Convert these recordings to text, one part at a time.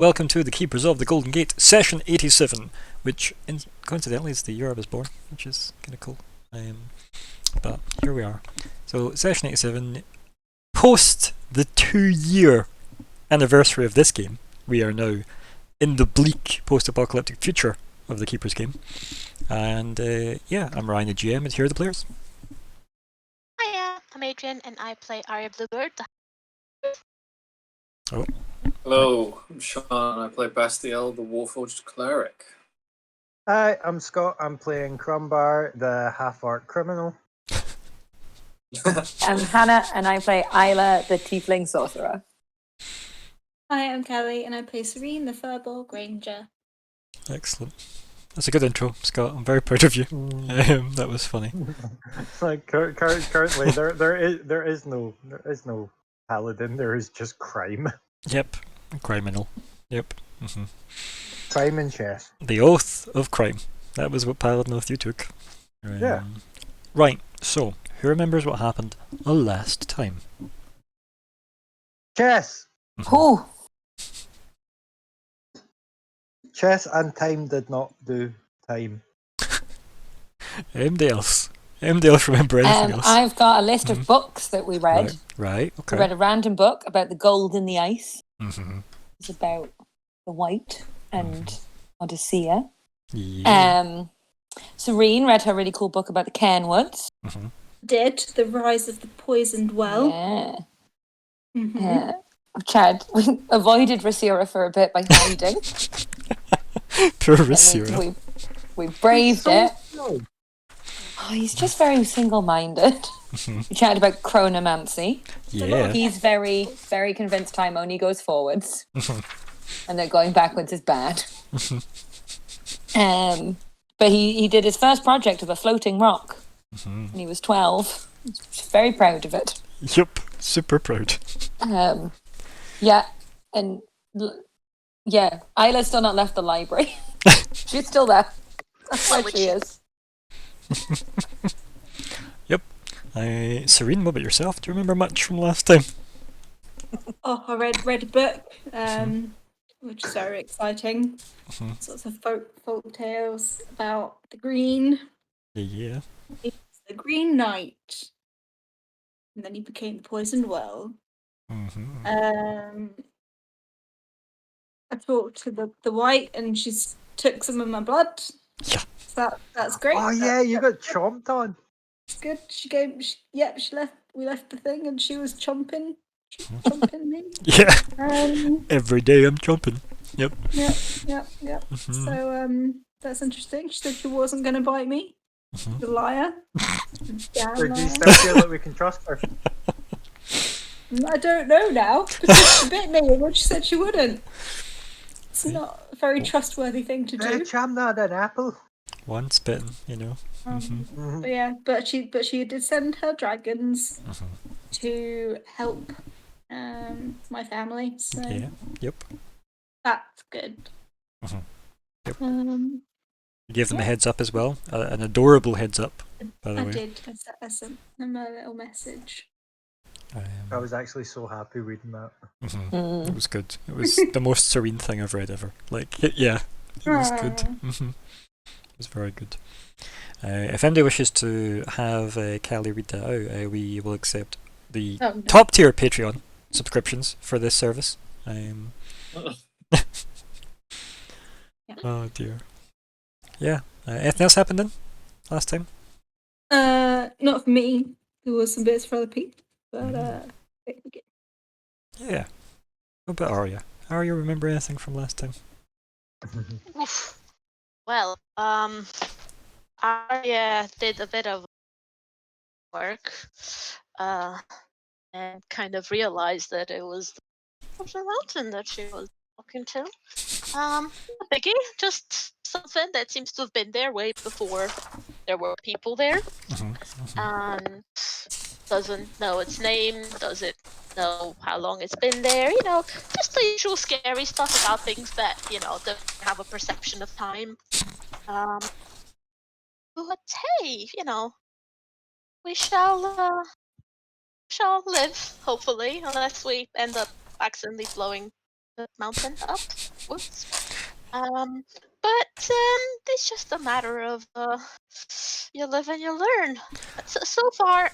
Welcome to the Keepers of the Golden Gate, session 87, which coincidentally is the year I was born, which is kind of cool. But here we are. So, session 87, post the 2-year anniversary of this game, we are now in the bleak post-apocalyptic future of the Keepers game. And yeah, I'm Ryan, the GM, and here are the players. Hiya, I'm Adrian, and I play Arya Bluebird. Oh. Hello, I'm Sean, and I play Bastiel, the Warforged Cleric. Hi, I'm Scott. I'm playing Crumbar, the half-orc criminal. I'm Hannah, and I play Isla, the Tiefling Sorcerer. Hi, I'm Kelly, and I play Serene, the Firbolg Ranger. Excellent. That's a good intro, Scott. I'm very proud of you. That was funny. Like currently, there is no paladin. There is just crime. Yep, criminal. Yep. Mm-hmm. Crime and chess. The Oath of Crime. That was what Paladin Oath you took. Yeah. Right, so, who remembers what happened last time? Chess. Oh, Chess and time did not do time. Anybody else? Anybody else remember anything else? I've got a list of books that we read. Right, okay. We read a random book about the gold in the ice. Mm-hmm. It's about the white and Odyssea. Yeah. Serene read her really cool book about the Cairnwoods. Mm-hmm. Did The Rise of the Poisoned Well. Yeah. Mm-hmm. Chad, we avoided Rasira for a bit by hiding. Poor And Rasira. we braved it. No. Oh, he's just very single-minded. Mm-hmm. We chatted about chronomancy. Yeah. He's very, very convinced time only goes forwards. Mm-hmm. And that going backwards is bad. But he did his first project of a floating rock when he was 12. He's very proud of it. Yep, super proud. Yeah, and Isla's still not left the library. She's still there. That's where she is. Yep. Serene, what about yourself? Do you remember much from last time? Oh, I read a book, which is very exciting. Mm-hmm. Sorts of folk tales about the Green. Yeah. It's the Green Knight, and then he became the Poisoned Well. Mm-hmm. I talked to the White, and she took some of my blood. Yeah. So that's great. Oh yeah, you got chomped on. It's good. She left. We left the thing, and she was chomping me. Yeah. Every day I'm jumping. Yep. Yep. Mm-hmm. So that's interesting. She said she wasn't going to bite me. Mm-hmm. The liar. Damn Or do you liar. still feel that we can trust her? I don't know now because she bit me, and she said she wouldn't. It's not a very trustworthy thing to do. Cham not an apple. One spitting, you know. Mm-hmm. But yeah, but she did send her dragons to help my family. So Yeah. Yep. that's good. Yep. Um, You gave them a heads up as well. An adorable heads up, by the I way. did. I sent them a little message. I was actually so happy reading that. It was good. It was the most Serene thing I've read ever. Like, yeah, it was good. It was very good. If anybody wishes to have Callie read that out, we will accept the top tier Patreon subscriptions for this service. Oh dear. Yeah. Anything else happened then last time? Not for me. There was some bits for other people, but Yeah. What about Arya? Arya, remember anything from last time? Oof. Well, Arya did a bit of work, and kind of realized that it was the mountain that she was talking to. A biggie, just something that seems to have been there way before there were people there. And doesn't know its name, doesn't know how long it's been there, just the usual scary stuff about things that, don't have a perception of time. But hey, we shall live, hopefully, unless we end up accidentally blowing the mountain upwards. But it's just a matter of you live and you learn. So far,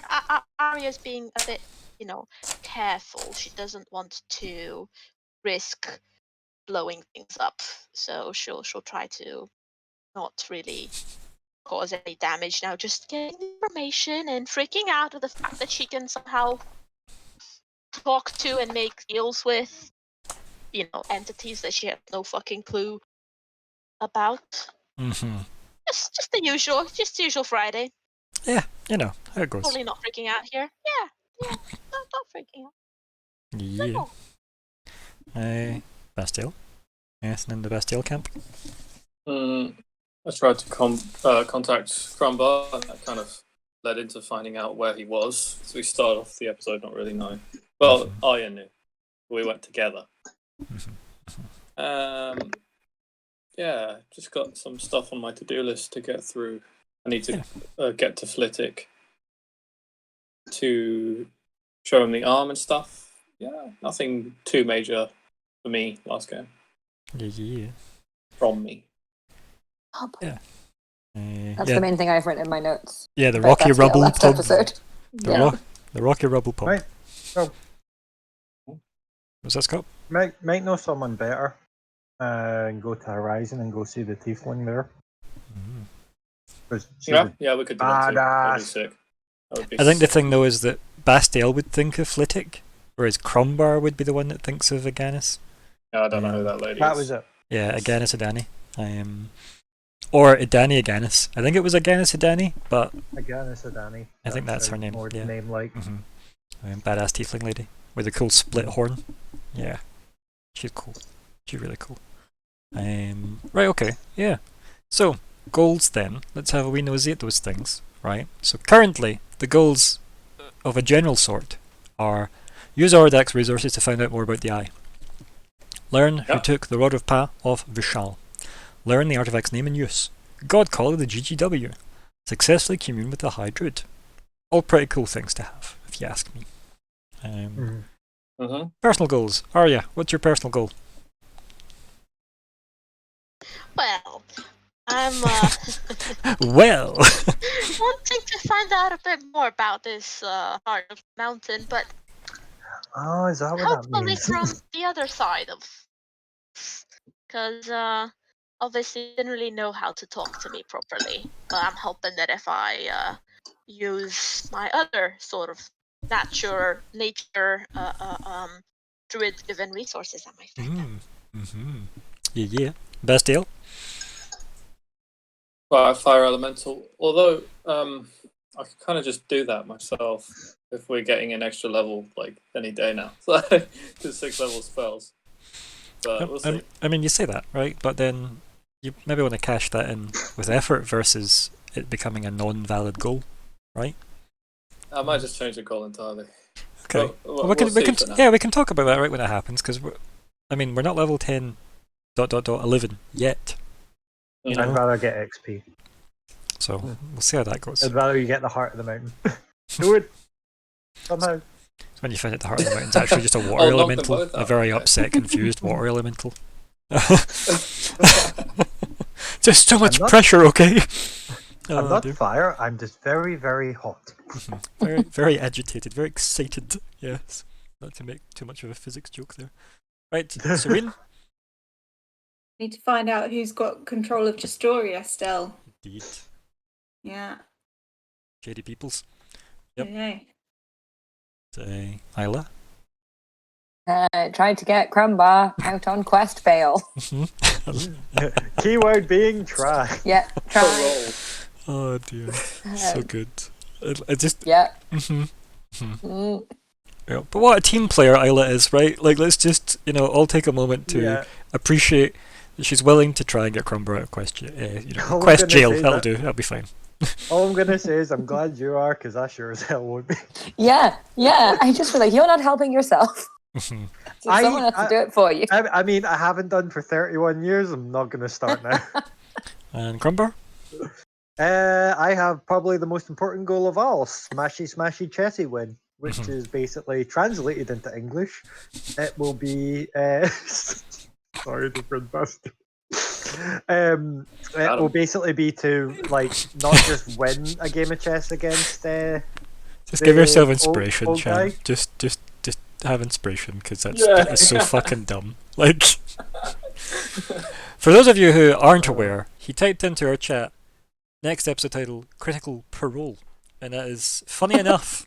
Arya's being a bit, careful. She doesn't want to risk blowing things up, so she'll try to not really cause any damage now. Just getting the information and freaking out at the fact that she can somehow talk to and make deals with, entities that she has no fucking clue about. Mm-hmm. Just the usual Friday. Yeah, how it goes. Totally not freaking out here. Yeah, not freaking out. Yeah. No. Bastille. Anything in the Bastille camp? I tried to contact Crumbar, and that kind of led into finding out where he was. So we started off the episode not really knowing. Well, Arya knew. We went together. Yeah, just got some stuff on my to-do list to get through. I need to get to Flitwick to show him the arm and stuff. Yeah, nothing too major for me last game. Yeah. From me. Oh, boy. Yeah. That's the main thing I've written in my notes. Yeah, the about Rocky Bastille Rubble last pub. episode. The Rocky Rubble pub. Right. So, Was that Scott? might know someone better. And go to Horizon and go see the tiefling there. Mm. 'Cause she's Yeah, a we could do that too. That'd be badass. sick. That would be I think the sick. thing though is that Bastille would think of Flitwick, whereas Crumbar would be the one that thinks of Aganis. Yeah, I don't know who that lady That is. was it. Yeah, Aganis Adani. Or Idani Aganis. I think it was Aganis Idani, but Again, it's a Danny. I think that's her name, More yeah. name like. badass tiefling lady with a cool split horn. Yeah, she's cool. She's really cool. Right, okay, yeah. So, goals then. Let's have a wee nosy at those things, right? So currently, the goals of a general sort are use Aurodax resources to find out more about the Eye. Learn who took the Rod of Pa off Vishal. Learn the artifact's name and use. God Call of the GGW. Successfully commune with the High Druid. All pretty cool things to have, if you ask me. Personal goals. Arya, what's your personal goal? Well, I'm Well! wanting to find out a bit more about this heart of the mountain, but Oh, is that what that hopefully means? from the other side of, because obviously didn't really know how to talk to me properly. But I'm hoping that if I use my other sort of nature druid given resources, I might find out. Yeah. Bastille? Fire elemental. Although I could kind of just do that myself if we're getting an extra level like any day now. So just 6 level spells. But we'll see. I mean, you say that, right? But then you maybe want to cash that in with effort versus it becoming a non-valid goal, right? I might just change the goal entirely. Okay. Well, we can for now. yeah, we can talk about that right when it happens because we're not level 10 ... 11 yet. You I'd know? rather get XP. So we'll see how that goes. I'd rather you get the heart of the mountain. Do it somehow. When you find out the heart of the mountain's actually just a water I'll knock them elemental, both a out, very okay. upset, confused water elemental. Just so much not- pressure, okay? I'm Oh, not dear. fire. I'm just very, very hot. Very, very agitated, very excited. Yes, not to make too much of a physics joke there. Right, Serene. Need to find out who's got control of Gestoria still. Indeed, Yeah. shady peoples. Yep. Okay. Isla. Tried to get Crumbar out on quest fail. Keyword being try. Yeah, try. Roll. Oh dear, so good. I just. Yeah. Yeah, but what a team player Isla is, right? Like, let's just all take a moment to appreciate that she's willing to try and get Crumbar out of quest All I'm quest gonna jail. say That'll that- do. That'll be fine. All I'm gonna say is I'm glad you are, because I sure as hell won't be. Yeah. I just feel like you're not helping yourself. So someone has to do it for you. I mean, I haven't done for 31 years. I'm not gonna start now. And Crumbar. I have probably the most important goal of all: smashy, smashy, chessy win. which Mhm. is basically translated into English. It will be sorry, different bastard. It will Adam. basically be to like not just win a game of chess against Just give yourself the inspiration, old Chan. guy. Just have inspiration, because Yeah. that is so fucking dumb. Like, for those of you who aren't aware, he typed into our chat next episode title Critical Parole, and that is funny enough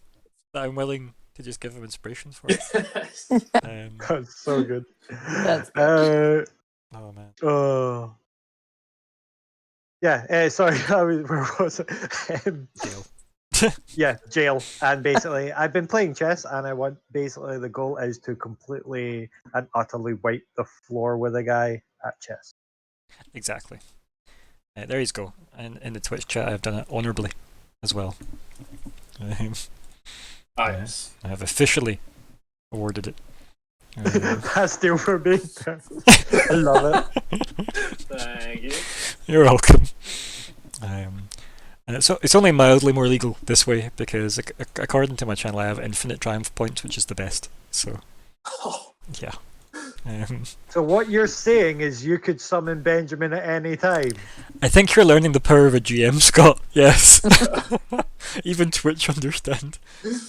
that I'm willing to just give him inspiration for it. That's so good. That's good. Oh man. Oh. Yeah, sorry, where was it? Jail. Yeah, jail. And basically, I've been playing chess, and I want basically the goal is to completely and utterly wipe the floor with a guy at chess. Exactly. There you go. And in the Twitch chat, I've done it honourably as well. Yes. I have officially awarded it. That's still for me. I love it. Thank you. You're welcome. And it's only mildly more legal this way because according to my channel, I have infinite triumph points, which is the best. So Oh, yeah. So what you're saying is you could summon Benjamin at any time. I think you're learning the power of a GM, Scott. Yes. Even Twitch understand.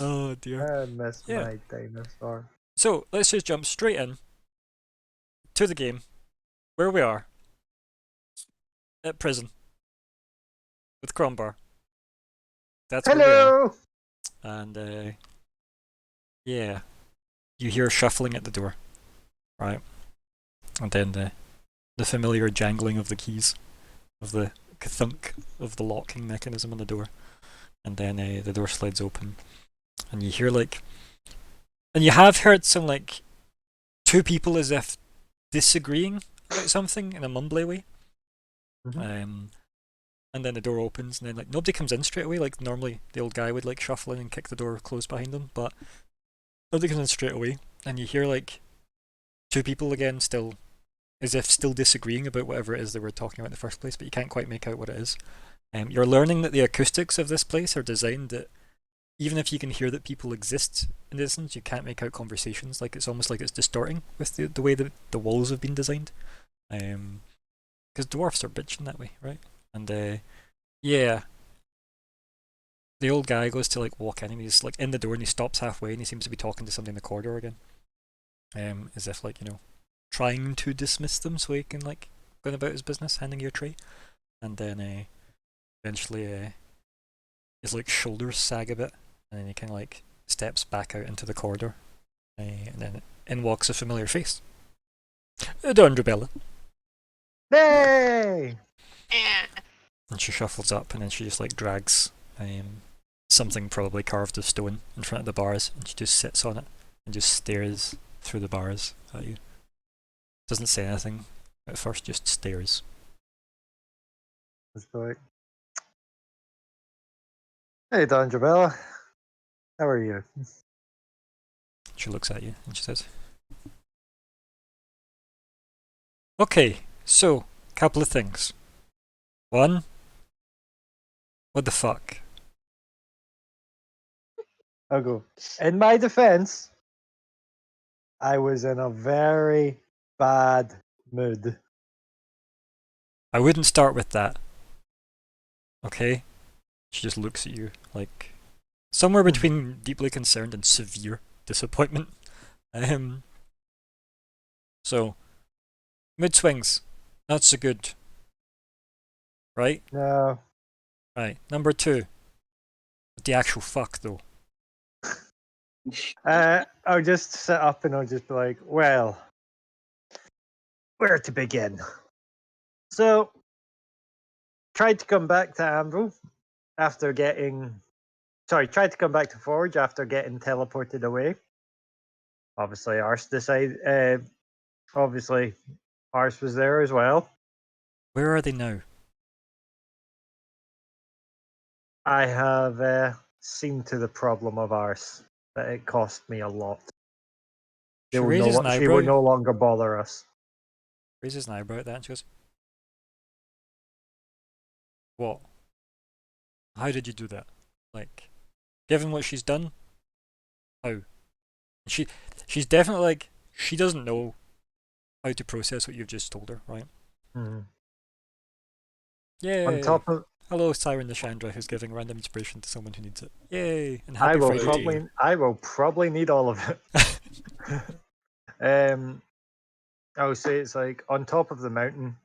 Oh dear. I miss Yeah. my dinosaur. So let's just jump straight in to the game, where we are at prison with Crombar. That's where we are. Hello. And yeah, you hear shuffling at the door, right? And then the familiar jangling of the keys, of the thunk of the locking mechanism on the door, and then the door slides open, and you hear and you have heard some two people as if disagreeing about something in a mumbly way. And then the door opens, and then nobody comes in straight away. Like normally, the old guy would shuffle in and kick the door closed behind them, but nobody comes in straight away. And you hear two people again, still as if still disagreeing about whatever it is they were talking about in the first place, but you can't quite make out what it is. You're learning that the acoustics of this place are designed that even if you can hear that people exist in the distance, you can't make out conversations. It's almost like it's distorting with the way that the walls have been designed. Because dwarfs are bitching that way, right? And yeah, the old guy goes to walk in, and he's in the door, and he stops halfway, and he seems to be talking to somebody in the corridor again, as if trying to dismiss them so he can going about his business, handing you a tray, and then eventually his shoulders sag a bit, and then he kind of steps back out into the corridor, and then in walks a familiar face, Dondrabella. Hey. And she shuffles up, and then she just drags something probably carved of stone in front of the bars, and she just sits on it and just stares through the bars at you. Doesn't say anything at first, just stares. Let's go. Hey, Don Jabella. How are you? She looks at you and she says, "Okay, so couple of things. One, what the fuck?" I'll go. In my defense, I was in a very bad mood. I wouldn't start with that. Okay? She just looks at you somewhere between deeply concerned and severe disappointment. So, mood swings, not so good. Right? No. Right. Number two, the actual fuck though. I'll just sit up and I'll just be like, well, where to begin? So, tried to come back to Anvil after getting. Sorry, tried to come back to Forge after getting teleported away. Obviously, Ars decided. Obviously, Ars was there as well. Where are they now? I have seen to the problem of Ars that it cost me a lot. She raises an She will eyebrow. no longer bother us. Raises an eyebrow at that and she goes, "What? How did you do that? Given what she's done, how. She's definitely like, she doesn't know how to process what you've just told her, right? Mhm. Yay! On top of, Hello, Siren the Chandra, who's giving random inspiration to someone who needs it. Yay! And I happy will Friday to probably, you. I will probably need all of it. I would say it's like on top of the mountain.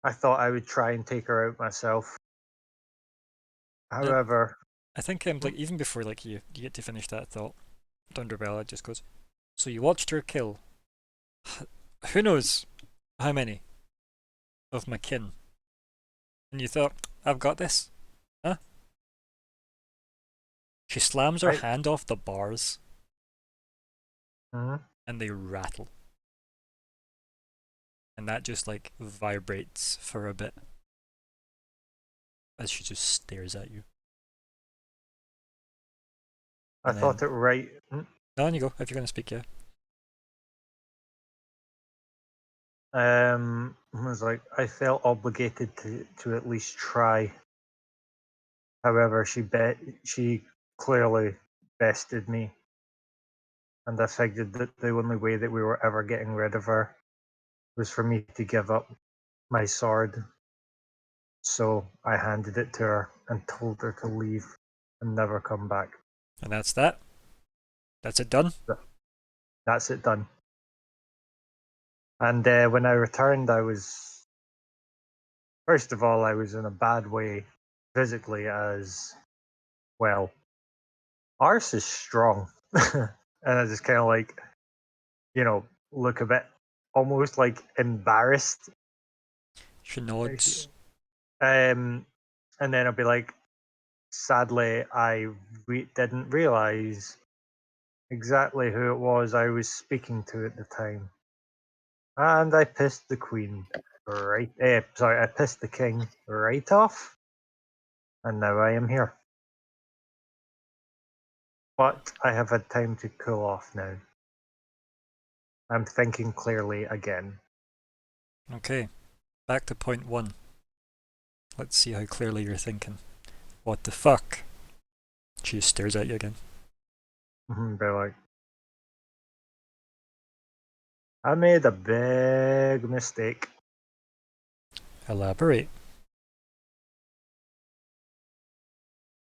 I thought I would try and take her out myself. However, I think like even before like you get to finish that thought, Dunderbella just goes, so you watched her kill who knows how many of my kin, and you thought, I've got this? Huh? She slams her I- hand off the bars Mhm. and they rattle. And that just like vibrates for a bit as she just stares at you. I And thought then, it right. no, on you go, if you're going to speak, yeah. I was like, I felt obligated to at least try. However, she clearly bested me, and I figured that the only way that we were ever getting rid of her was for me to give up my sword. So I handed it to her and told her to leave and never come back. And that's that. That's it done. That's it done. And when I returned, I was, first of all, I was in a bad way physically, as well. Ours is strong. And I just kind of like, look a bit almost like embarrassed. She nods. And then I'll be like, sadly, I didn't realize exactly who it was I was speaking to at the time. And I pissed the queen right. Sorry, I pissed the king right off. And now I am here. But I have had time to cool off now. I'm thinking clearly again. Okay, back to point one. Let's see how clearly you're thinking. What the fuck? She stares at you again. Be like, I made a big mistake. Elaborate.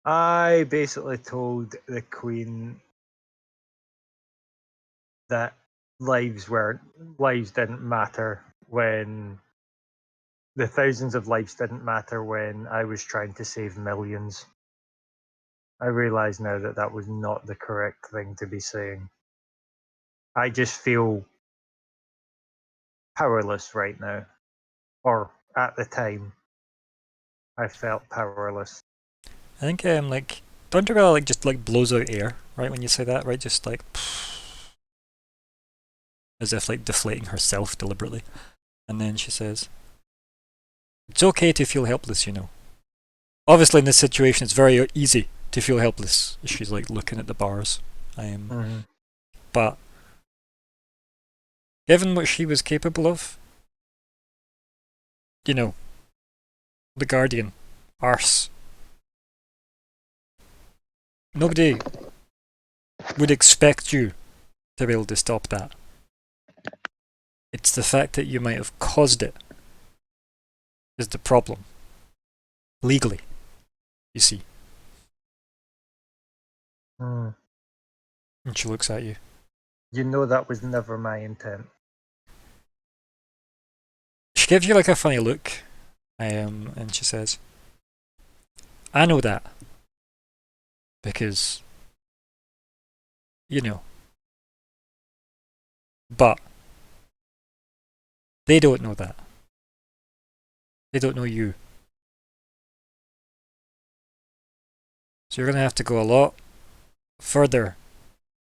I basically told the queen that lives didn't matter when the thousands of lives didn't matter when I was trying to save millions. I realize now that that was not the correct thing to be saying. I just feel powerless right now, or at the time, I felt powerless. I think like Dunderbella like just like blows out air, right, when you say that, right? Just like as if like deflating herself deliberately. And then she says, it's okay to feel helpless, you know. Obviously in this situation it's very easy to feel helpless. She's like looking at the bars. But given what she was capable of, you know, the Guardian, arse. Nobody would expect you to be able to stop that. It's the fact that you might have caused it is the problem. Legally, you see. Mm. And she looks at you. You know that was never my intent. She gives you like a funny look, and she says, I know that. Because, you know. But, they don't know that. They don't know you. So you're going to have to go a lot further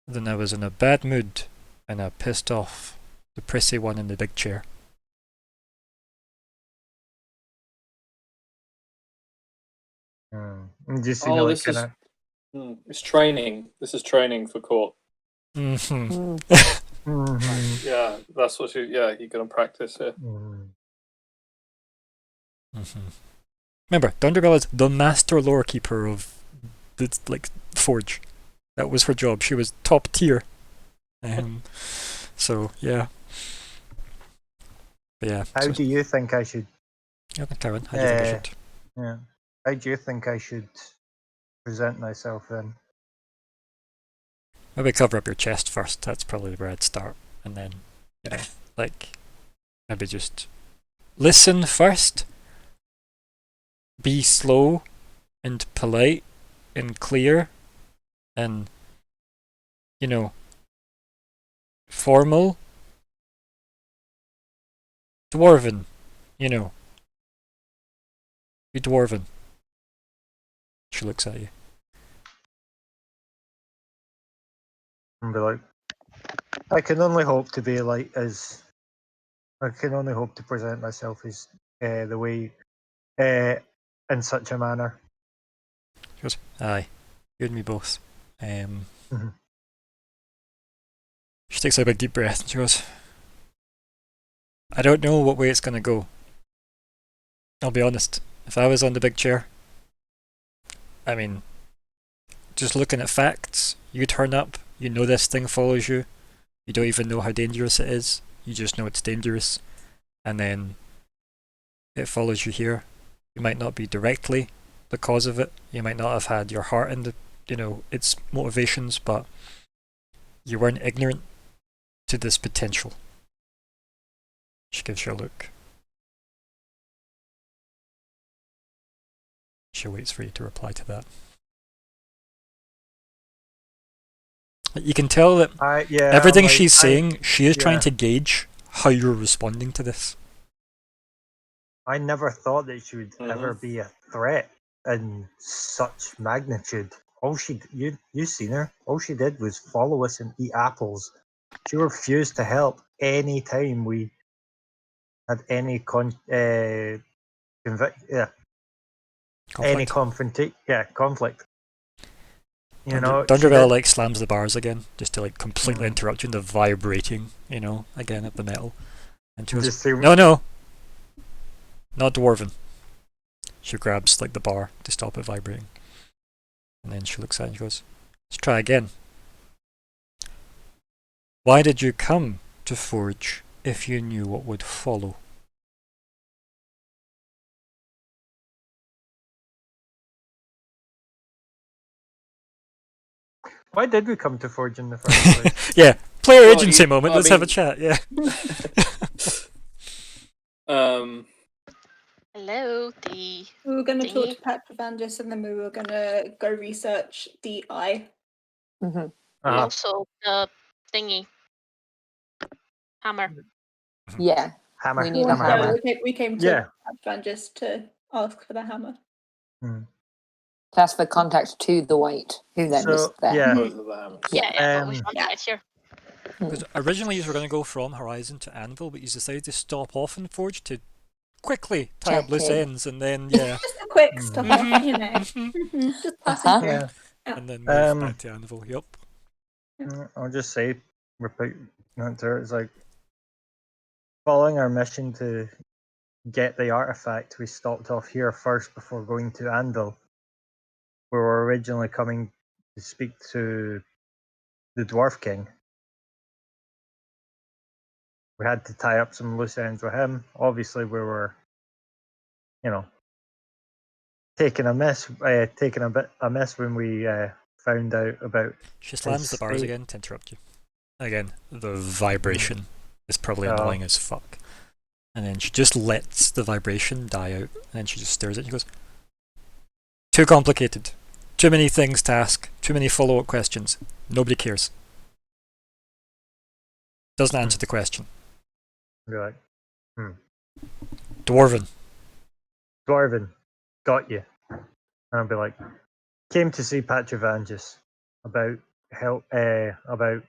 than I was in a bad mood and I pissed off the prissy one in the big chair. Just Oh, like this kind is of. it's training. This is training for court. Mm-hmm. Yeah, that's what you're gonna practice here. Mm-hmm. Remember, Dunderbell is the master lore keeper of the like forge. That was her job. She was top tier. So yeah. But yeah. How So, do you think I should? yeah, Karen, how do you think I Uh, should? Yeah. How do you think I should present myself then? Maybe cover up your chest first. That's probably where I'd start, and then like maybe just listen first. Be slow and polite and clear and formal. Dwarven, be dwarven. She looks at you. And be like, I can only hope to be like as. I can only hope to present myself as the way, in such a manner. She goes, aye, you and me both. Mhm. She takes a big deep breath and she goes, I don't know what way it's going to go. I'll be honest. If I was on the big chair, I mean, just looking at facts, you turn up, you know this thing follows you, you don't even know how dangerous it is, you just know it's dangerous, and then it follows you here. You might not be directly the cause of it, you might not have had your heart in its motivations, but you weren't ignorant to this potential. She gives you a look. She waits for you to reply to that. You can tell that everything she's saying, she is trying to gauge how you're responding to this. I never thought that she would ever be a threat in such magnitude. You seen her. All she did was follow us and eat apples. She refused to help any time we had any conflict. Dunderville slams the bars again, just to completely interrupt you in the vibrating, again at the metal. And she goes, No, not dwarven. She grabs the bar to stop it vibrating. And then she looks at it and she goes, let's try again. Why did you come to Forge if you knew what would follow? Why did we come to Forge in the first place? Yeah, player agency moment. Let's have a chat. Yeah. Hello, we were going to talk to Pat Pravandis and then we were going to go research the eye. Also, the thingy. Hammer. Yeah. Hammer. We need a hammer. We came to Pat Pravandis to ask for the hammer. To ask for contact to the white, who then was there. Both of the hammers. Yeah, we found right here. Because originally you were going to go from Horizon to Anvil, but you decided to stop off in Forge to quickly tie up loose ends, and then just a quick stop off, just passing through. And then move back to Anvil. Yep. I'll just say, repeat answer. It's like following our mission to get the artifact. We stopped off here first before going to Anvil. We were originally coming to speak to the Dwarf King. We had to tie up some loose ends with him. Obviously, we were, taking a miss when we found out about. She slams the bars again to interrupt you. Again, the vibration is probably annoying as fuck. And then she just lets the vibration die out, and then she just stares at you and goes, too complicated. Too many things to ask. Too many follow-up questions. Nobody cares. Doesn't answer the question. You're like, Dwarven. Got you. And I'll be like, came to see Patravangis about help, about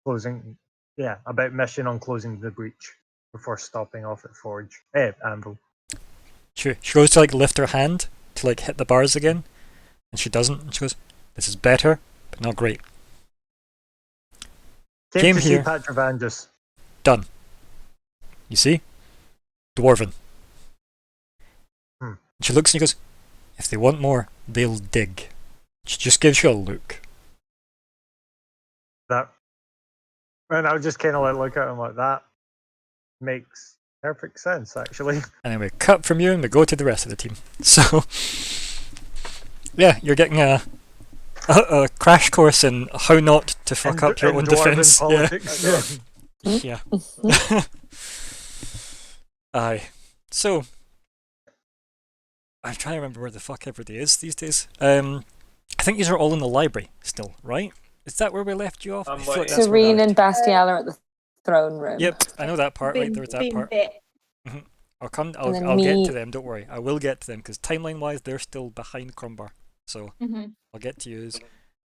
closing, about mission on closing the breach before stopping off at Forge, Anvil. She goes to lift her hand to hit the bars again, and she doesn't. And she goes, "This is better, but not great." Came to see Patravangis. Done. You see, dwarven. She looks and she goes, if they want more, they'll dig. She just gives you a look. That, and I was just kind of like look at him like that. Makes perfect sense, actually. And then we cut from you and we go to the rest of the team. So, yeah, you're getting a crash course in how not to fuck up your own dwarven defense. politics. Yeah. Yeah. Aye. So, I'm trying to remember where the fuck everybody is these days. I think these are all in the library still, right? Is that where we left you off? I feel like that's where we Serene left and Bastial are at the throne room. Yep, I know that part. Right, there was that Been part. bit. I'll then I'll get me- to them. Don't worry. I will get to them because timeline-wise, they're still behind Crumbar. So Mhm. I'll get to you.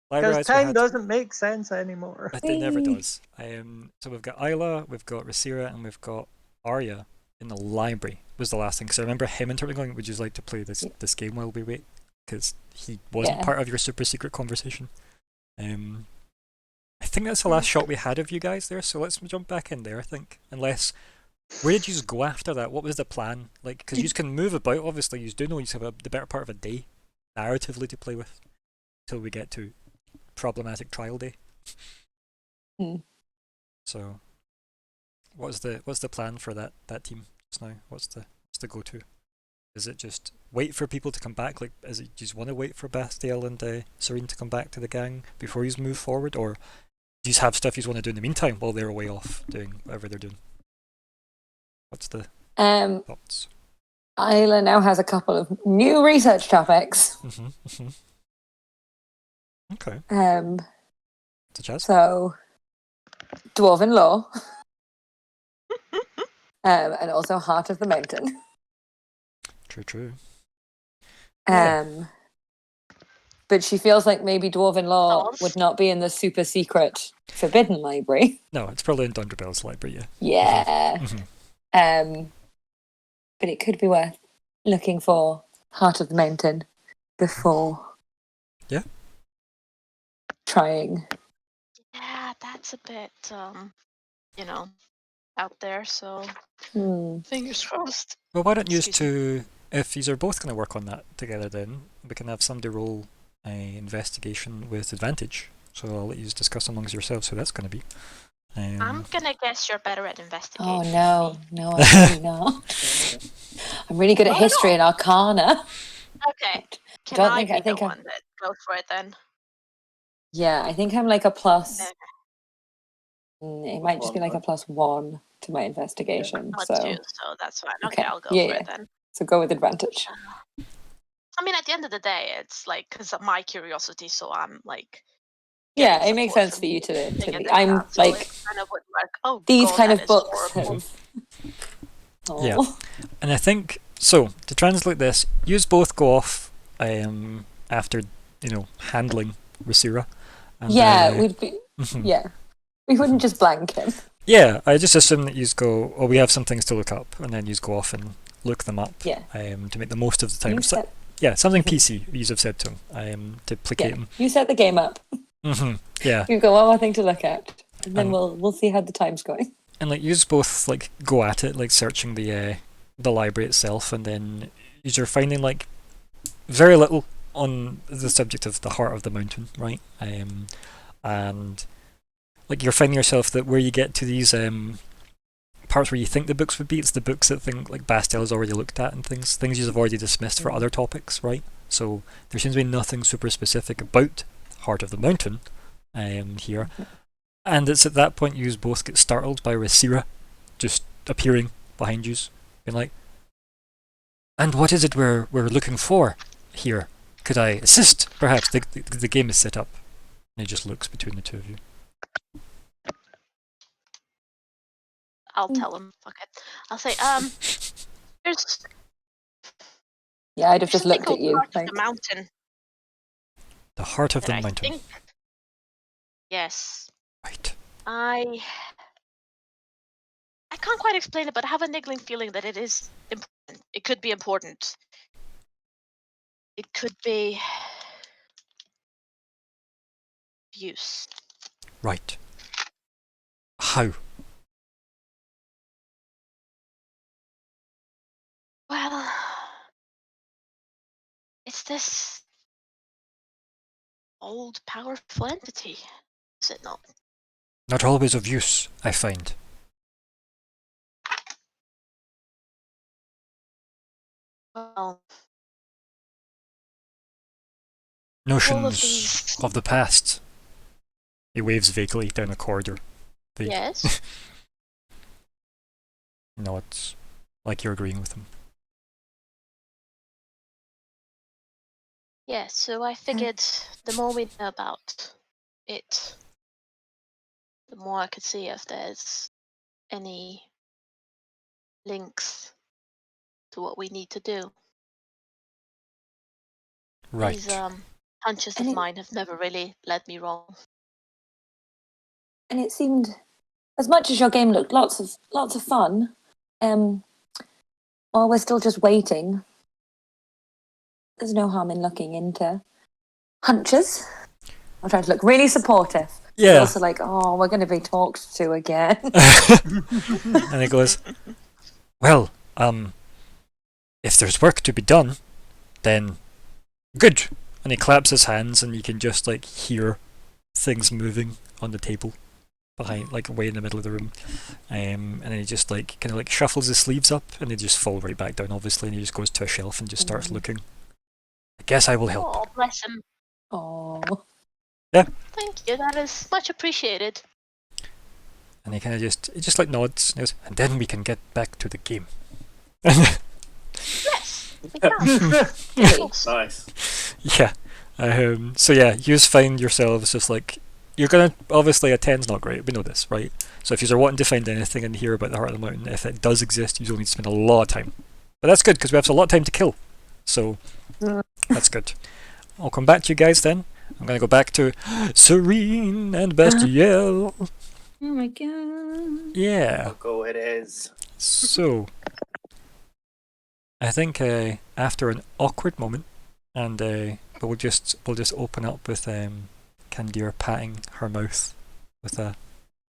Because time doesn't make sense anymore. It never Whee! does. So we've got Isla, we've got Rasira, and we've got Arya in the library. Was the last thing because I remember him interrupting, going, "Would you like to play this game while we wait?" Because he wasn't Yeah. part of your super secret conversation. I think that's the last shot we had of you guys there. So let's jump back in there. I think, unless where did you go after that? What was the plan? Like, because you can move about. Obviously, you do know you have the better part of a day narratively to play with till we get to problematic trial day. So, what's the plan for that team just now? What's the go-to? Is it just wait for people to come back? Like, is it you just want to wait for Bastiel and Serene to come back to the gang before you move forward, or do you have stuff you want to do in the meantime while they're away off doing whatever they're doing? What's the thoughts? Isla now has a couple of new research topics. Okay. Such as? So, Dwarven law, and also Heart of the Mountain. True. But she feels like maybe Dwarven law Laws. would not be in the super secret forbidden library. No, it's probably in Dunderbell's library, yeah. Yeah. But it could be worth looking for Heart of the Mountain before trying. Yeah, that's a bit, out there. So fingers crossed. Well, why don't you Excuse me. two, if you are both going to work on that together, then we can have somebody roll a investigation with advantage. So I'll let you discuss amongst yourselves who that's going to be. I'm gonna guess you're better at investigating. Oh than no, me. no, I'm really not. I'm really good at Not at history and Arcana. Okay. Can Don't I think- be I the think I'm- one that goes for it then? Yeah, I think I'm like a plus. Okay. It might just be like a +1 to my investigation. Plus So 2, so that's fine. Okay, I'll go for yeah. it then. So go with advantage. I mean, at the end of the day, it's like because of my curiosity, so I'm like. Yeah, getting it makes support sense from for you you to figure be. this I'm out, so like it kind of would like, oh, these God, kind that of is books horrible. have. Yeah. Oh. And I think, so, to translate this, yous both go off after, handling Rasira. And, Yeah, we'd be. mhm. Yeah, we wouldn't just blank him. Yeah, I just assume that yous go, we have some things to look up, and then yous go off and look them up Yeah. to make the most of the time. You So, set, yeah, something PC, yous have said to him, to placate him. you set the game up. Yeah. You've got one more thing to look at, and then And- we'll see how the time's going. And like yous both like go at it, like searching the library itself, and then yous are finding like very little on the subject of the heart of the mountain, right? And like you're finding yourself that where you get to these parts where you think the books would be, it's the books that think like Bastel has already looked at and things you've already dismissed for other topics, right? So there seems to be nothing super specific about Heart of the Mountain here. And it's at that point you both get startled by Rasira just appearing behind you, being like, "And what is it we're looking for here? Could I assist? Perhaps the game is set up." And he just looks between the two of you. I'll tell him. Fuck it. I'll say, there's Yeah, I'd have just something looked at called you. Heart of Like, the Mountain. The Heart of that the I Mountain. think. Yes, Right. I can't quite explain it, but I have a niggling feeling that it is important. It could be important. It could be use. Right. How? Well, it's this old powerful entity, is it not? Not always of use, I find. Well, all of Notions these. of the past. He waves vaguely down a corridor. Yes. Nods, like you're agreeing with him. Yes. So I figured the more we know about it, the more I could see if there's any links to what we need to do. Right. These hunches And of it- mine have never really led me wrong. And it seemed, as much as your game looked lots of fun, while we're still just waiting, there's no harm in looking into hunches. I'm trying to look really supportive. But Yeah. also like, oh, we're going to be talked to again. And he goes, well, if there's work to be done, then good. And he claps his hands and you can just like hear things moving on the table behind, like way in the middle of the room. And then he just like kind of like shuffles his sleeves up and they just fall right back down obviously, and he just goes to a shelf and just starts looking. I guess I will help. Oh, bless him. Oh. Thank you. That is much appreciated. And he kind of just like nods and goes, and then we can get back to the game. Yes, we can. Of course. Nice. Yeah. So yeah, you just find yourselves just like, you're gonna, obviously a 10's not great, we know this, right? So if you're wanting to find anything in here about the Heart of the Mountain, if it does exist, you will need to spend a lot of time. But that's good, because we have a lot of time to kill. So that's good. I'll come back to you guys then. I'm gonna go back to Serene and Bastiel. Oh my god. Yeah. I'll go it is. So, I think after an awkward moment, and we'll just open up with Candir patting her mouth with a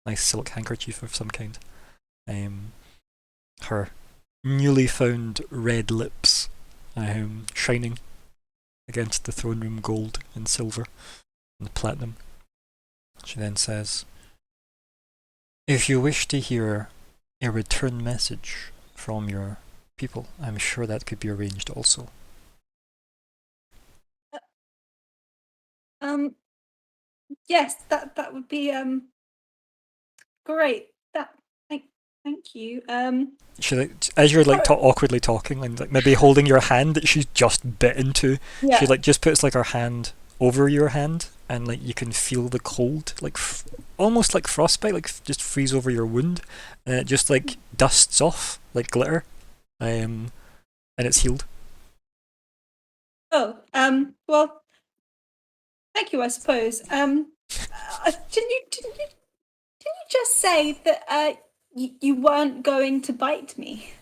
nice silk handkerchief of some kind. Her newly found red lips shining against the throne room gold and silver and platinum. She then says, "If you wish to hear a return message from your people, I'm sure that could be arranged also." Yes, that would be great. Thank you. She like, as you're like awkwardly talking and like maybe holding your hand that she's just bit into, Yeah. she like just puts like her hand over your hand and like you can feel the cold, like almost like frostbite, like just freeze over your wound, and it just like dusts off like glitter, and it's healed. Oh, well, thank you, I suppose. Didn't you just say that you weren't going to bite me?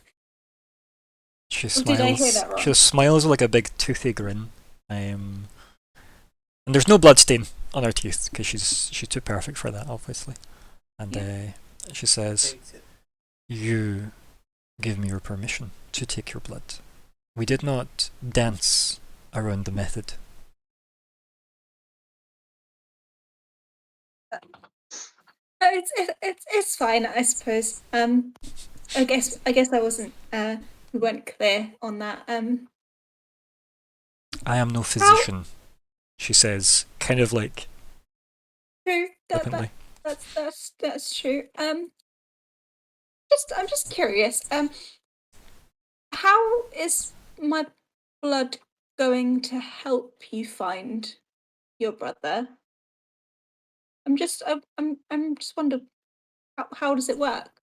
She Or smiles. did I hear that wrong? She just smiles with like a big toothy grin. And there's no blood stain on her teeth because she's too perfect for that, obviously. And she says, "You give me your permission to take your blood. We did not dance around the method." It's fine, I suppose. I guess I wasn't we weren't clear on that. "I am no physician," she says, kind of like True. flippantly. That's true. I'm just curious. How is my blood going to help you find your brother? I'm just wondering how does it work?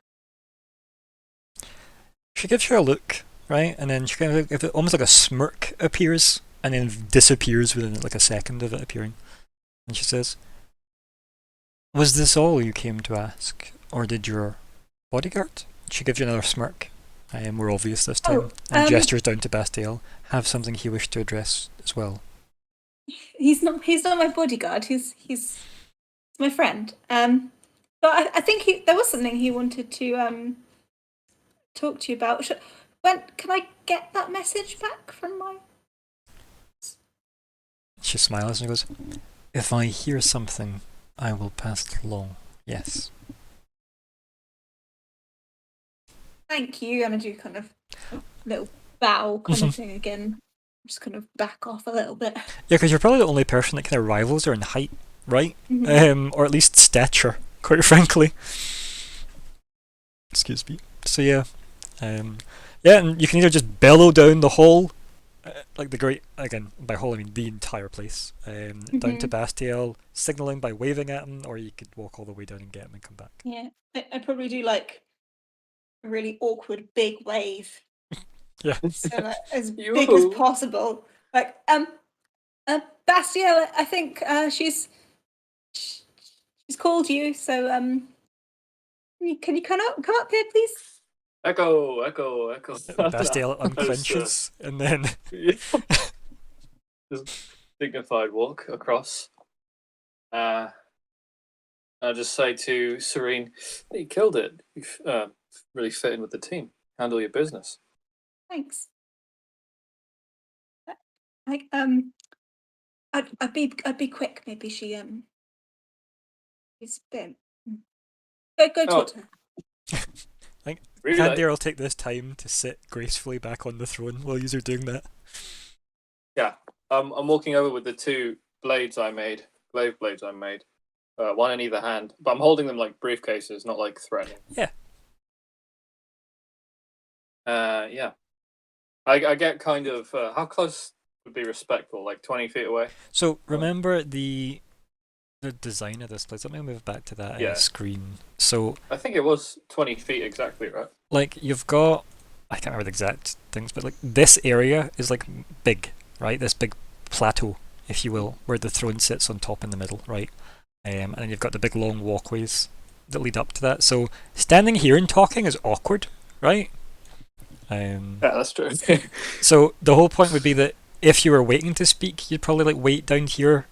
She gives her a look, right, and then she kind of if it, almost like a smirk appears and then disappears within like a second of it appearing. And she says, "Was this all you came to ask, or did your bodyguard?" She gives you another smirk, more obvious this time, and gestures down to Bastiel. "Have something he wished to address as well." He's not my bodyguard. He's my friend. But I think there was something he wanted to talk to you about. When can I get that message back from my? She smiles and goes, "If I hear something, I will pass it along. Yes. Thank you. And I do kind of a little bow kind of thing again. Just kind of back off a little bit. Yeah, because you're probably the only person that kind of rivals her in height, right? Or at least stature, quite frankly. Excuse me. So yeah, yeah, and you can either just bellow down the hall, like the great, again, by hall I mean the entire place, down to Bastiel, signalling by waving at him, or you could walk all the way down and get him and come back. Yeah, I'd probably do like a really awkward big wave. Yeah. So like, as big as possible. Like, Bastiel, I think she's called you. So can you come up here, please? Echo. Bastiel unclenches, and then just dignified walk across. I'll just say to Serene, "You killed it. You've really fit in with the team. Handle your business." Thanks. Like I'd be quick. Maybe she's been. Go talk to her. I think Really? Candir will take this time to sit gracefully back on the throne while you're doing that. Yeah. I'm walking over with the two blades I made, glaive blades I made, one in either hand, but I'm holding them like briefcases, not like threatening. Yeah. Yeah. I get kind of how close would be respectful, like 20 feet away. So remember the design of this place. Let me move back to that screen. So I think it was 20 feet exactly, right? like you've got, I can't remember the exact things, but like this area is like big, right? This big plateau, if you will, where the throne sits on top in the middle, right? And then you've got the big long walkways that lead up to that. So standing here and talking is awkward, right? Yeah, that's true. So the whole point would be that if you were waiting to speak, you'd probably like wait down here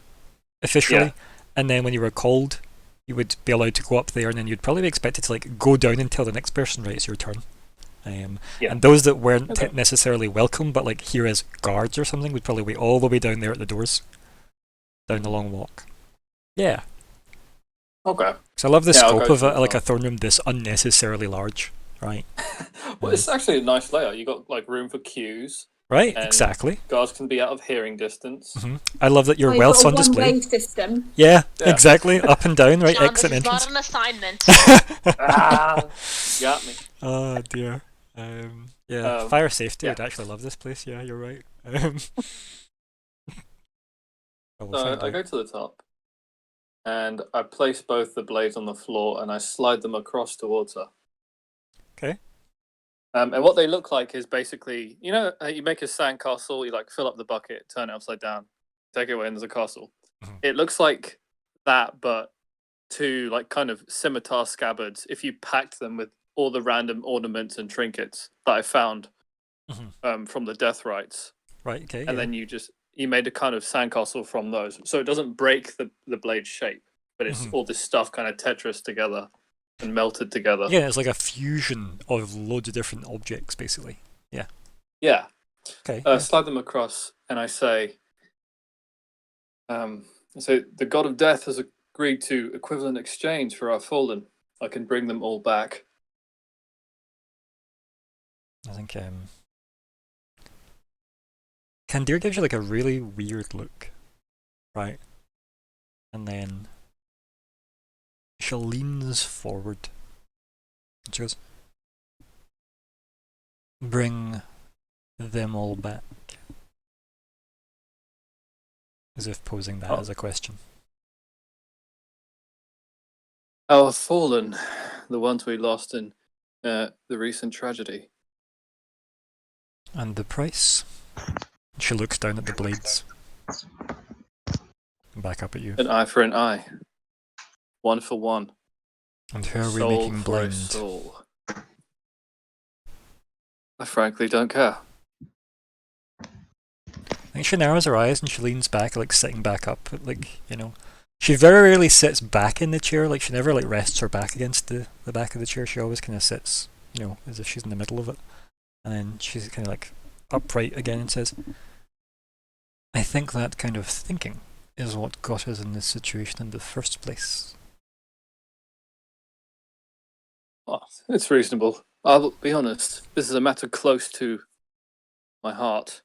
officially, and then when you were called, you would be allowed to go up there, and then you'd probably be expected to like go down and tell the next person, right, it's your turn. And those that weren't necessarily welcome, but like here as guards or something, would probably wait all the way down there at the doors, down the long walk. Yeah. Okay. So I love the I'll scope go of to it, the like a top. throne room this unnecessarily large, right? Well, it's actually a nice layout. You got like room for queues. Right, And exactly. Guards can be out of hearing distance. I love that your You've wealth's got on a display. one-way system. Yeah, exactly. Up and down, right? John, Exit this is entrance. not an assignment. Got me. Oh dear. Fire safety. yeah. I'd actually love this place. Yeah, you're right. We'll So find I out. go to the top, and I place both the blades on the floor, and I slide them across towards her. Okay. And what they look like is basically, you know, you make a sandcastle, you like fill up the bucket, turn it upside down, take it away, and there's a castle. Mhm. It looks like that, but two like kind of scimitar scabbards. If you packed them with all the random ornaments and trinkets that I found from the death rites, Right. Okay. and then you made a kind of sandcastle from those, so it doesn't break the blade shape, but it's all this stuff kind of Tetris together and melted together. Yeah, it's like a fusion of loads of different objects, basically. Yeah. Okay. Slide them across, and I say, so the god of death has agreed to equivalent exchange for our fallen. I can bring them all back. I think Candir gives you like a really weird look, right? And then she leans forward and she goes, "Bring them all back," as if posing that as a question. Our fallen, the ones we lost in the recent tragedy. And the price? She looks down at the blades. Back up at you. An eye for an eye. One for one. And who are we Soul making for a blind? soul. I frankly don't care. I think she narrows her eyes and she leans back, like sitting back up, like, you know. She very rarely sits back in the chair, like she never like rests her back against the back of the chair. She always kind of sits, you know, as if she's in the middle of it. And then she's kind of like upright again and says, "I think that kind of thinking is what got us in this situation in the first place." Oh, it's reasonable. I'll be honest. This is a matter close to my heart.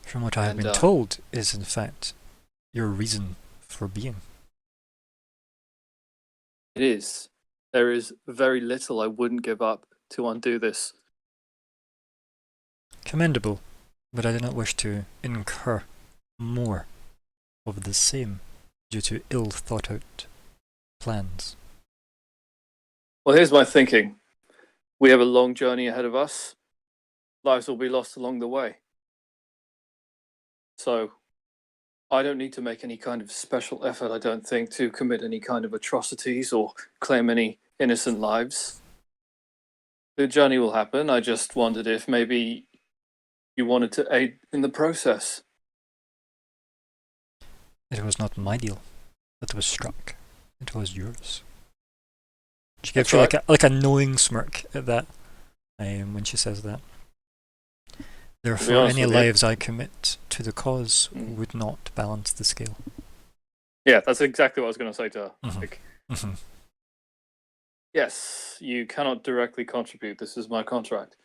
From what I have And, been told, is in fact your reason for being. It is. There is very little I wouldn't give up to undo this. Commendable, but I do not wish to incur more of the same due to ill thought out plans. Well, here's my thinking. We have a long journey ahead of us. Lives will be lost along the way. So, I don't need to make any kind of special effort, I don't think, to commit any kind of atrocities or claim any innocent lives. The journey will happen. I just wondered if maybe you wanted to aid in the process. It was not my deal that was struck. It was yours. She gives you like a knowing smirk at that when she says that. Therefore, any lives I commit to the cause would not balance the scale. Yeah, that's exactly what I was going to say to her. Mhm. Like, Mm-hmm. yes, you cannot directly contribute. This is my contract.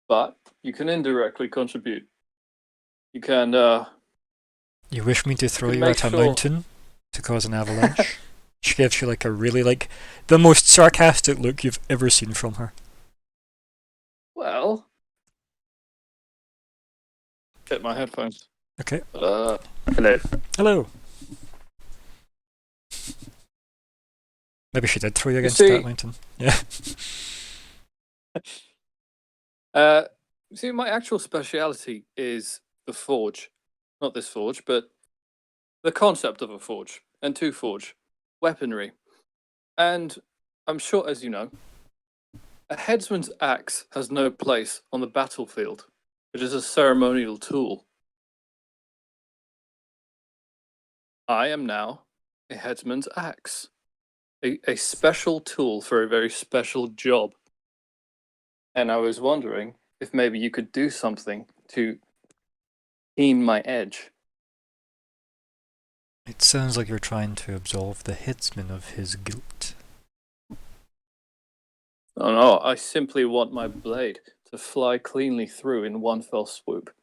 But you can indirectly contribute. You can, You wish me to throw can you make at a sure- mountain to cause an avalanche? She gives you like a really the most sarcastic look you've ever seen from her. well... Get my headphones. Okay. Hello. Hello. Maybe she did throw you against see- that mountain. Yeah. See, my actual speciality is the forge. Not this forge, but the concept of a forge and to forge weaponry. And I'm sure, as you know, a headsman's axe has no place on the battlefield. It is a ceremonial tool. I am now a headsman's axe, a special tool for a very special job. And I was wondering if maybe you could do something to keen my edge. It sounds like you're trying to absolve the headsman of his guilt. Oh no, I simply want my blade to fly cleanly through in one fell swoop.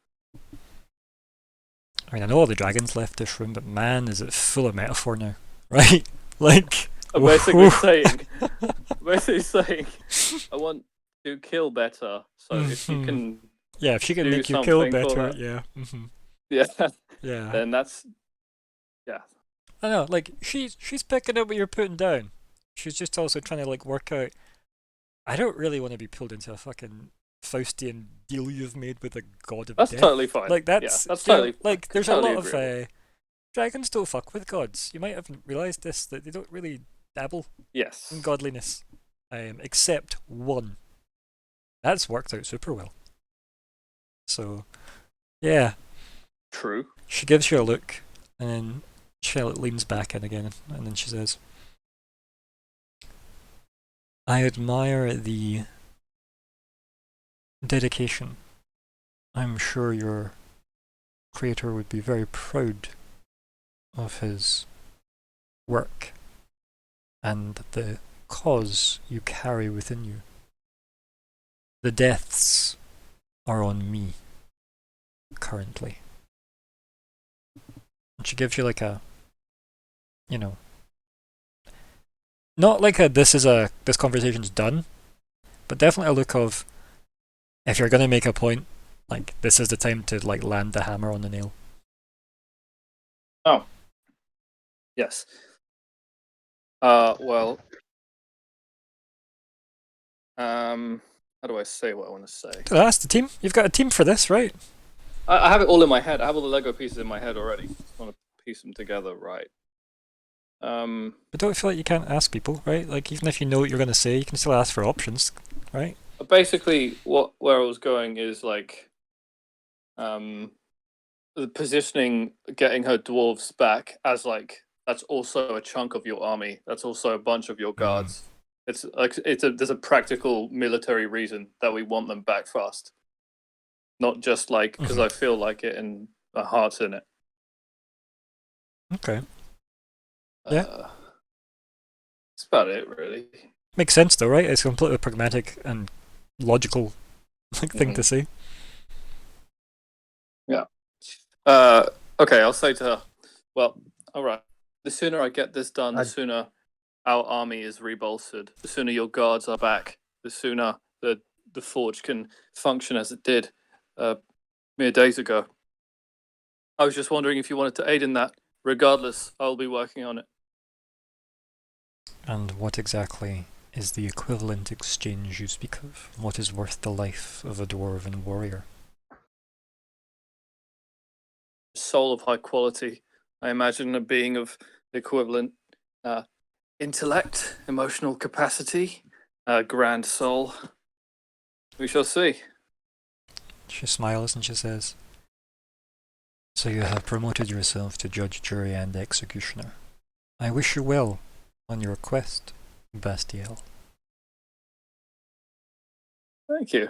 I mean, I know all the dragons left this room, but man, is it full of metaphor now, right? Like, I'm basically saying, I want to kill better. So if you can, yeah, if she can do make you kill something for better, that. yeah, yeah, yeah. then that's, yeah. I know, like she's picking up what you're putting down. She's just also trying to like work out. I don't really want to be pulled into a fucking Faustian deal you've made with the god of That's death. totally fine. Like that's that's you know, totally like there's totally a lot agreeable. of dragons don't fuck with gods. You might have realised this, that they don't really dabble Yes. in godliness, except one. That's worked out super well. So, yeah, True. she gives you a look, and then Charlotte leans back in again, and then she says, I admire the dedication. I'm sure your creator would be very proud of his work and the cause you carry within you. The deaths are on me currently. And she gives you like a, you know, not like a this conversation's done, but definitely a look of, if you're gonna make a point, like this is the time to like land the hammer on the nail. Oh. Yes. Well. How do I say what I want to say? That's the team. You've got a team for this, right? I have it all in my head. I have all the Lego pieces in my head already. Just want to piece them together right. But don't feel like you can't ask people, right? Like even if you know what you're gonna say, you can still ask for options, right? Basically, where I was going is like, the positioning, getting her dwarves back as like that's also a chunk of your army. That's also a bunch of your guards. It's like there's a practical military reason that we want them back fast, not just like because I feel like it and my heart's in it. Okay. Yeah. That's about it, really. Makes sense though, right? It's a completely pragmatic and logical thing to say. Okay, I'll say to her, well, all right. The sooner I get this done, the sooner our army is rebolstered. The sooner your guards are back. The sooner the forge can function as it did mere days ago. I was just wondering if you wanted to aid in that. Regardless, I'll be working on it. And what exactly is the equivalent exchange you speak of? What is worth the life of a dwarven warrior? Soul of high quality. I imagine a being of equivalent intellect, emotional capacity, grand soul. We shall see. She smiles and she says, "So you have promoted yourself to judge, jury, and executioner. I wish you well on your quest, Bastiel." Thank you.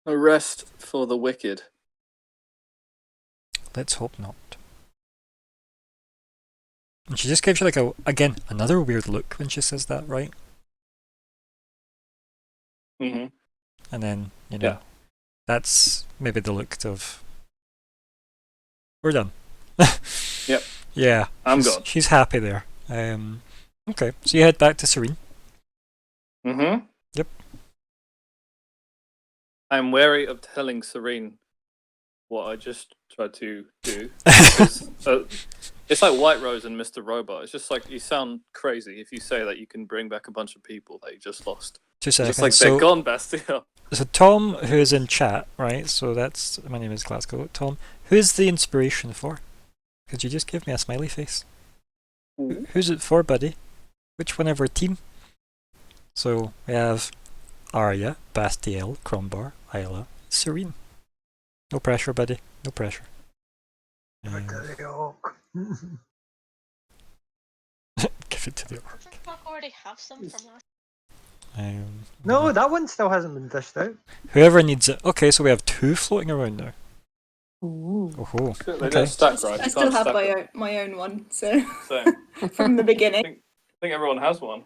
A rest for the wicked. Let's hope not. And she just gives you again, another weird look when she says that, right? Mm-hmm. And then, that's maybe the look of, we're done. Yep. Yeah. I'm gone. She's happy there. Okay, so you head back to Serene. Mm-hmm. Yep. I'm wary of telling Serene what I just tried to do. Because, it's like White Rose and Mr. Robot. It's just like you sound crazy if you say that you can bring back a bunch of people that you just lost. 2 It's seconds. just like they're gone, Bastille. So Tom, who is in chat, right? So that's, my name is Glasgow. Tom, who's the inspiration for? Because you just gave me a smiley face. Who's it for, buddy? Which one of our team? So we have Arya, Bastiel, Crombar, Isla, Serene. No pressure, buddy. No pressure. There you go. Give it to the orc. Doesn't Buck already have some from last? No, that one still hasn't been dished out. Whoever needs it. Okay, so we have 2 floating around now. Ooh. Oh, They okay. don't stack right. I You still can't have stack my own one, so them. Same. from the beginning. I think everyone has one.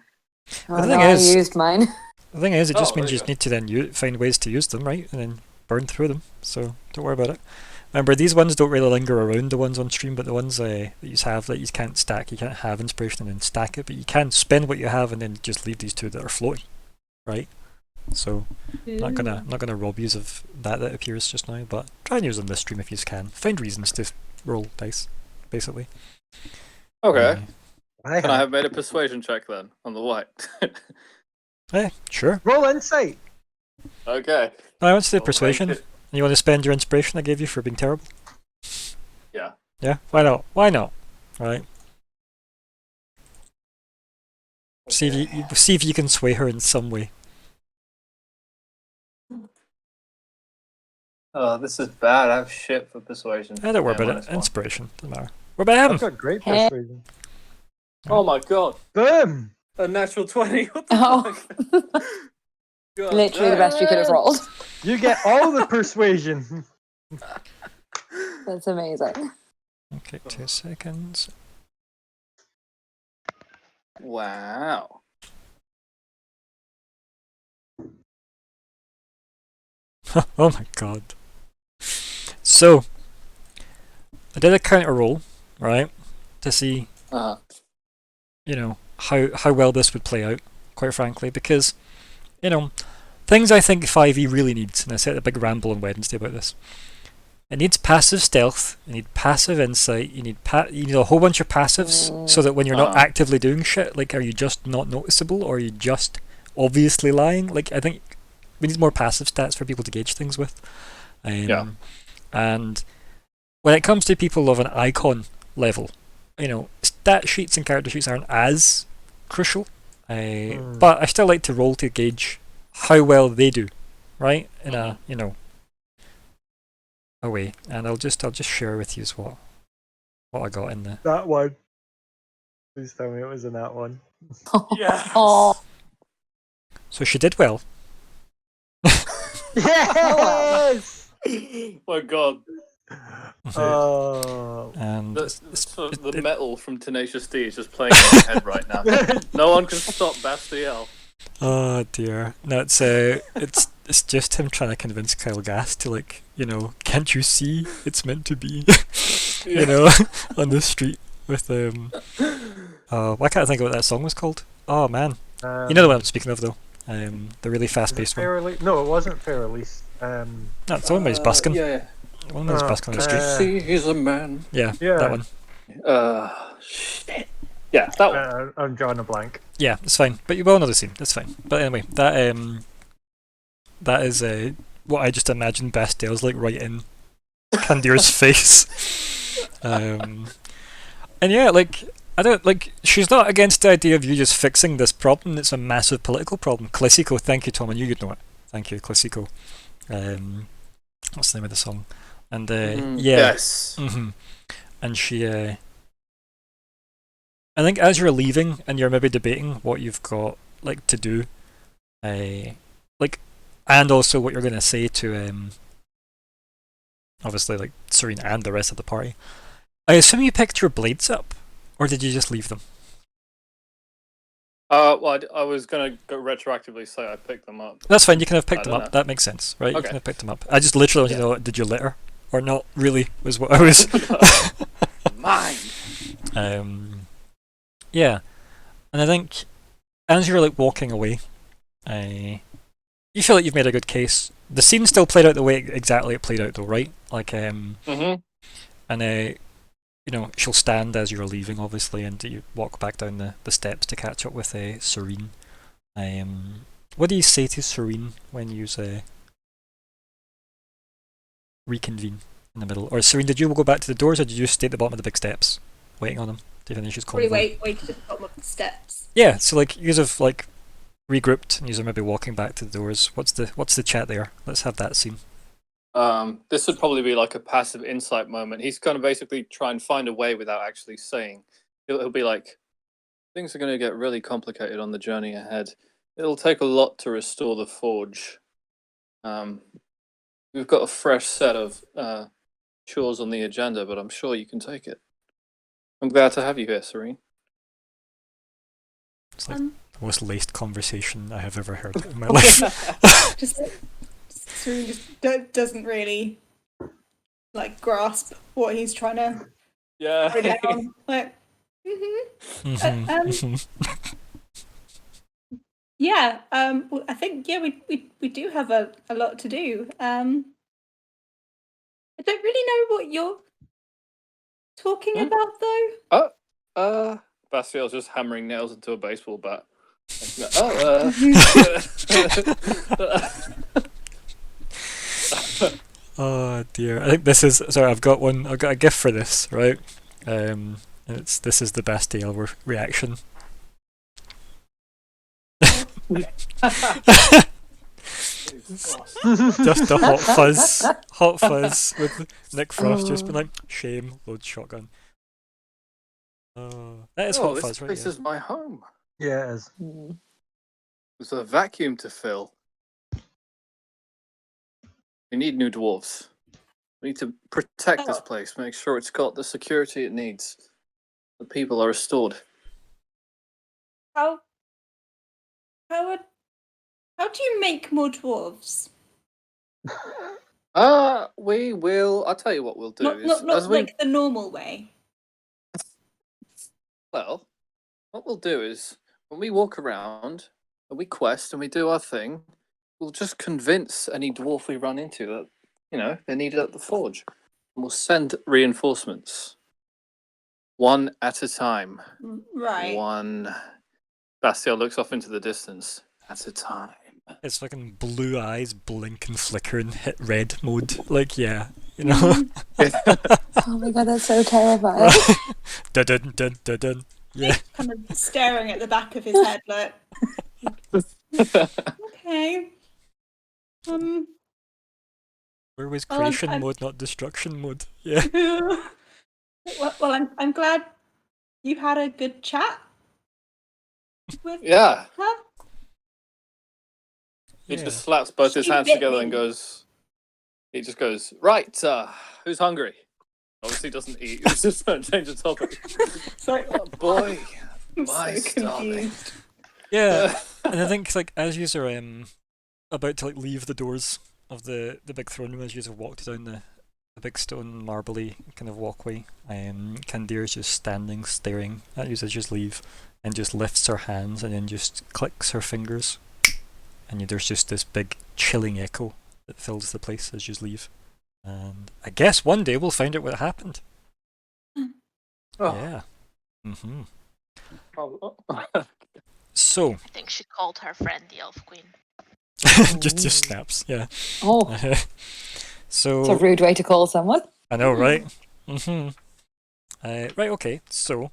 Oh, The no, thing I is- used mine. The thing is, it just Oh, means there you you just go. need to then find ways to use them, right? And then burn through them. So don't worry about it. Remember, these ones don't really linger around, the ones on stream, but the ones that you have that you can't stack, you can't have inspiration and then stack it, but you can spend what you have and then just leave these 2 that are floating, right? So not gonna rob you of that appears just now, but try and use them this stream if you can. Find reasons to roll dice, basically. Okay. I Can I have. have made a persuasion check then on the white? Sure. Roll insight. Okay. I want to do Well, persuasion. thank You want to spend your inspiration I gave you for being terrible? Yeah. Yeah, why not? Why not? Right. See if you can sway her in some way. Oh, this is bad. I have shit for persuasion. Don't worry Yeah, about it. -1. Inspiration doesn't matter. We're bam. I've got great Hey. persuasion. Oh my god. Boom! A natural 20. What the Oh. fuck? God Literally the damn. best you could have rolled. You get all the persuasion. That's amazing. Okay, 2 seconds. Wow. Oh my god. So, I did a counter roll, right, to see, Uh, how well this would play out, quite frankly, because, things I think 5e really needs, and I said a big ramble on Wednesday about this. It needs passive stealth, you need passive insight, you need a whole bunch of passives, so that when you're not Uh-huh. actively doing shit, like, are you just not noticeable, or are you just obviously lying? Like, I think we need more passive stats for people to gauge things with. Yeah. And when it comes to people of an icon level, stat sheets and character sheets aren't as crucial, but I still like to roll to gauge how well they do, right? In a a way, and I'll just share with you what I got in there. That one. Please tell me it was in that one. Yes. Oh, So she did well. Yes! My god. Oh. And The metal from Tenacious D is just playing in my head right now. No one can stop Bastiel. Oh dear. No, it's just him trying to convince Kyle Gass to, like, can't you see it's meant to be? On the street with why can't I think of what that song was called? Oh man. You know the one I'm speaking of though. The really fast paced one. No, it wasn't Fair Release. No, it's the one where he's busking. Yeah. One where he's busking on the Can't street. you see he's a man? Yeah, Yeah. that one. Shit. Yeah, that one. I'm drawing a blank. Yeah, it's fine. But you will know the scene. That's fine. But anyway, that is what I just imagined Bastiel's like right in Kandir's face. And yeah, like I don't like. She's not against the idea of you just fixing this problem. It's a massive political problem. Classico, thank you, Tom, and you'd know it. Thank you, Classico. What's the name of the song? And yeah, Yes. And she, I think as you're leaving and you're maybe debating what you've got like to do, like, and also what you're gonna say to obviously like Serene and the rest of the party. I assume you picked your blades up, or did you just leave them? Well, I was gonna go retroactively say I picked them up. That's fine. You can have picked I them don't up. know. That makes sense, right? You Okay. can have picked them up. I just literally want to know: did you litter or not? Really, was what I was. Mine. Yeah, and I think as you're like walking away, you feel like you've made a good case. The scene still played out the way exactly it played out, though, right? Like, and she'll stand as you're leaving, obviously, and you walk back down the steps to catch up with Serene. What do you say to Serene when you reconvene in the middle? Or Serene, did you go back to the doors, or did you stay at the bottom of the big steps, waiting on them? Do you think she's called? Probably wait at the bottom of the steps. Yeah, so like you have like regrouped, and you're maybe walking back to the doors. What's the chat there? Let's have that scene. This would probably be like a passive insight moment. He's going to basically try and find a way without actually saying. He'll be like, things are going to get really complicated on the journey ahead. It'll take a lot to restore the forge. We've got a fresh set of chores on the agenda, but I'm sure you can take it. I'm glad to have you here, Serene. It's like the most laced conversation I have ever heard in my life. just Serene just doesn't really like grasp what he's trying to Yeah. put down. Like, yeah. Well, I think we do have a lot to do. I don't really know what you're talking about though. Bastiel's just hammering nails into a baseball bat. Oh dear! I think this is sorry. I've got a gift for this, right? And this is the Bastiel reaction. Just a hot fuzz with Nick Frost just been like, shame, load shotgun. That is hot this fuzz, right? place Yeah. is my home. Yeah, it is. There's a vacuum to fill. We need new dwarves. We need to protect this place, make sure it's got the security it needs. The people are restored. How do you make more dwarves? We will. I'll tell you what we'll do. Not like the normal way. Well, what we'll do is when we walk around and we quest and we do our thing, we'll just convince any dwarf we run into that they're needed at the forge, and we'll send reinforcements one at a time. Right. One. Bastiel looks off into the distance. At a time. It's fucking blue eyes blink and flicker and hit red mode. Like, yeah, you know. Oh my god, that's so terrifying. Dun dun dun dun dun. Yeah. Kind of staring at the back of his head, like. Okay. Where was Well, creation mode, not destruction mode? Yeah. well, I'm glad you had a good chat with Yeah. her. He Yeah. just slaps both his She hands bit together me. and goes. He just goes, right. Who's hungry? Obviously doesn't eat. He's just trying to change the topic. Sorry, Oh boy, I'm my so stomach. confused. Yeah, and I think like as you are about to like leave the doors of the big throne room, as you have walked down the big stone marbly kind of walkway, Kandir's just standing staring at you as you just leave, and just lifts her hands and then just clicks her fingers, and there's just this big chilling echo that fills the place as you leave. And I guess one day we'll find out what happened. Oh, Yeah. Mm-hmm. oh. So I think she called her friend the Elf Queen. just snaps. Yeah. Oh, it's So a rude way to call someone. I know, right? Mm-hmm. Right. Okay. So,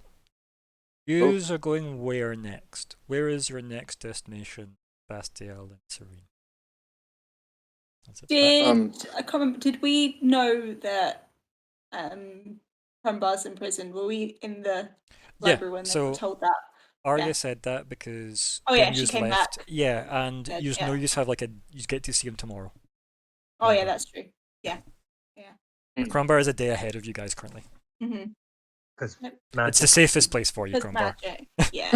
yous are going where next? Where is your next destination, Bastiel and Serene? That's it. I can't remember. Did we know that Crumbar's in prison? Were we in the library when they so were told that? Arya Yeah. said that because Oh, yeah, when she yous came left, back. yeah, and Said, yous yeah. know yous have like you get to see him tomorrow. Oh yeah, Crumbar. that's true. Yeah. Crumbar is a day ahead of you guys currently. Mm-hmm. Because It's the safest place for you, Crumbar. magic. Yeah.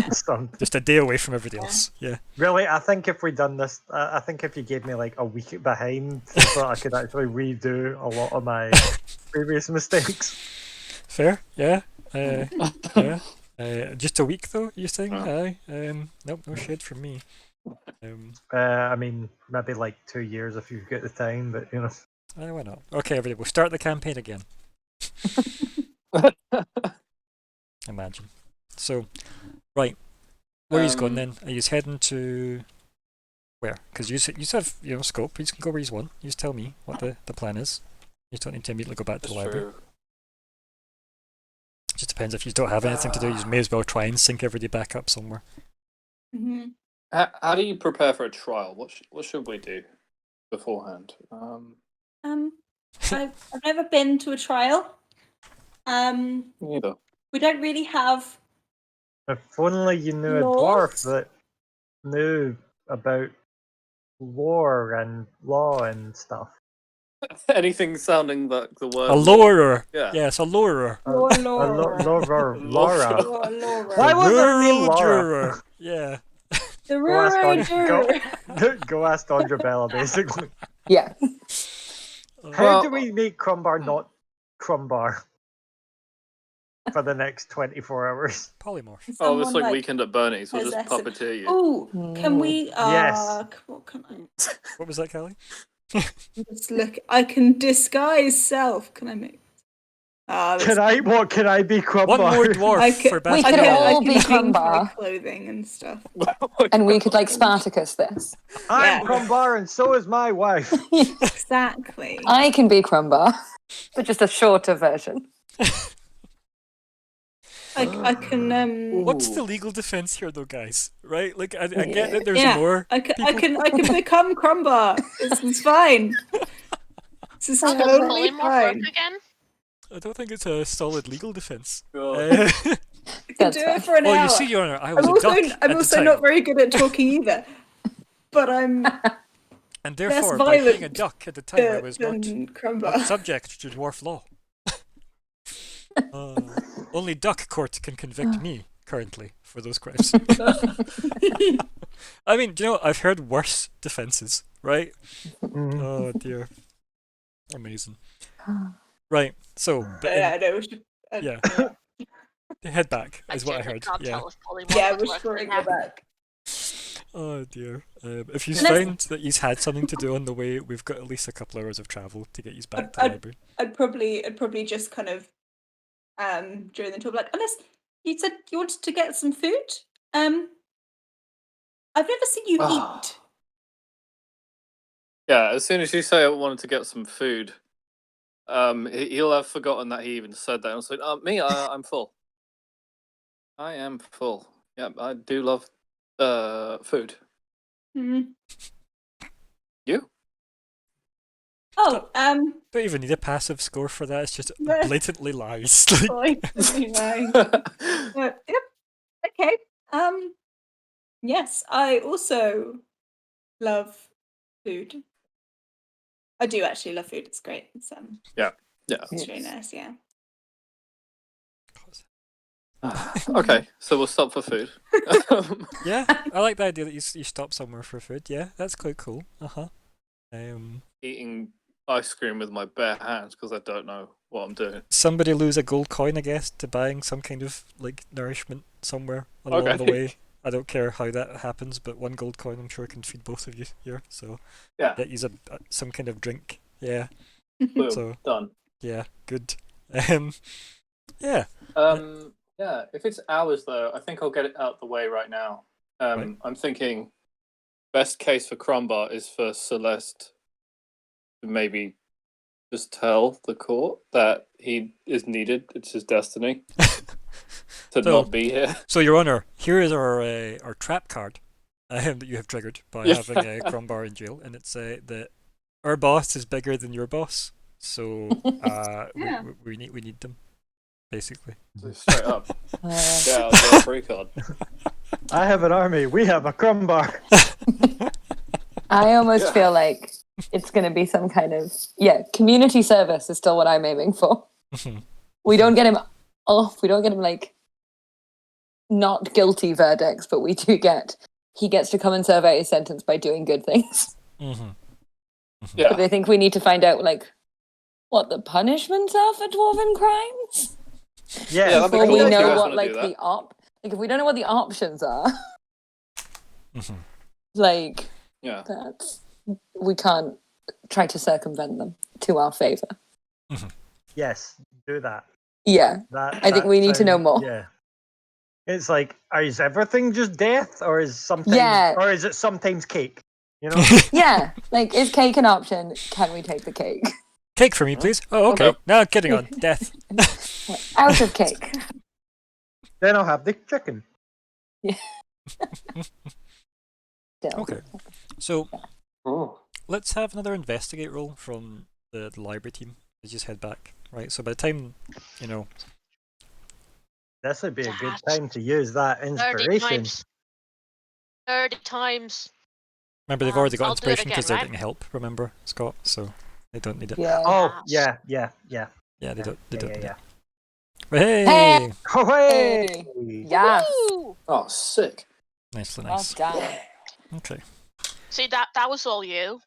Just a day away from everybody else. Yeah. Really, I think if we'd done this, I think if you gave me like a week behind, so I could actually redo a lot of my previous mistakes. Fair. Yeah. Yeah. Just a week though, you're saying? Aye. Nope, no shade from me. I mean, maybe like 2 years if you've got the time, but you know. Why not? Okay, everybody, we'll start the campaign again. Imagine. So, right. Where he's gone then? Are you heading to where? Because you have scope. You can go where you want. You just tell me what the plan is. You don't need to immediately go back to the library. It just depends. If you don't have anything to do, you may as well try and sync everybody back up somewhere. Mm-hmm. How do you prepare for a trial? What should we do beforehand? I've never been to a trial. Neither. We don't really have. If only you knew a dwarf that knew about lore and law and stuff. Anything sounding like the word. A lorer. Yeah. Yes, a lorer. Laura. Laura. Why was her name Rural Laura? juror. Yeah. The Go ask rural. Go ask Andra Bella, basically. Yeah. How do we make Crumbar not Crumbar for the next 24 hours? Polymorph. Oh, it's like Weekend at Bernie's. We'll just puppeteer you. Oh, can we? Yes. What can I? What was that, Kelly? Just look. I can disguise self. Can I make? What can I be Crumbar? One more dwarf for We Bastiel. could all be change my Crumbar, clothing and stuff. and we could like Spartacus this. I'm Crumbar and so is my wife. Exactly. I can be Crumbar, but just a shorter version. I can. What's the legal defense here, though, guys? Right? Like, I get that there's more. I can become Crumbar. This is fine. This is How does totally polymorph fine. work again? I don't think it's a solid legal defense. I can do it for an hour. You see, Your Honor, I was a duck I'm at also the time, not very good at talking either. But I'm and therefore, by being a duck at the time, I was not Crumbar. subject to dwarf law. Only duck court can convict me currently for those crimes. I mean, I've heard worse defenses, right? Oh dear, amazing. Right, so yeah, head back is what I heard. Can't Yeah. tell if polymorph Yeah, would we're work sure right to now. go back. Oh dear. If you found that he's had something to do on the way, we've got at least a couple hours of travel to get you back to the library. I'd probably just kind of during the tour, like, unless you said you wanted to get some food. I've never seen you eat. Yeah, as soon as you say I wanted to get some food, he'll have forgotten that he even said that. I was like, I'm full. I am full. Yeah, I do love food. Mm-hmm. You? Oh, Don't even need a passive score for that. It's just blatantly lies. Yep. Okay. Yes, I also love food. I do actually love food. It's great. It's Yeah. it's really nice. Yeah. Okay, so we'll stop for food. Yeah, I like the idea that you stop somewhere for food. Yeah, that's quite cool. Eating ice cream with my bare hands because I don't know what I'm doing. Somebody lose a gold coin, I guess, to buying some kind of like nourishment somewhere along the Okay. way. I don't care how that happens, but 1 gold coin I'm sure can feed both of you here. So Yeah, get you some kind of drink. Yeah. boom, So done. yeah, good. Um, yeah. Yeah. If it's hours though, I think I'll get it out the way right now. Right. I'm thinking best case for Crumbar is for Celeste to maybe just tell the court that he is needed. It's his destiny to So- not be here. So, Your Honor, here is our trap card that you have triggered by Yeah. having a Crumbar in jail, and it's that our boss is bigger than your boss, so Yeah. we need them, basically. Straight up. Uh, Yeah, the free card. I have an army. We have a crumbar. I almost Yeah. feel like it's going to be some kind of community service is still what I'm aiming for. We don't get him off. We don't get him like not guilty verdicts, but we do get he gets to come and serve out his sentence by doing good things. Mm-hmm. Yeah. But I think we need to find out like what the punishments are for dwarven crimes Yeah, Yeah, that'd be before cool we if you know guys what wanna like do that. if we don't know what the options are, like Yeah. that's we can't try to circumvent them to our favor. yes, do that. Yeah. That I think we need to know more. Yeah. It's like, is everything just death, or is sometimes, Yeah. or is it sometimes cake? You know? Yeah, like is cake an option? Can we take the cake? Cake for me, please. Oh, okay. Okay. Now kidding on death. Out of cake. Then I'll have the chicken. Still. Okay. So Oh. let's have another investigate roll from the library team. We just head back, right? So by the time, This would be a good That- time to use that 30 inspiration. times. 30 times. remember they've already got I'll do it inspiration because again, they're right? getting help. Remember, Scott? So they don't need it. Yeah. Oh, Yes. yeah. Yeah, they don't. They don't need yeah. it. But hey, Hey! Oh, hey! Hey! Yes. Woo! Oh, sick. nicely Well nice. done. Okay. See, that was all you.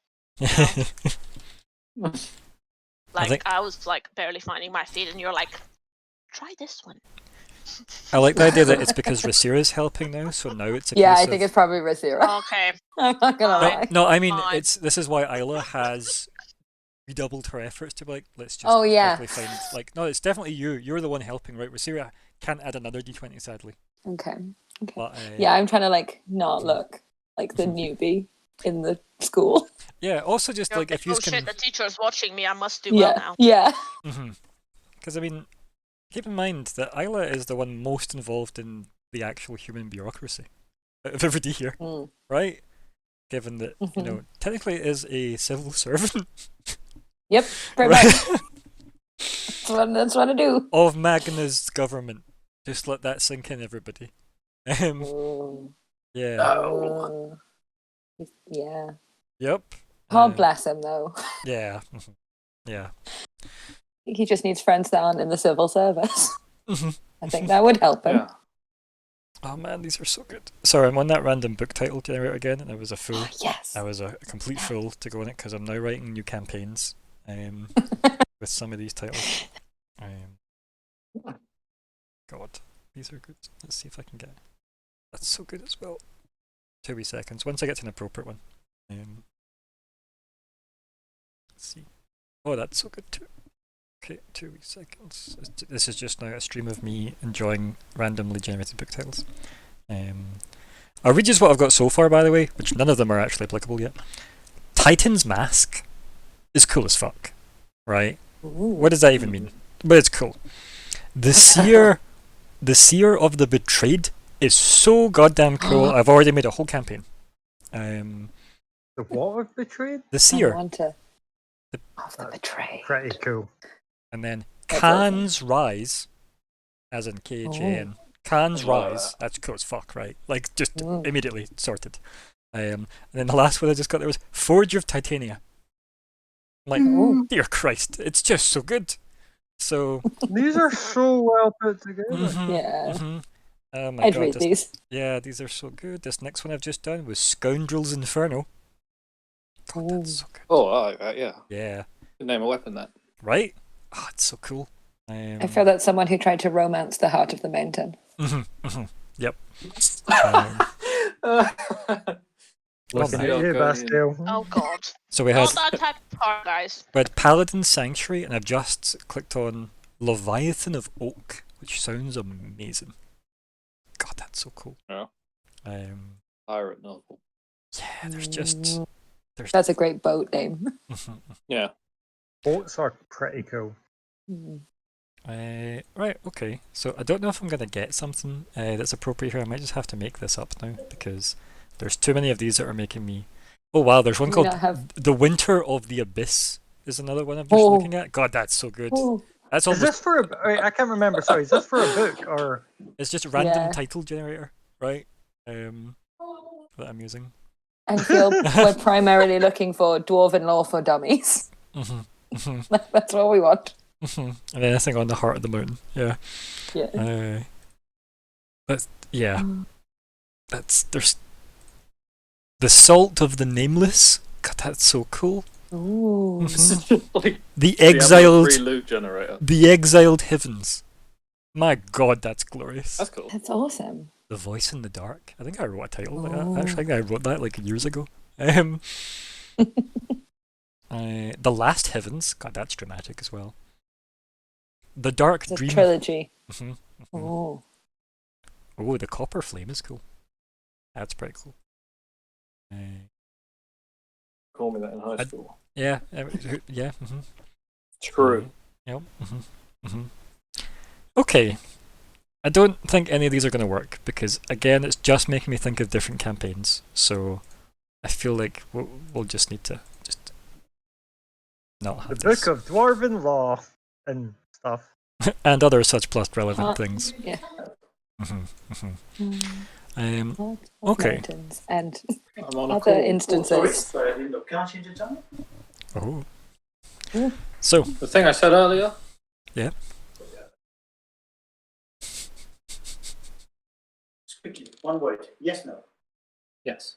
Like, think- I was like barely finding my feet, and you're like, try this one. I like the idea that it's because Rasira's helping now, so now it's a Yeah, case I think of- it's probably Rasira. Okay. I'm not gonna Fine. lie. No, I mean Fine. this is why Isla has redoubled her efforts to be like, let's just Oh, yeah. quickly find no, it's definitely you. You're the one helping, right? Rasira can't add another D20 sadly. Okay. But Yeah, I'm trying to like not look like the newbie in the school. yeah, also just You're like if oh you shit, can the teacher's watching me. I must do well now. Yeah. because I mean keep in mind that Isla is the one most involved in the actual human bureaucracy out of everybody here, Mm. right? Given that, technically is a civil servant Yep. Pretty right? much. That's what I do. of Magna's government. Just let that sink in, everybody. Mm. Yeah. No. Yeah. Yep. God bless him though. Yeah. Yeah. He just needs friends that aren't in the civil service. Mhm. I think that would help him. Yeah. Oh man, these are so good. Sorry, I'm on that random book title generator again, and I was a fool. Yes. I was a complete fool to go on it because I'm now writing new campaigns with some of these titles. God, these are good. Let's see if I can get. That's so good as well. 2 wee seconds. Once I get to an appropriate one. Let's see. Oh, that's so good too. Okay, 2 wee seconds. This is just now a stream of me enjoying randomly generated book titles. I'll read you what I've got so far, by the way, which none of them are actually applicable yet. Titan's Mask is cool as fuck, right? What does that even mean? But it's cool. The Seer of the Betrayed is so goddamn cool. I've already made a whole campaign. The what of betrayed? The I Seer, want to. Of the betray. Pretty cool. and then That's Khan's Rise, as in KHAN. Khan's Oh. Rise. That's cool as fuck, right? Like just Mm. immediately sorted. And then the last one I just got there was Forge of Titania. I'm like, Mm. dear Christ, it's just so good. So These are so well put together. Yeah. Oh my I'd god, read these. yeah, these are so good. This next one I've just done was Scoundrels Inferno. God, that's so good. Oh, yeah. Yeah. Could name a weapon that. Right? Oh, it's so cool. I feel that's someone who tried to romance the heart of the mountain. Yep. Looking man. at you, Bastille. Oh god. So we Not had that type of car, guys. Paladin Sanctuary, and I've just clicked on Leviathan of Oak, which sounds amazing. God, that's so cool. Yeah. Pirate novel. Yeah, there's That's a great boat name. Yeah. Boats are pretty cool. Right, okay. So I don't know if I'm gonna get something that's appropriate here. I might just have to make this up now because there's too many of these that are making me. Oh wow, there's one We called not have- The Winter of the Abyss. Is another one I'm just looking at. God, that's so good. Oh, That's Is almost. this for a? Wait, I can't remember. Sorry, is this for a book or? It's just a random Yeah. title generator, right? That I'm using. and feel we're primarily looking for dwarven lore for dummies. That's what we want. And anything on the heart of the mountain. Yeah. Yeah. But yeah. There's the Salt of the Nameless. God, that's so cool. Ooh. Like The the exiled, free loot generator. the exiled heavens. My God, that's glorious. That's cool. That's awesome. The Voice in the Dark. I think I wrote a title like Oh. that. Actually, I think I wrote that like years ago. The Last Heavens. God, that's dramatic as well. The Dark It's a Dream. trilogy. Mhm, mhm. Oh. Oh, the Copper Flame is cool. That's pretty cool. Call me that in high school. Yeah, yeah. True. Yep. Okay. I don't think any of these are going to work because, again, it's just making me think of different campaigns. So I feel like we'll just need to just not The have this. Book of Dwarven Law and stuff. And other such plus relevant things. Yeah. Okay. Mountains and I'm on a other call. instances. Can I change the channel? Oh. Yeah. So, The thing I said earlier. yeah. Quickly, one word. Yes, no. Yes.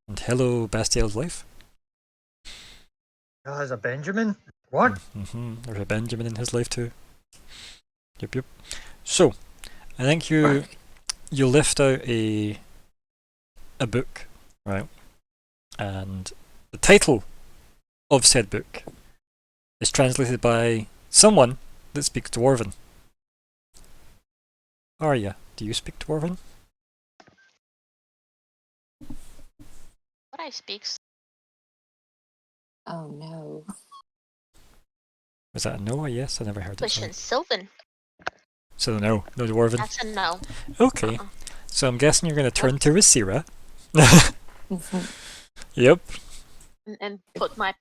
And hello, Bastiel's life. Oh, there's a Benjamin. What? There's a Benjamin in his life too. Yep. So, I think you lift out a book, right? And the title of said book is translated by someone that speaks Dwarven. Arya, do you speak Dwarven? What I speak Oh no. Was that a no or yes? I never heard it. English Sorry. and Sylvan. So no Dwarven. That's a no. Okay, Uh-uh. so I'm guessing you're going to turn to Rasira. Yep. And put my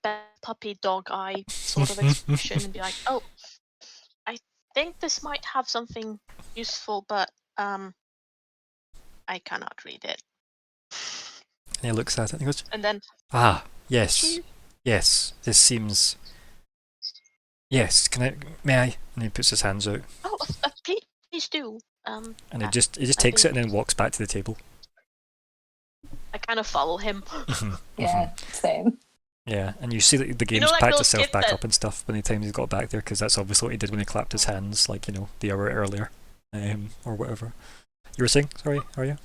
puppy dog eye sort of expression and be like, oh, I think this might have something useful, but I cannot read it. And he looks at it and he goes, And then ah, yes, she yes, this seems... Yes, may I? And he puts his hands out. oh, please do. And he just I takes it and think- then walks back to the table. I kind of follow him. Yeah, same. Yeah, and you see that the game's know, like packed those itself kids back that- up and stuff by the time he's got back there, because that's obviously what he did when he clapped his hands, like, the hour earlier, or whatever. You were saying? Sorry, are you?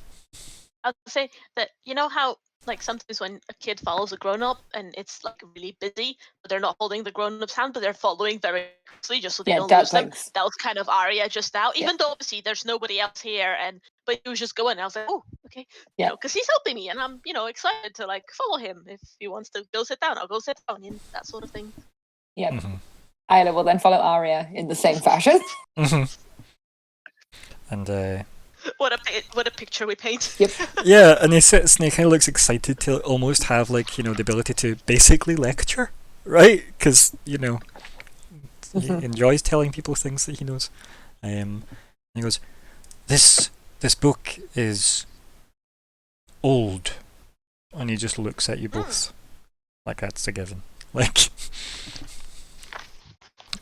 I would say that you know how like sometimes when a kid follows a grown up and it's like really busy, but they're not holding the grown up's hand, but they're following very closely just so they Yeah, don't dad lose them. things. That was kind of Arya just now, Yeah. even though obviously there's nobody else here, but he was just going. And I was like, oh, okay, Yeah. because he's helping me, and I'm excited to like follow him. If he wants to go sit down, I'll go sit down, and that sort of thing. Yep. Mhm. Isla will then follow Arya in the same fashion. And What a picture we paint. Yep. yeah, and he sits and he kind of looks excited to almost have like the ability to basically lecture, right? Because he enjoys telling people things that he knows. And he goes, "This book is old," and he just looks at you both. Like that's a given. Like,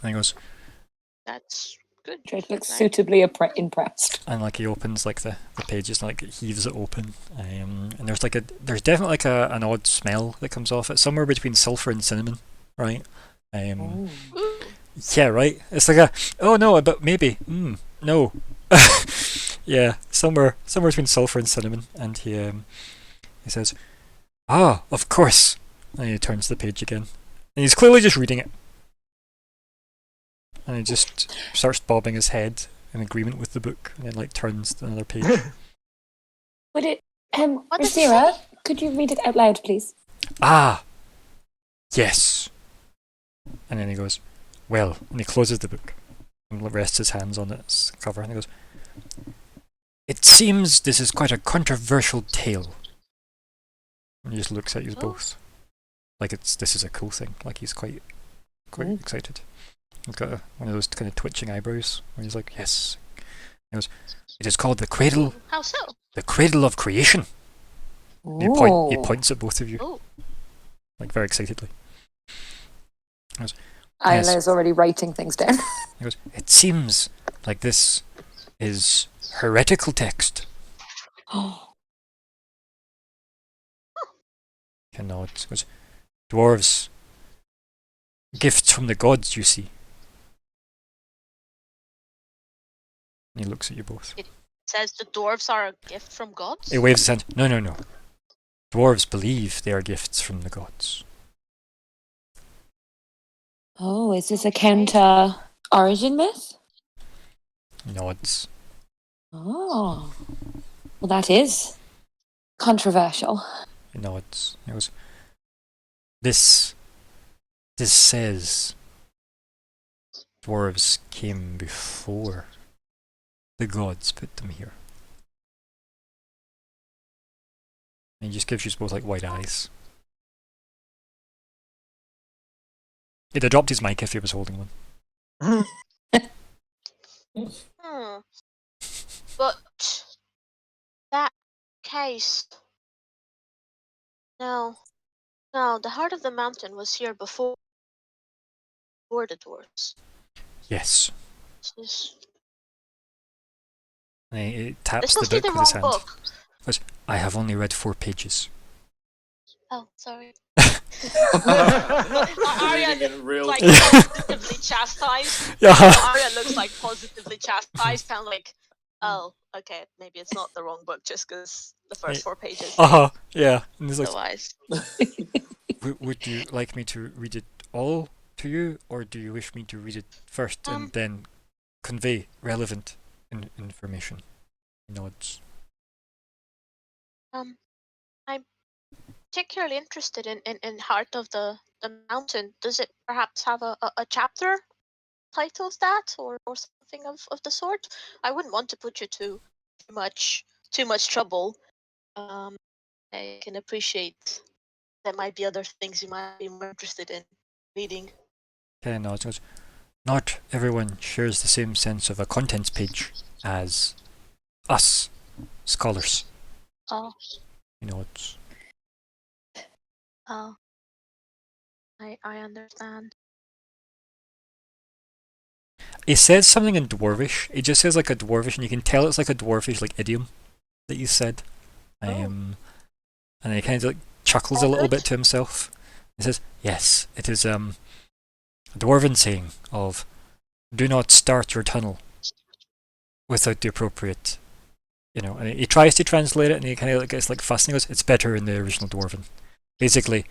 and he goes, That's good. Drake looks Right. suitably impressed. and like he opens like the pages and like heaves it open. And there's definitely like an odd smell that comes off it, somewhere between sulfur and cinnamon, right? Ooh. Yeah, right. It's like oh no, but maybe no. Yeah, somewhere between sulfur and cinnamon, and he says, "Ah, of course." And he turns the page again, and he's clearly just reading it, and he just starts bobbing his head in agreement with the book, and then like turns to another page. Would it, What does it Rosira, say? could you read it out loud, please? Ah, yes. And then he goes, well, and he closes the book and rests his hands on its cover, and he goes, it seems this is quite a controversial tale. And he just looks at you both. Like this is a cool thing. Like he's quite excited. He's got one of those kind of twitching eyebrows where he's like, yes. He goes, it is called the Cradle. How so? The Cradle of Creation. He points at both of you. Oh. Like very excitedly. He goes, Isla yes. is already writing things down. He goes, it seems like this is heretical text. Oh, He nods. He goes, dwarves, gifts from the gods, you see. And he looks at you both. It says the dwarves are a gift from gods. He waves his hand. No, no, no. Dwarves believe they are gifts from the gods. oh, is this a counter origin myth? He nods. Oh, well, that is controversial. He nods. He goes, This says dwarves came before the gods put them here. And he just gives you both like wide eyes. He'd have dropped his mic if he was holding one. But that case. No, the heart of the mountain was here before the dwarves. Yes. This And he taps the must be book the with his wrong hand. book. Goes, I have only read 4 pages. Oh, sorry. Reading Arya in real like time. positively chastised. Yeah. Arya looks like positively chastised, kind of like, oh, okay, maybe it's not the wrong book just because the first 4 pages. Yeah. And he's like, Otherwise, would you like me to read it all to you, or do you wish me to read it first and then convey relevant information? He nods. I'm particularly interested in Heart of the Mountain. Does it perhaps have a chapter titled that or something of the sort? I wouldn't want to put you to too much trouble. I can appreciate there might be other things you might be more interested in reading. Okay, nods. Goes, not everyone shares the same sense of a contents page as us, scholars. Oh, He nods. oh, I understand. He says something in Dwarvish. He just says like a Dwarvish, and you can tell it's like a Dwarvish like idiom that he said. And then he kind of like chuckles a little bit to himself. He says, "Yes, it is a Dwarven saying of, do not start your tunnel without the appropriate, And he tries to translate it, and he kind of gets like fussing. He goes, it's better in the original Dwarven. Basically,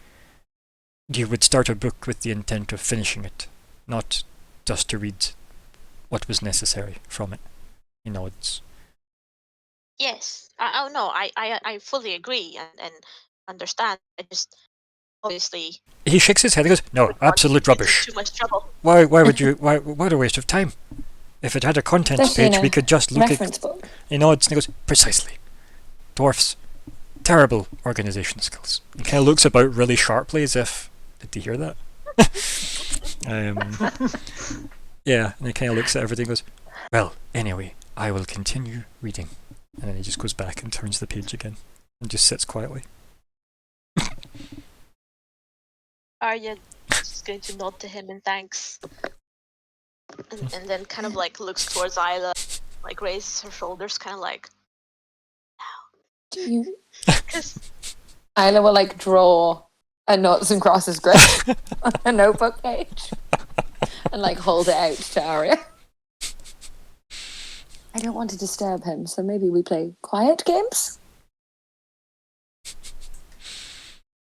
you would start a book with the intent of finishing it, not just to read what was necessary from it. He nods. Yes. I fully agree and understand. I just obviously He shakes his head and goes, no, would want absolute to get into rubbish. Too much trouble. Why would you, what a waste of time. If it had a contents Especially in page, a we could just look reference at... book. He nods and he goes, precisely. Dwarfs, terrible organisation skills. He kind of looks about really sharply as if, did you hear that? Yeah, and he kind of looks at everything and goes, well, anyway, I will continue reading. And then he just goes back and turns the page again and just sits quietly. Arya just going to nod to him in thanks, and then kind of like looks towards Isla, like raises her shoulders, kind of like, Do you? because Isla will like draw a noughts and crosses grid on a notebook page and like hold it out to Arya. I don't want to disturb him, so maybe we play quiet games.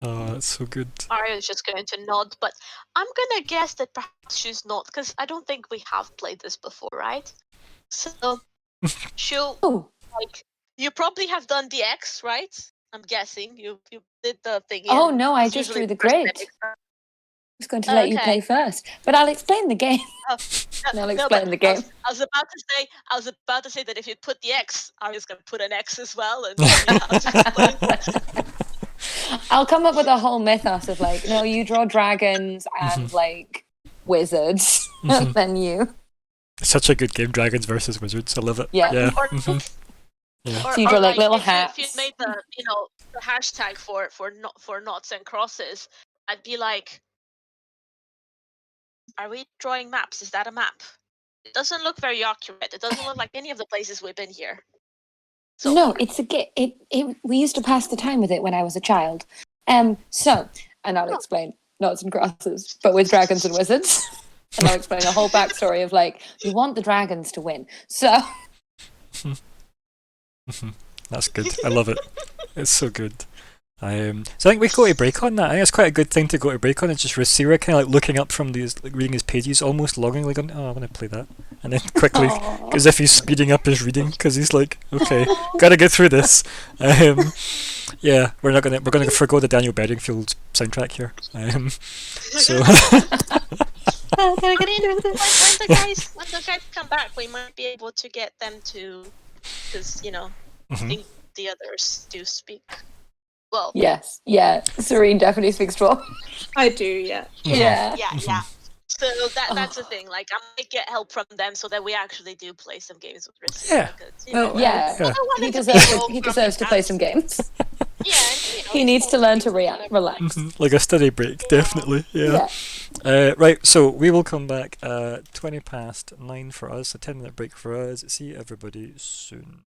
Oh, that's so good. Arya is just going to nod, but I'm gonna guess that perhaps she's not, because I don't think we have played this before, right? So she'll Oh, like, you probably have done the X, right? I'm guessing you did the thingy. oh and no, I it's just usually drew the first grid. X. I was going to let you play Okay. first, but I'll explain the game. Oh, And I'll no, explain but the game. I was about to say that if you put the X, Arya's gonna put an X as well, and then you have to explain. I'll come up with a whole mythos of like, no, you draw dragons and like wizards, and then you. Such a good game, Dragons versus Wizards. I love it. Yeah. Yeah. Or, Yeah. or, So you or draw like little if hats. you made the the hashtag for knots and crosses, I'd be like, are we drawing maps? Is that a map? It doesn't look very accurate. It doesn't look like any of the places we've been here. So No, far. it's a we used to pass the time with it when I was a child. So, and I'll explain noughts and crosses, but with dragons and wizards. And I'll explain a whole backstory of like, you want the dragons to win. So That's good. I love it. It's so good. So I think we go to break on that. I think it's quite a good thing to go to break on. It's just Rasira kind of like looking up from these, like reading his pages, almost longingly going, "Oh, I want to play that," and then quickly, Aw. as if he's speeding up his reading, because he's like, "Okay, gotta get through this." Yeah, we're gonna forgo the Daniel Bedingfield soundtrack here. So Oh, can I get I through mean, this? when the guys come back, we might be able to get them to, because I mhm. think the others do speak. Well, yes, yeah, Serene definitely speaks troll. I do, yeah. Yeah. yeah. So that's the thing. Like, I might get help from them so that we actually do play some games with Rissy. Yeah. Because, Well, Yeah. yeah. He deserves to play some games. Yeah, and, He needs to learn to relax. Like a study break, definitely. Yeah. Yeah. Right, so we will come back 20 past 9 for us, a 10-minute break for us. See everybody soon.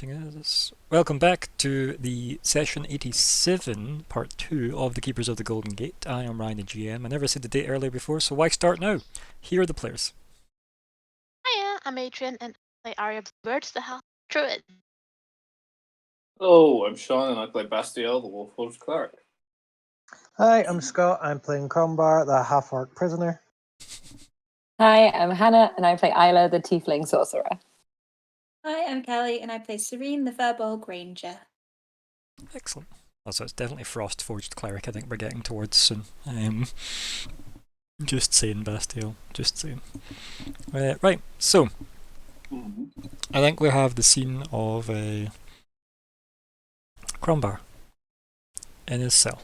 starting us. Welcome back to the session 87, part 2 of the Keepers of the Golden Gate. I am Ryan, the GM. I never said the date earlier before, so why start now? Here are the players. Hiya, I'm Adrian, and I play Arya Birds, the Half Druid. Hello, I'm Sean, and I play Bastiel, the Wolf Cleric. Hi, I'm Scott. I'm playing Crombar, the half-orc prisoner. Hi, I'm Hannah, and I play Isla, the Tiefling Sorcerer. Hi, I'm Kelly, and I play Serene, the Firbolg Ranger. Excellent. Also, it's definitely Frost-Forged Cleric I think we're getting towards soon. Just saying, Bastiel. Just saying. Right, so I think we have the scene of a Crombar in his cell.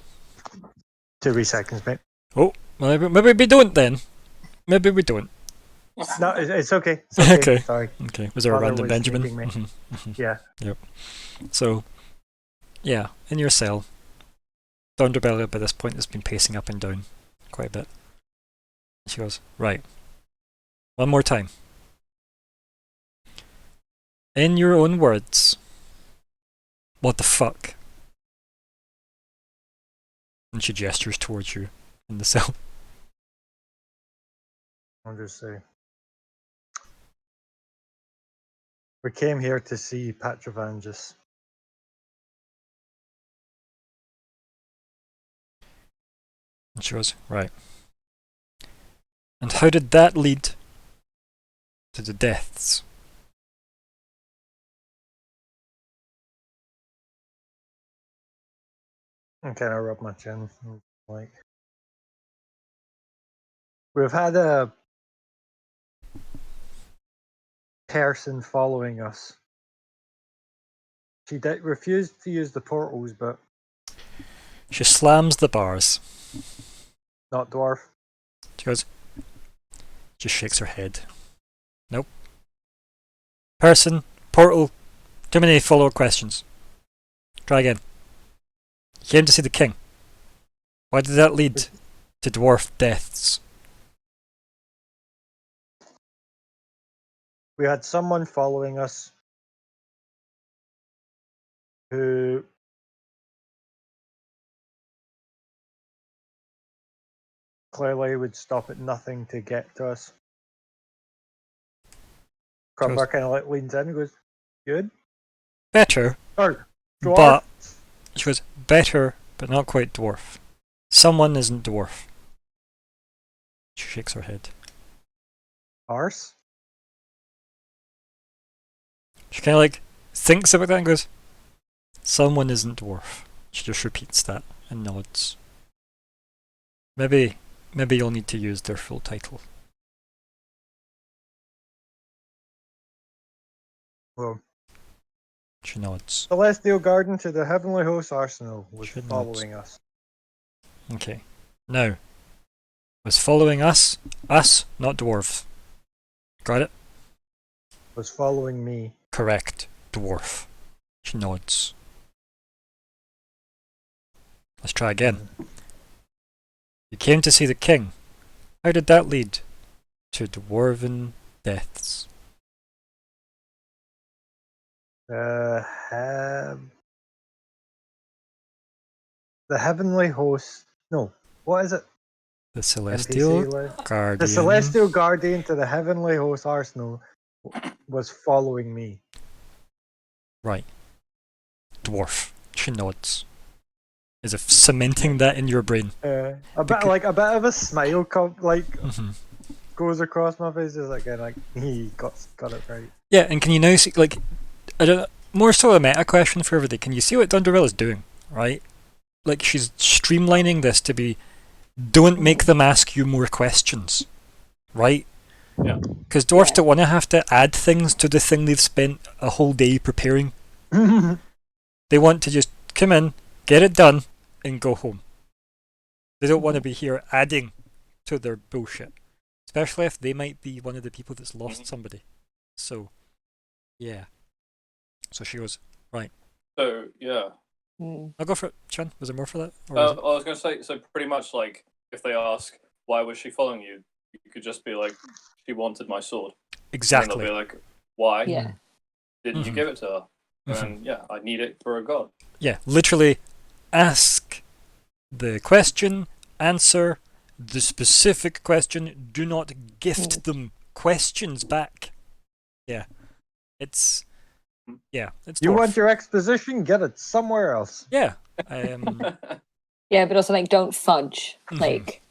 2 wee seconds, mate. Oh, well, maybe we don't then. Maybe we don't. No, it's okay. It's okay. Okay. Sorry. Okay, was there a Father random was Benjamin? sneaking me. Mhm. Yeah. Yep. So, yeah, in your cell, Thunderbella by this point has been pacing up and down quite a bit. She goes, right, one more time. In your own words, what the fuck? And she gestures towards you in the cell. I'll just say. We came here to see Patrovangus. And she goes, right. And how did that lead to the deaths? And kind of rub my chin. Like, we've had a person following us. She refused to use the portals, but She slams the bars. not dwarf. She goes, just shakes her head. Nope. Person, portal, too many follow-up questions. Try again. You came to see the king. Why did that lead to dwarf deaths? We had someone following us who clearly would stop at nothing to get to us. Crombar kind of like leans in and goes, "Good." Better, Or dwarf. but she goes, better, but not quite dwarf. Someone isn't dwarf. She shakes her head. Arse. She kind of like thinks about that and goes, someone isn't dwarf. She just repeats that and nods. Maybe you'll need to use their full title. Well, She nods. Celestial Garden to the Heavenly Host Arsenal was She nods. following us. Okay. Now, was following us, not dwarves. Got it? Was following me. Correct. Dwarf. She nods. Let's try again. You came to see the king. How did that lead to dwarven deaths? The Heavenly Host. No, what is it? The NPC Celestial list. Guardian. The Celestial Guardian to the Heavenly Host Arsenal was following me. Right. Dwarf. She nods. As if cementing that in your brain. A bit of a smile Mhm. goes across my face. Is like he got it right. Yeah, and can you now see, like, I don't know, more so a meta question for everybody. Can you see what Dunderella's doing, right? Like, she's streamlining this to be, don't make them ask you more questions, right? Yeah. Because dwarves don't want to have to add things to the thing they've spent a whole day preparing. They want to just come in, get it done, and go home. They don't want to be here adding to their bullshit. Especially if they might be one of the people that's lost somebody. So, yeah. So she goes, right. So, yeah. I'll go for it. Chan, was there more for that? Or I was it- was going to say, so pretty much like, if they ask, why was she following you? You could just be like, she wanted my sword. And Exactly. they'll be like, why? Yeah. Didn't you Mhm. give it to her? And yeah, I need it for a god. Yeah, literally ask the question, answer the specific question, do not gift them questions back. Yeah. It's it's You dwarf. want your exposition? Get it somewhere else. Yeah. Yeah, but also like don't fudge. Mhm. Like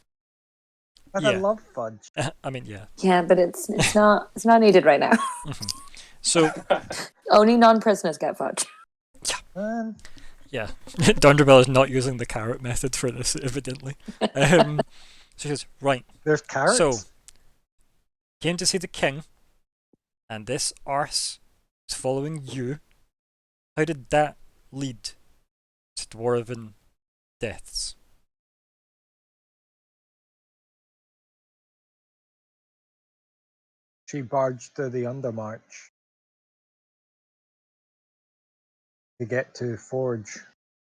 But I Yeah. love fudge. I mean, yeah. yeah, but it's not needed right now. So Only non-prisoners get fudge. Man, yeah, Dunderbell is not using the carrot method for this, evidently. So she goes, right, there's carrots. so came to see the king, and this arse is following you. How did that lead to dwarven deaths? She barged through the Undermarch to get to Forge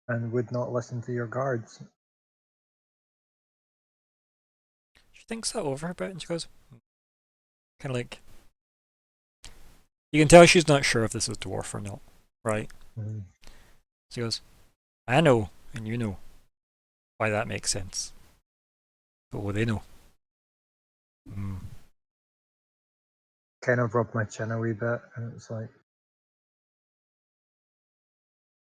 and would not listen to your guards. She thinks that over a bit, and she goes, kind of like, you can tell she's not sure if this is dwarf or not, right? Mhm. She goes, I know, and you know why that makes sense. But will they know? Kind of rubbed my chin a wee bit, and it's like,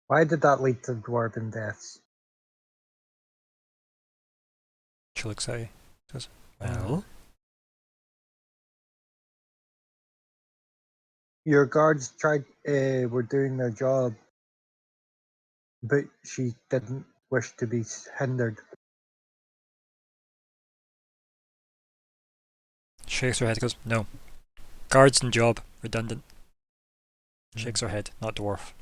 why did that lead to dwarven deaths? She looks at you. She goes, Uh, well, Your guards were doing their job, but she didn't wish to be hindered. shakes her head, goes, no. Guards and job, redundant. Shakes her head, not dwarf. Of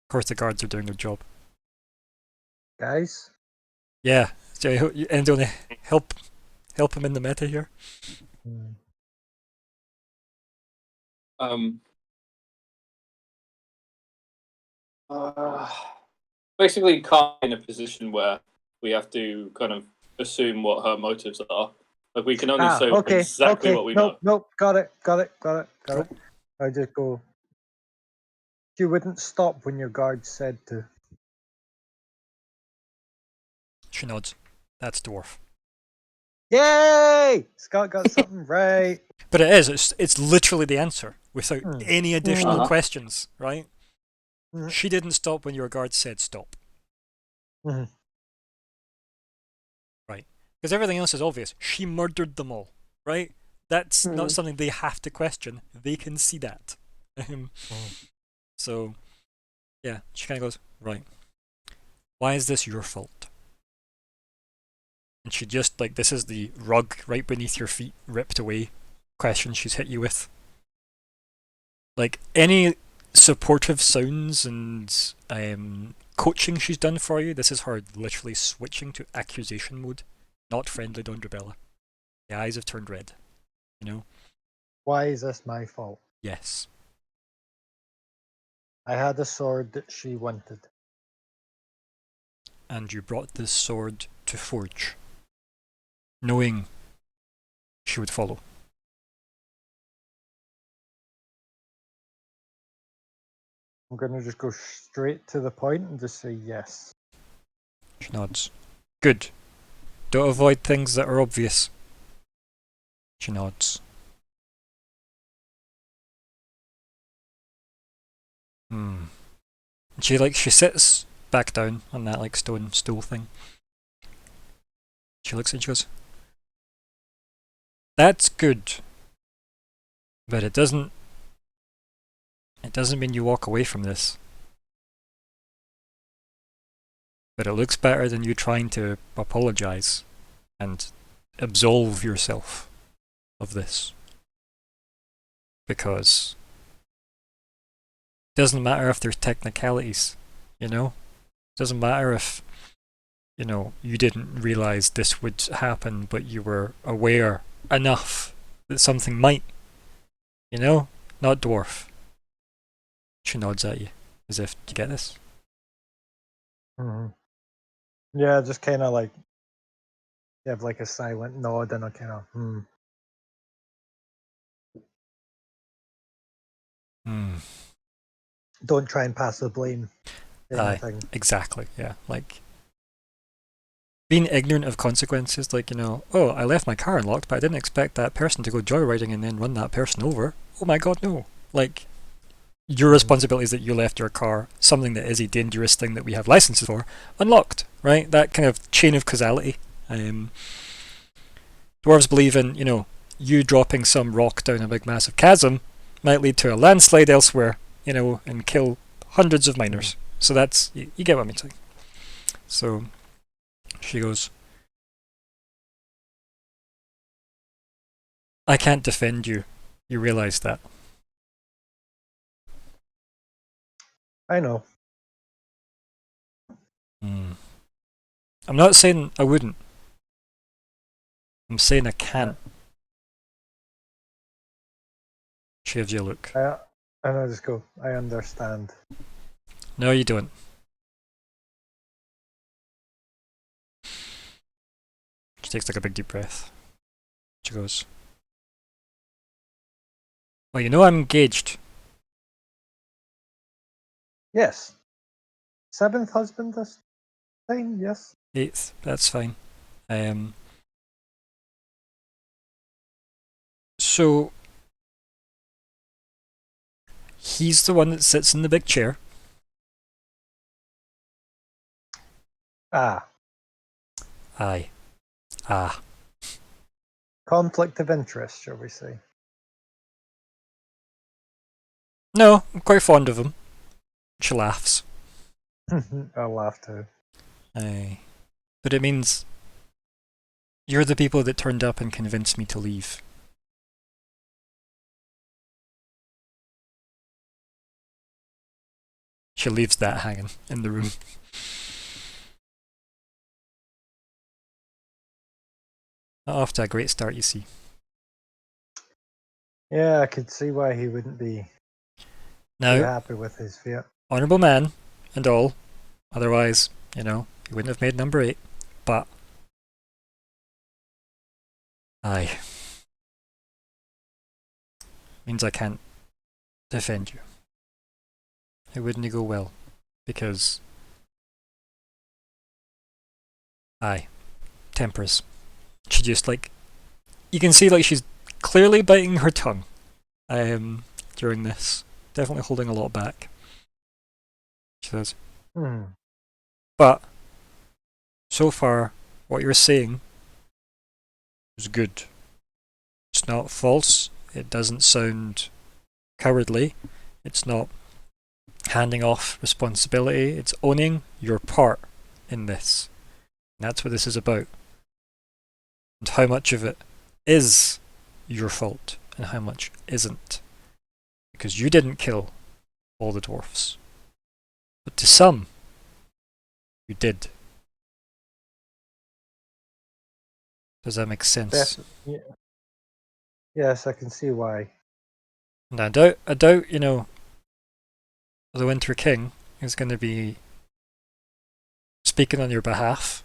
course the guards are doing their job. Guys, Yeah, so and only help him in the meta here. Mm. Basically, can't be in a position where we have to kind of assume what her motives are. Like we can only say okay, exactly okay, what we know. nope, got it. Cool. I just go. You wouldn't stop when your guards said to. She nods. That's dwarf. Yay! Scott got something right. But it is. It's literally the answer without Hmm. any additional Uh-huh. questions, right? Mhm. She didn't stop when your guard said stop. Mhm. Right? Because everything else is obvious. She murdered them all, right? That's not something they have to question. They can see that. So, yeah, she kind of goes, right. Why is this your fault? And she just, like, this is the rug right beneath your feet, ripped away question she's hit you with. Like, any supportive sounds and coaching she's done for you, this is her literally switching to accusation mode, not friendly Dondrabella. The eyes have turned red, you know? Why is this my fault? Yes. I had a sword that she wanted. And you brought this sword to Forge, knowing she would follow. I'm gonna just go straight to the point and just say yes. She nods. Good. Don't avoid things that are obvious. She nods. And she sits back down on that like stone stool thing. She looks at it and she goes, that's good. But it doesn't mean you walk away from this. But it looks better than you trying to apologize and absolve yourself of this. Because it doesn't matter if there's technicalities, you know? It doesn't matter if, you know, you didn't realize this would happen, but you were aware enough that something might, you know? Not dwarf. She nods at you, as if, do you get this? Mm-hmm. Yeah, just kind of like you have like a silent nod and a kind of Hmm. Don't try and pass the blame. Kind Aye. of thing. Exactly. Yeah. Like being ignorant of consequences. Like, you know, oh, I left my car unlocked, but I didn't expect that person to go joyriding and then run that person over. Oh my god, no! Like, your responsibility is that you left your car, something that is a dangerous thing that we have licenses for, unlocked. Right? That kind of chain of causality. Dwarves believe in, you know, you dropping some rock down a big massive chasm might lead to a landslide elsewhere, you know, and kill hundreds of miners. So that's, you get what I'm saying. So she goes, I can't defend you. You realise that. I know. I'm not saying I wouldn't. I'm saying I can't. She gives you a look. And I just go, I understand. No, you don't. She takes like a big deep breath. She goes, well, you know I'm engaged. Yes. 7th husband this time, yes. 8th, that's fine. So he's the one that sits in the big chair. Ah. Aye. Ah. Conflict of interest, shall we say. No, I'm quite fond of him. She laughs. I'll laugh too. Aye. But it means you're the people that turned up and convinced me to leave. She leaves that hanging in the room. Not off to a great start, you see. Yeah, I could see why he wouldn't be too Now, happy with his fate. honourable man and all. Otherwise, you know, he wouldn't have made number 8. But aye. Means I can't defend you. It wouldn't go well. Because aye. Tempers. She just like, you can see like she's clearly biting her tongue during this. Definitely holding a lot back. She says, but so far what you're saying is good. It's not false. It doesn't sound cowardly. It's not handing off responsibility. It's owning your part in this. And that's what this is about. And how much of it is your fault and how much isn't. Because you didn't kill all the dwarfs. But to some, you did. Does that make sense? Yeah. Yes, I can see why. And I doubt, you know, the Winter King is going to be speaking on your behalf.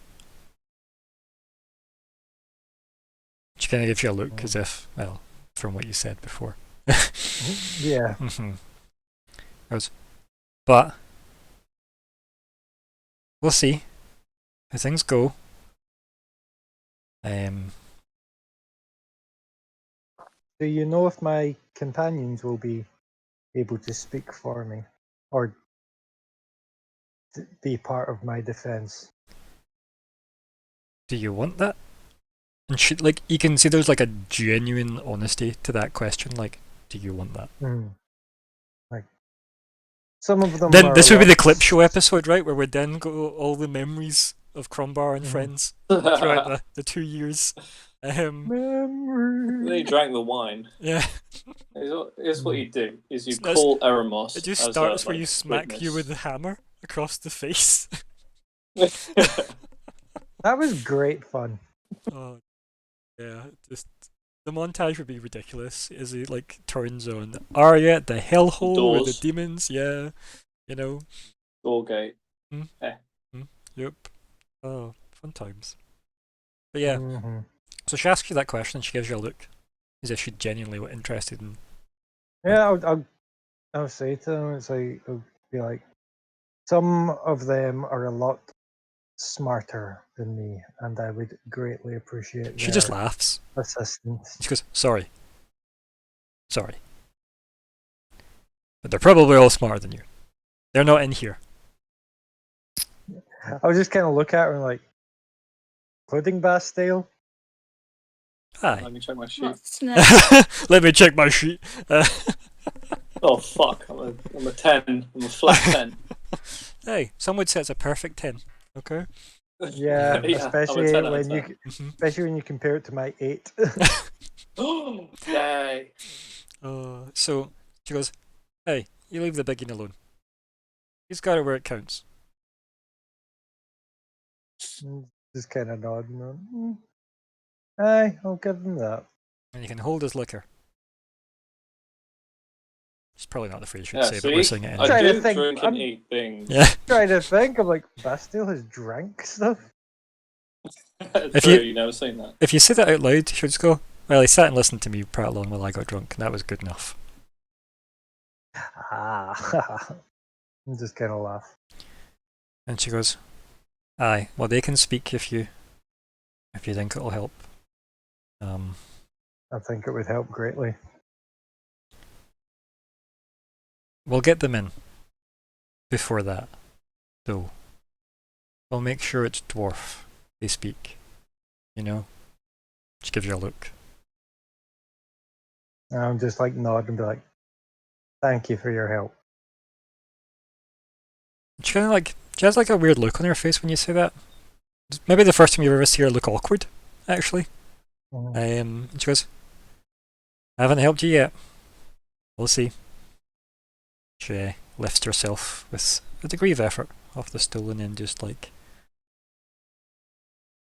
She kind of gives you a look as if, well, from what you said before. Yeah. Goes, but we'll see how things go. Do you know if my companions will be able to speak for me? Or be part of my defense? Do you want that? And she, like, you can see there's like a genuine honesty to that question. Like, do you want that? Like, some of them. Then are this a would be the lot- clip show episode, right, where we then go all the memories of Crombar and friends throughout the 2 years. Then he drank the wine. Yeah. Here's what you do: is you So call Eremos It just as starts a, where like, you smack you with witness. the hammer across the face. That was great fun. Oh, yeah, just the montage would be ridiculous as he like turns on Arya at the hellhole with the Doors. demons. Yeah, you know. Doorgate. Yep. Oh, fun times. But yeah, Mm-hmm. so she asks you that question and she gives you a look as if she's genuinely interested in. Yeah, I'll say to them, it's like, I'll be like, some of them are a lot smarter than me, and I would greatly appreciate She just their laughs. assistance. She goes, sorry. Sorry. But they're probably all smarter than you. They're not in here. I was just kind of look at her and like, including Bastille. Aye. Let me check my sheet. What's Let me check my sheet. Oh fuck! I'm a 10. I'm a flat 10. Hey, some would say it's a perfect 10. Okay. Yeah, I'm a especially 10 out of when 10. you Mhm. especially when you compare it to my 8. Oh, yay! So she goes, hey, you leave the biggin alone. He's got it where it counts. Just kind of nodding. Aye, I'll give them that. And you can hold his liquor. It's probably not the phrase you should Yeah, say, but we're see? saying it I anyway. Trying to do think, drink I'm- and eat things. Yeah. Trying to think, I'm like, Bastille has drank stuff. If True, you- you never seen that. If you say that out loud, she'll just go, well, he sat and listened to me prattle on while I got drunk, and that was good enough. Ah, I'm just kind of laugh. And she goes, aye, well, they can speak if you think it'll help. I think it would help greatly. We'll get them in before that, though. We'll make sure it's dwarf they speak. You know? She gives you a look. And I'm just like nod and be like, thank you for your help. She kind of like, she has like a weird look on her face when you say that. Maybe the first time you ever see her look awkward, actually. Mhm. And she goes, I haven't helped you yet. We'll see. She lifts herself with a degree of effort off the stool and then just like,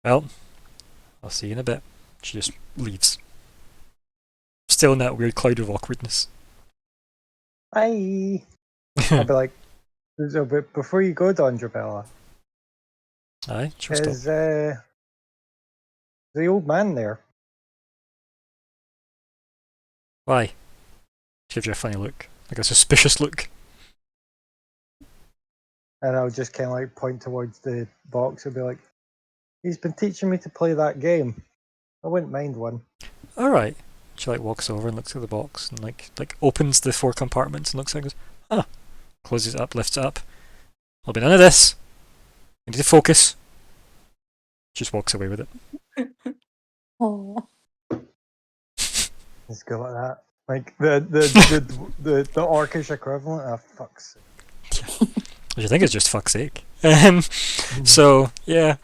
well, I'll see you in a bit. She just leaves. Still in that weird cloud of awkwardness. Bye. I'll be like, so, but before you go, Don Drabella, Aye, she'll stop. is the old man there? Why? She gives you a funny look, like a suspicious look. And I'll just kind of like point towards the box and be like, he's been teaching me to play that game. I wouldn't mind one. All right. She like walks over and looks at the box and like opens the 4 compartments and looks at it and goes, ah, closes it up, lifts it up. There'll be none of this. You need to focus. Just walks away with it. Oh. Just go like that. Like the orcish equivalent. Oh, fuck's sake. Which I think is just fuck's sake. So yeah,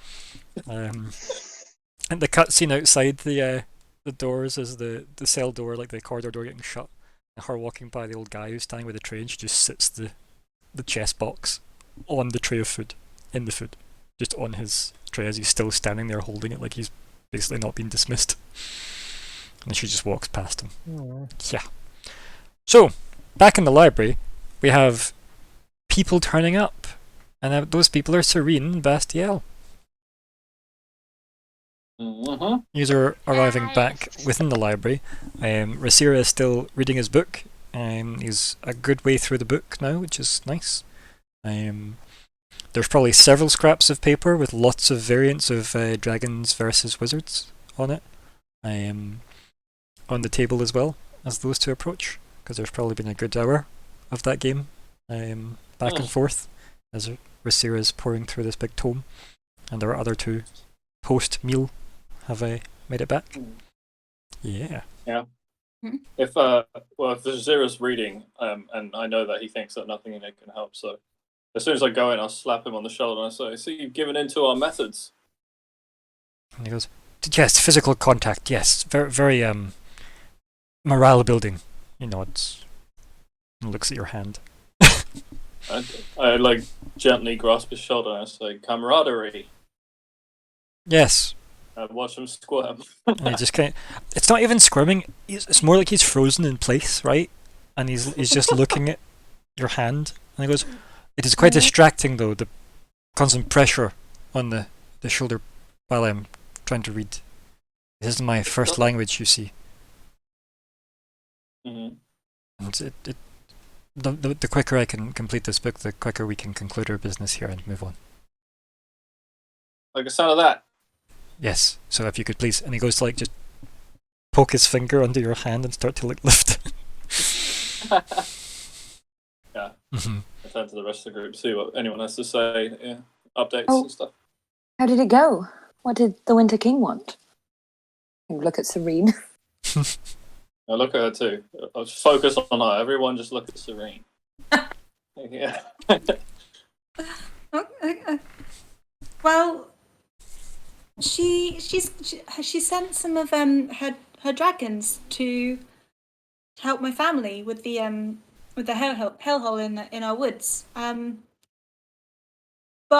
and the cutscene outside the doors is the cell door, like the corridor door getting shut, and her walking by the old guy who's standing with the tray, and she just sits the chess box on the tray of food, in the food, just on his tray as he's still standing there holding it like he's basically not been dismissed. And she just walks past him. Yeah. So, back in the library, we have people turning up. And those people are Serene and Bastiel. Mm-hmm. These are arriving Nice. back within the library. Rasira is still reading his book. He's a good way through the book now, which is nice. There's probably several scraps of paper with lots of variants of dragons versus wizards on it. On the table as well as those two approach, because there's probably been a good hour of that game back and forth as Rasira is pouring through this big tome, and our other two post-meal have made it back. Yeah. If there's Zera's reading, and I know that he thinks that nothing in it can help, so as soon as I go in, I'll slap him on the shoulder and I say, "See, you've given in to our methods." And he goes, yes, physical contact, yes, very, very morale building. He nods and looks at your hand. I like gently grasp his shoulder and I say, "Camaraderie." Yes. And watch him squirm. And he just kind of, it's not even squirming, it's more like he's frozen in place, right? And he's just looking at your hand, and he goes, it is quite distracting though, the constant pressure on the shoulder while I'm trying to read. This is my first language, you see. Mm-hmm. And it the quicker I can complete this book, the quicker we can conclude our business here and move on. Like the sound of that. Yes. So if you could please, and he goes to like just poke his finger under your hand and start to like lift. Yeah. Mhm. I turn to the rest of the group, see what anyone has to say. Yeah, updates Oh. and stuff. How did it go? What did the Winter King want? You look at Serene. I look at her too. I'll just focus on her. Everyone just look at Serene. Yeah. Well, she sent some of her dragons to help my family with the hellhole in our woods. But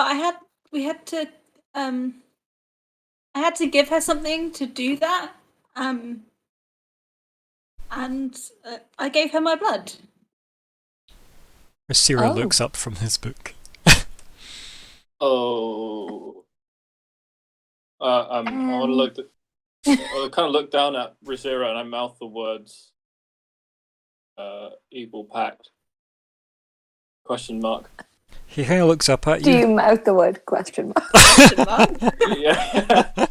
I had to give her something to do that. And I gave her my blood. Rasira Oh. looks up from his book. Oh. I want to look. I kind of look down at Razira and I mouth the words. Evil pact. Question mark. He kind of looks up at Do you. you mouth the word question mark? Question mark. Yeah.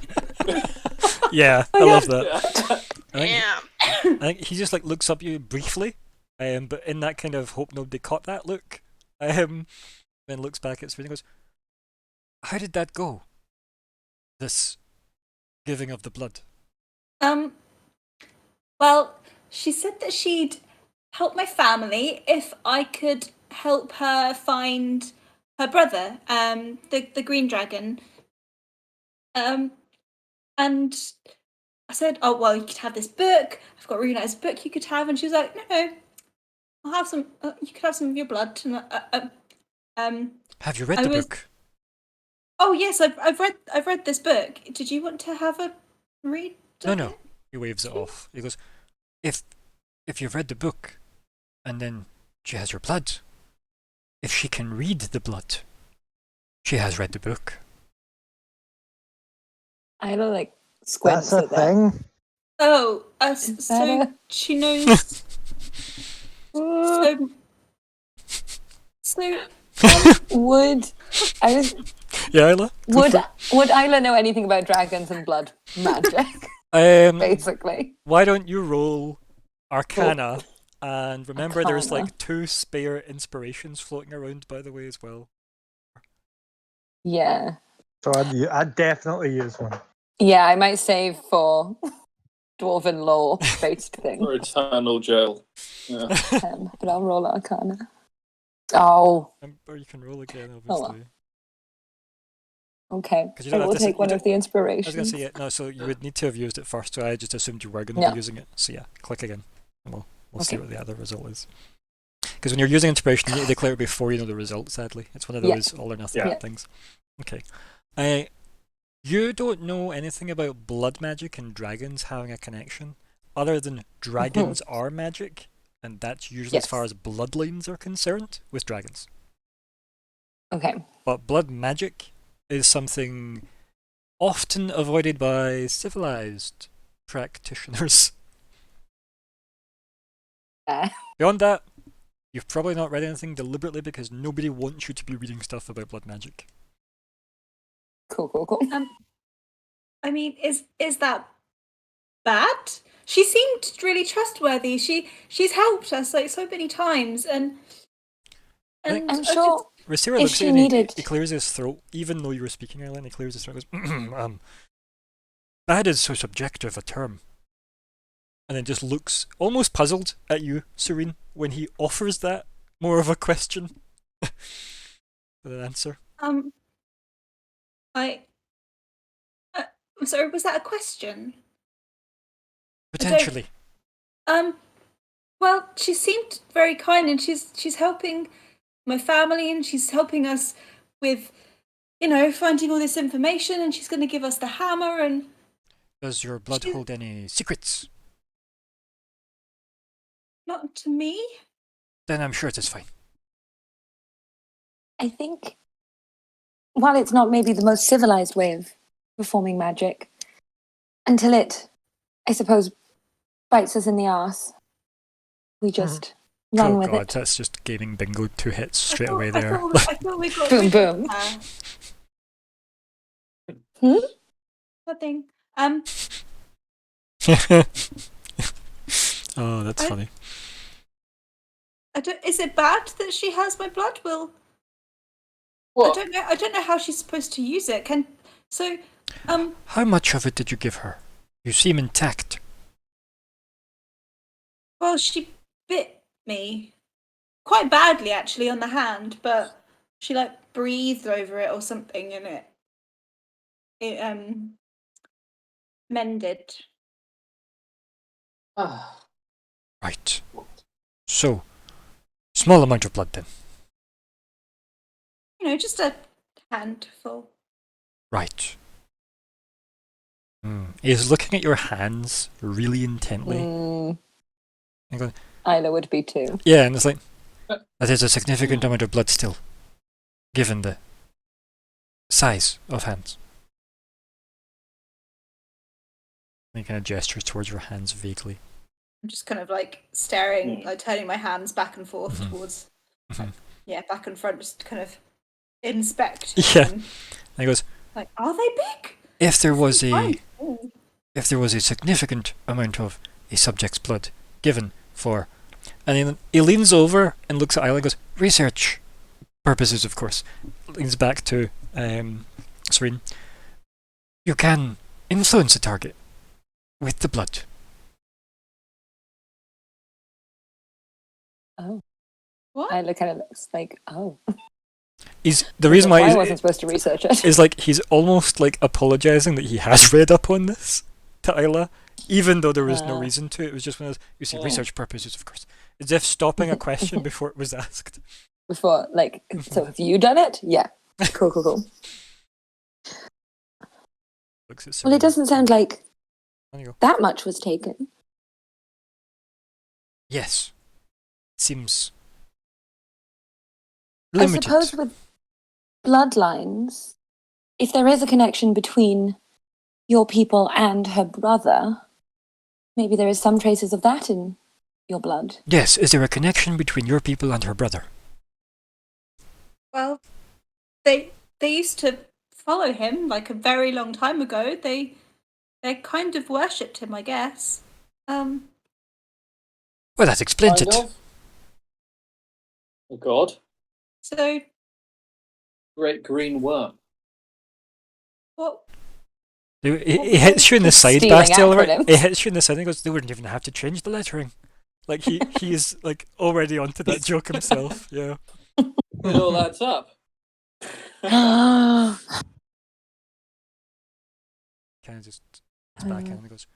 Yeah, I love that. I think, Damn. I think he just like looks up at you briefly, but in that kind of hope nobody caught that look, then looks back at Serena and goes, "How did that go? This giving of the blood." Well, she said that she'd help my family if I could help her find her brother, the green dragon. And I said, "Oh well, you could have this book. I've got a really nice book you could have." And she was like, "No, I'll have some. You could have some of your blood." And Have you read I the was- book? oh yes, I've read this book. Did you want to have a read? No, of no. it? He waves it off. He goes, if you've read the book, and then she has your blood, if she can read the blood, she has read the book." I don't like squints That's a at that. thing. Oh, Is so that she knows. a- so would I was Yeah, Isla? Go would for would Isla know anything about dragons and blood magic? it. Basically, Why don't you roll Arcana? And remember, there's Arcana. like 2 spare inspirations floating around, by the way, as well. yeah, So I'd definitely use one. yeah. I might save for dwarven law based thing, For eternal jail. Yeah. but I'll roll Arcana. Oh, Or you can roll again, Oh, well. obviously. okay. 'Cause you I don't have will to say- take you one don't- of the I was inspirations. going to say, yeah, no, so you would need to have used it first, so I just assumed you were going to Yeah. be using it. So yeah, click again, and we'll see Okay. what the other result is. Because when you're using inspiration, you need to declare it before you know the result, sadly. It's one of Yeah. those all or nothing Yeah. things. Okay. You don't know anything about blood magic and dragons having a connection, other than dragons are magic, and that's usually as far Yes. as bloodlines are concerned with dragons. Okay. But blood magic is something often avoided by civilized practitioners. Beyond that, you've probably not read anything deliberately because nobody wants you to be reading stuff about blood magic. Cool. I mean, is that bad? She seemed really trustworthy. She's helped us like so many times, and think- I'm I sure Rasira If looks at she you and needed- he clears his throat, even though you were speaking earlier, and he clears his throat and goes, bad is so subjective a term. And then just looks almost puzzled at you, Serene, when he offers that more of a question than an answer. I'm sorry. Was that a question? Potentially. Well, she seemed very kind, and she's helping my family, and she's helping us with, finding all this information, and she's going to give us the hammer, and Does your blood She- hold any secrets? not to me. Then I'm sure it is fine. I think while it's not maybe the most civilized way of performing magic, until it, I suppose, bites us in the arse, we just Run Oh with god, it. that's just gaming bingo. 2 hits I straight thought- away I there. thought I thought we got Boom, rid boom. of her. Hmm? Nothing. Oh, that's I- funny. Is it bad that she has my blood? Well, What? I don't know how she's supposed to use it. How much of it did you give her? You seem intact. Well, she bit me quite badly actually on the hand, but she like breathed over it or something, and it mended. Ah, Right. So, small amount of blood then. You know, just a handful. Right. He's looking at your hands really intently. And going, Isla would be too. yeah, and it's like, that is a significant amount of blood still, given the size of hands. And he kind of gestures towards your hands vaguely. I'm just kind of like staring, like turning my hands back and forth Mhm. towards, Mhm. back and front, just kind of inspect. Yeah. And, And he goes, like, are they big? if there was Fine. a significant amount of a subject's blood given for, and then he leans over and looks at Isla and goes, research purposes, of course. Leans back to Serene. You can influence a target with the blood. Oh. What? Isla kind of looks like, oh. The reason why I wasn't supposed to research it. is like he's almost like apologizing that he has read up on this to Isla, even though there was no reason to. It was just one of those, you see, research purposes, of course. As if stopping a question before it was asked. Before, like, so have you done it? Yeah. Cool. Looks at Well, Serene. it doesn't sound like On you go. that much was taken. Yes. Seems I limited. suppose with bloodlines, if there is a connection between your people and her brother, maybe there is some traces of that in your blood. Yes, is there a connection between your people and her brother? Well, they used to follow him like a very long time ago. They kind of worshipped him, I guess. Well, that explains kind it. of. Oh god. So Great green worm. what? He hits you in the side, Stealing Bastille, right? acronyms. He hits you in the side and he goes, they wouldn't even have to change the lettering. Like, he's like already onto that joke himself, yeah. It all adds up. Oh, Kind of just goes back in and goes,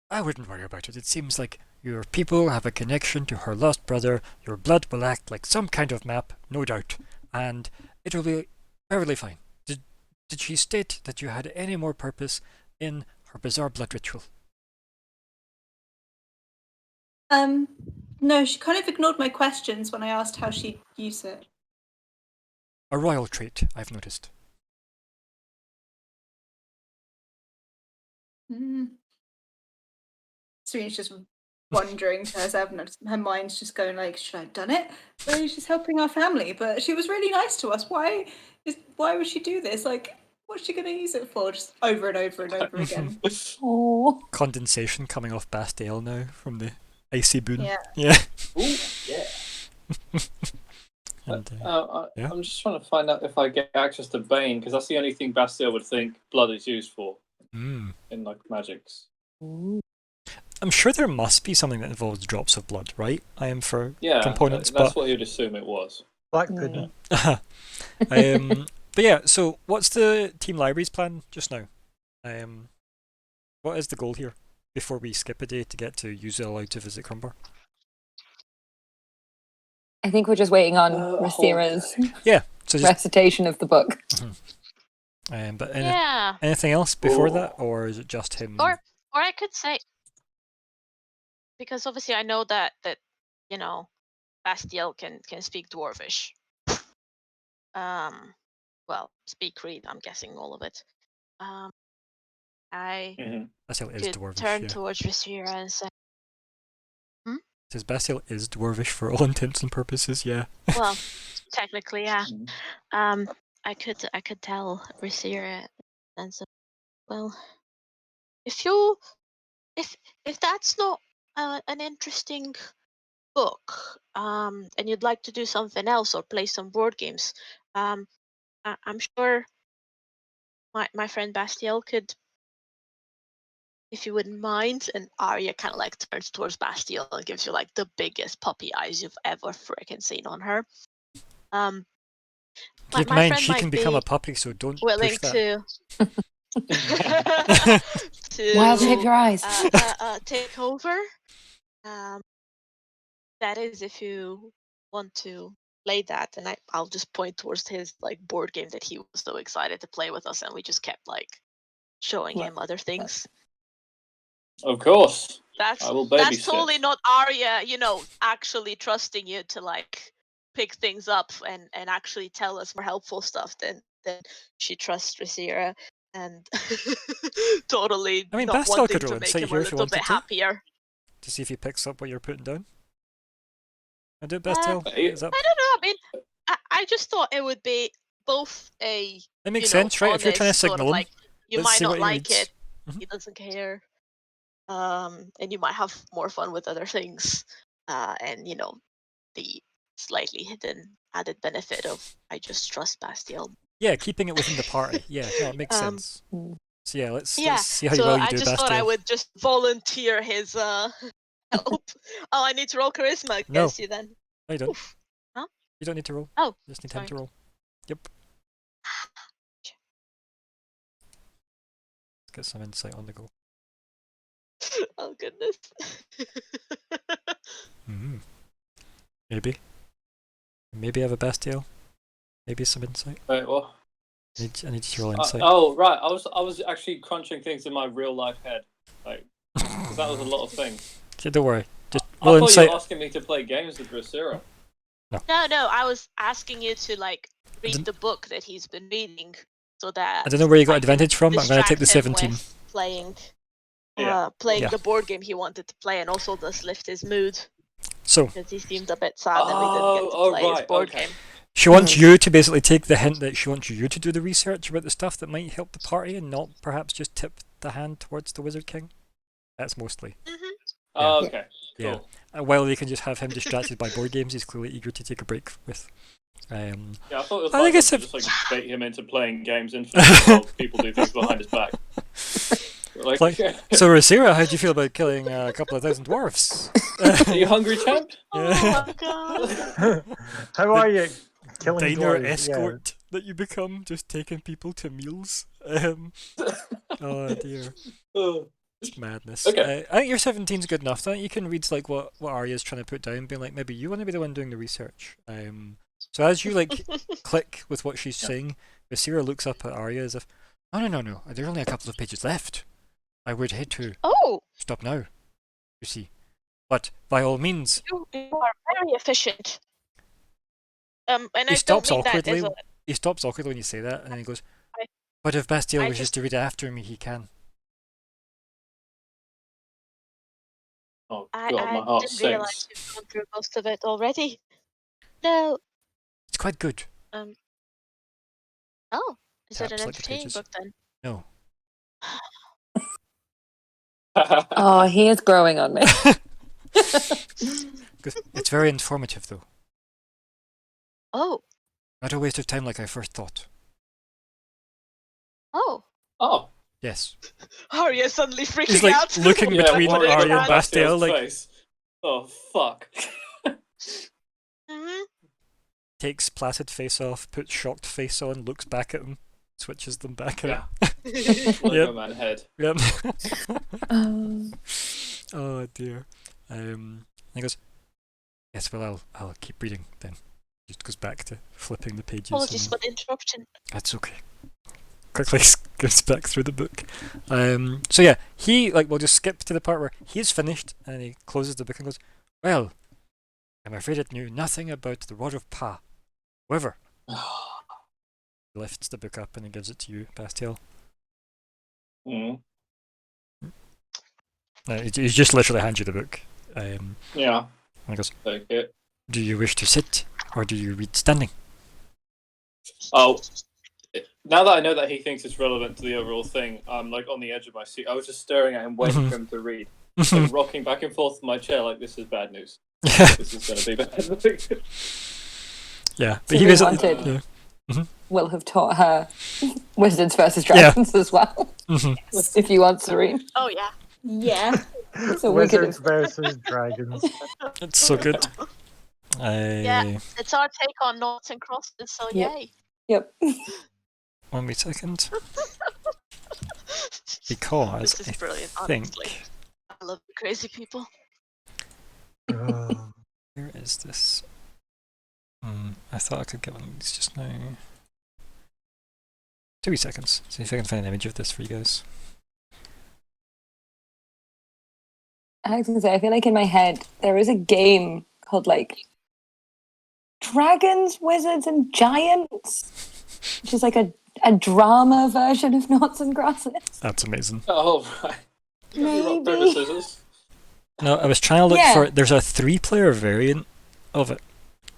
I wouldn't worry about it. It seems like your people have a connection to her lost brother. Your blood will act like some kind of map, no doubt, and it will be perfectly fine. Did she state that you had any more purpose in her bizarre blood ritual? No, she kind of ignored my questions when I asked how she'd use it. A royal trait, I've noticed. Serena's just wondering to herself, and her mind's just going like, should I have done it? Really, she's helping our family, but she was really nice to us. Why would she do this? Like, what's she going to use it for? Just over and over and over again. oh. Condensation coming off Bastille now from the icy boon. Yeah. Yeah. Ooh, yeah. And, yeah. I'm just trying to find out if I get access to Bane, because that's the only thing Bastille would think blood is used for in like magics. I'm sure there must be something that involves drops of blood, right? I am for Yeah, components, that's but what you'd assume it was. Black pudding. but yeah. So, what's the team libraries plan just now? What is the goal here before we skip a day to get to user allowed to visit Crumbar? I think we're just waiting on hold Rasira's So just recitation of the book. but Yeah. anything else before Ooh. that, or is it just him? Or I could say, because obviously I know that you know, Bastille can speak Dwarvish. Well, speak, read. I'm guessing all of it. I Bastille is could Dwarvish, turn yeah. towards Rasira and say, Says Bastiel is dwarvish for all intents and purposes. Yeah. Well, technically, yeah. Mhm. I could tell Rhaenyra and so, well, if you if that's not an interesting book, and you'd like to do something else or play some board games, I'm sure my friend Bastiel could, if you wouldn't mind. And Arya kind of like turns towards Bastiel and gives you like the biggest puppy eyes you've ever freaking seen on her. Keep in My mind, friend she might can become be a puppy, so don't willing push that. Wild shape to your eyes. take over. That is, if you want to play that, and I'll just point towards his like board game that he was so excited to play with us, and we just kept like showing What? him other things. Of course. That's I will that's babysit. totally not Arya, actually trusting you to like pick things up and actually tell us more helpful stuff than she trusts Rhaenyra, and totally I mean, not Bastiel wanting could roll to make insight him a here if you little bit wanted to. happier. To see if he picks up what you're putting down. I do it, Uh, Bastiel. I- Is up. I don't know. I mean, I just thought it would be both a It makes sense, right? If you're trying to honest sort of signal him, like, you let's might see not what he like reads. it, Mhm. he doesn't care, and you might have more fun with other things, and the slightly hidden added benefit of I just trust Bastiel. Yeah, keeping it within the party. Yeah, no, it makes Um, sense. So yeah, let's Yeah, see how so well you I do, just thought I Bastiel. would just volunteer his help. Oh, I need to roll charisma No. against you then. No, you don't. Oof. Huh? You don't need to roll. Oh, You just need sorry. him to roll. Yep. Let's get some insight on the go. Oh goodness. Maybe. Maybe I have a Bastiel. Maybe some insight. Wait, what? I need you to roll insight. Oh, right. I was actually crunching things in my real life head, like, because that was a lot of things. Okay, don't worry. Just I roll thought insight. you were asking me to play games with Rhaenyra. No, I was asking you to like read didn't- the book that he's been reading, so that I don't know where you got I can advantage from, but I'm going to take the distract him 17. with playing Yeah. playing Yeah. the board game he wanted to play, and also just lift his mood, So, because he seemed a bit sad that we didn't get to Oh, play his right, board okay. game. she wants you to basically take the hint that she wants you to do the research about the stuff that might help the party and not perhaps just tip the hand towards the Wizard King. That's mostly. Oh, Yeah. okay. Yeah. Cool. While they can just have him distracted by board games, he's clearly eager to take a break with. Yeah, I thought it was I my think job it's to a- just like bait him into playing games infinitely while people do things behind his back. Like, Like- So, Rhaenyra, how do you feel about killing a couple of thousand dwarves? are you hungry, champ? Yeah. Oh my god. How are you? Killing Diner dwarves, escort that you become, just taking people to meals. Oh dear. Oh. It's madness. Okay. I think your 17's good enough. I think you can read like what Arya's trying to put down, being like, maybe you want to be the one doing the research. So as you like click with what she's saying, Rhaenyra looks up at Arya as if, no, there's only a couple of pages left. I would hate to Oh, stop now. You see, but by all means, you are very efficient. And he I don't stops mean that as awkwardly. a. He stops awkwardly when you say that, and then he goes, I- "But if Bastiel I wishes just- to read after me, he can." Oh I, god, my I heart didn't realize sinks. you've gone through most of it already. No. It's quite good. Oh, is it Taps an like the entertaining pages. book then? No. Oh, he is growing on me. It's very informative, though. Oh, Not a waste of time like I first thought. oh. Oh, Yes. Arya suddenly freaking He's like out. looking yeah, between what is Arya on and Bastiel, Bastiel's like face? Oh fuck. Mhm. takes placid face off, puts shocked face on, looks back at him, switches them back Yeah. out. Lego Man head. Yep. Um, Oh dear. And he goes, yes, well, I'll keep reading then. Just goes back to flipping the pages. Apologies and- for the interruption. That's okay. Quickly skips back through the book. So yeah, we'll just skip to the part where he's finished and he closes the book and goes, well, I'm afraid it knew nothing about the Rod of Pa. However, he lifts the book up and he gives it to you, Bastiel. Mm. No, he just literally hands you the book. Yeah. And he goes, Take it. do you wish to sit, or do you read standing? Oh, now that I know that he thinks it's relevant to the overall thing, I'm like on the edge of my seat. I was just staring at him, waiting for him to read, like rocking back and forth in my chair, like this is bad news. Yeah, This is going to be bad news. yeah. So But he we was, wanted- yeah. Will have taught her Wizards versus Yeah. Dragons as well. Mhm. If you want, Serene. Oh yeah. Yeah. So we could Wizards have. versus dragons. It's so good. Yeah. It's our take on noughts and crosses, so Yep. yay. Yep. 1 wee second. Because This is brilliant, I think honestly. I love you crazy people. Oh, where is this? I thought I could get one of these just now. 2 wee seconds. See if I can find an image of this for you guys. I was gonna say, I feel like in my head there is a game called like Dragons, Wizards, and Giants, which is like a drama version of Noughts and Crosses. That's amazing. Oh, right. You rock, paper, Maybe. scissors. No, I was trying to look Yeah. for. There's a 3-player variant of it,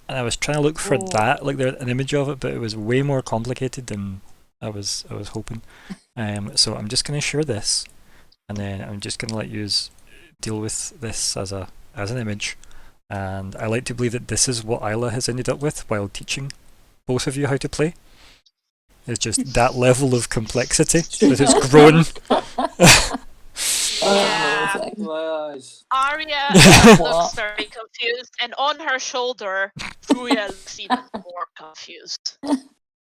and I was trying to look for Oh. that, like an image of it, but it was way more complicated than I was hoping. So I'm just gonna share this, and then I'm just gonna let you deal with this as an image. And I like to believe that this is what Isla has ended up with while teaching both of you how to play. It's just that level of complexity that it's grown. Yeah. Amazing. My eyes. Arya What? looks very confused, and on her shoulder, Furia looks even more confused.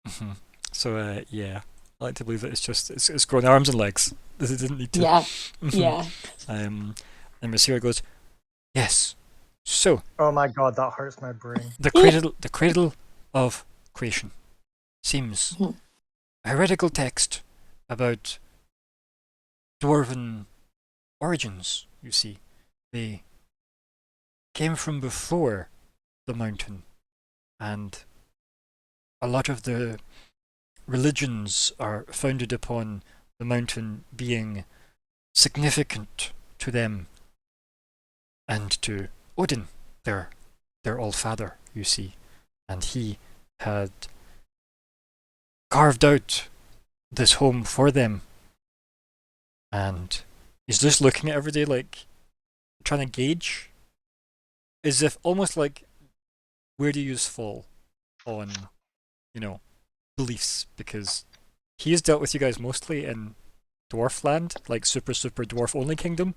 Mhm. So yeah, I like to believe that it's grown arms and legs. It didn't need to. Yeah. Mhm. Yeah. And Masira goes, yes. So oh my god, that hurts my brain. the cradle of creation seems Mhm. a heretical text about dwarven origins. You see, they came from before the mountain, and a lot of the religions are founded upon the mountain being significant to them and to Odin, their all-father, you see. And he had carved out this home for them, and he's just looking at every day, like trying to gauge, as if almost like, where do you fall on, beliefs, because he has dealt with you guys mostly in Dwarfland, like super dwarf only kingdom,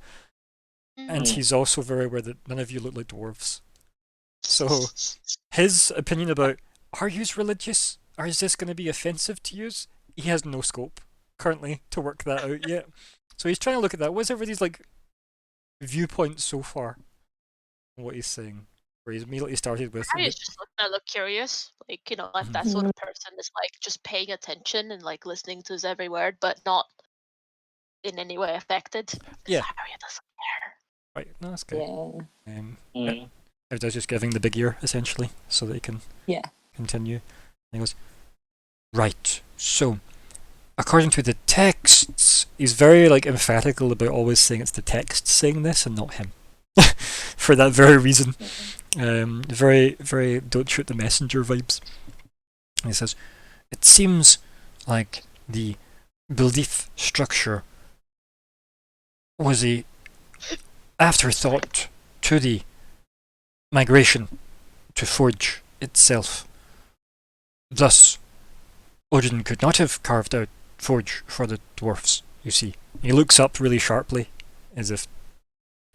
and Mm. he's also very aware that none of you look like dwarves. So his opinion about, are yous religious, or is this going to be offensive to yous, he has no scope currently to work that out yet. So he's trying to look at that. What's everybody's like viewpoints so far on what he's saying? Where he's immediately started with, Arya's just looking look curious, like like that sort of person is like just paying attention and like listening to his every word, but not in any way affected. 'Cause Yeah. Arya doesn't care. right, no, that's good. Yeah. Mm. Everybody's just giving the big ear, essentially, so that he can Yeah. continue. And he goes, right, so, according to the texts, he's very emphatical about always saying it's the text saying this and not him. For that very reason. Very, very don't shoot the messenger vibes. And he says, it seems like the belief structure was a afterthought to the migration to Forge itself. Thus, Odin could not have carved out Forge for the dwarfs, you see. He looks up really sharply, as if,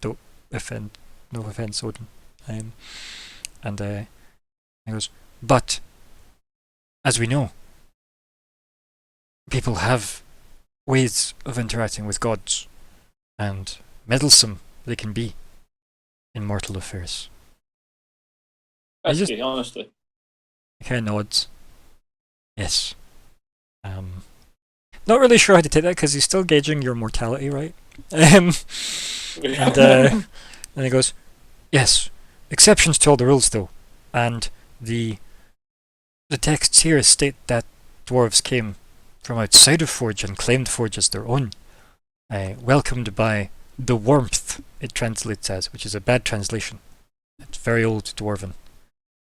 don't offend, no offense, Odin. And he goes, but, as we know, people have ways of interacting with gods, and meddlesome they can be in mortal affairs. That's just- good, honestly. He kind of nods. Yes. Not really sure how to take that because he's still gauging your mortality, right? And then he goes, yes, exceptions to all the rules though, and the texts here state that dwarves came from outside of Forge and claimed Forge as their own, welcomed by the warmth, it translates as, which is a bad translation. It's very old Dwarven.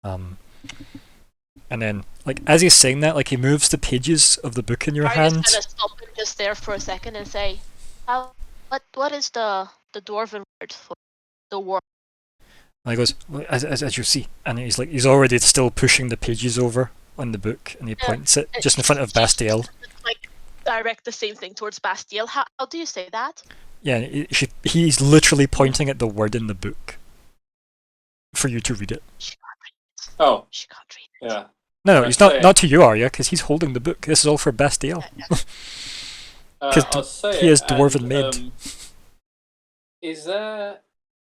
And then, like, as he's saying that, like, he moves the pages of the book in your Arya's hand. gonna stop him just there for a second and say, what is the dwarven word for the war? And he goes, "Well, as you see," and he's already still pushing the pages over on the book, and he points it just in front of Bastiel. Like, direct the same thing towards Bastiel. How do you say that? Yeah, he's literally pointing at the word in the book for you to read it. She can't read it. Oh, She can't read it. yeah. No, Right, he's say it. not to you, Arya, because he's holding the book. This is all for Bastiel. Because I'll say he it, is dwarven and, made. Is there,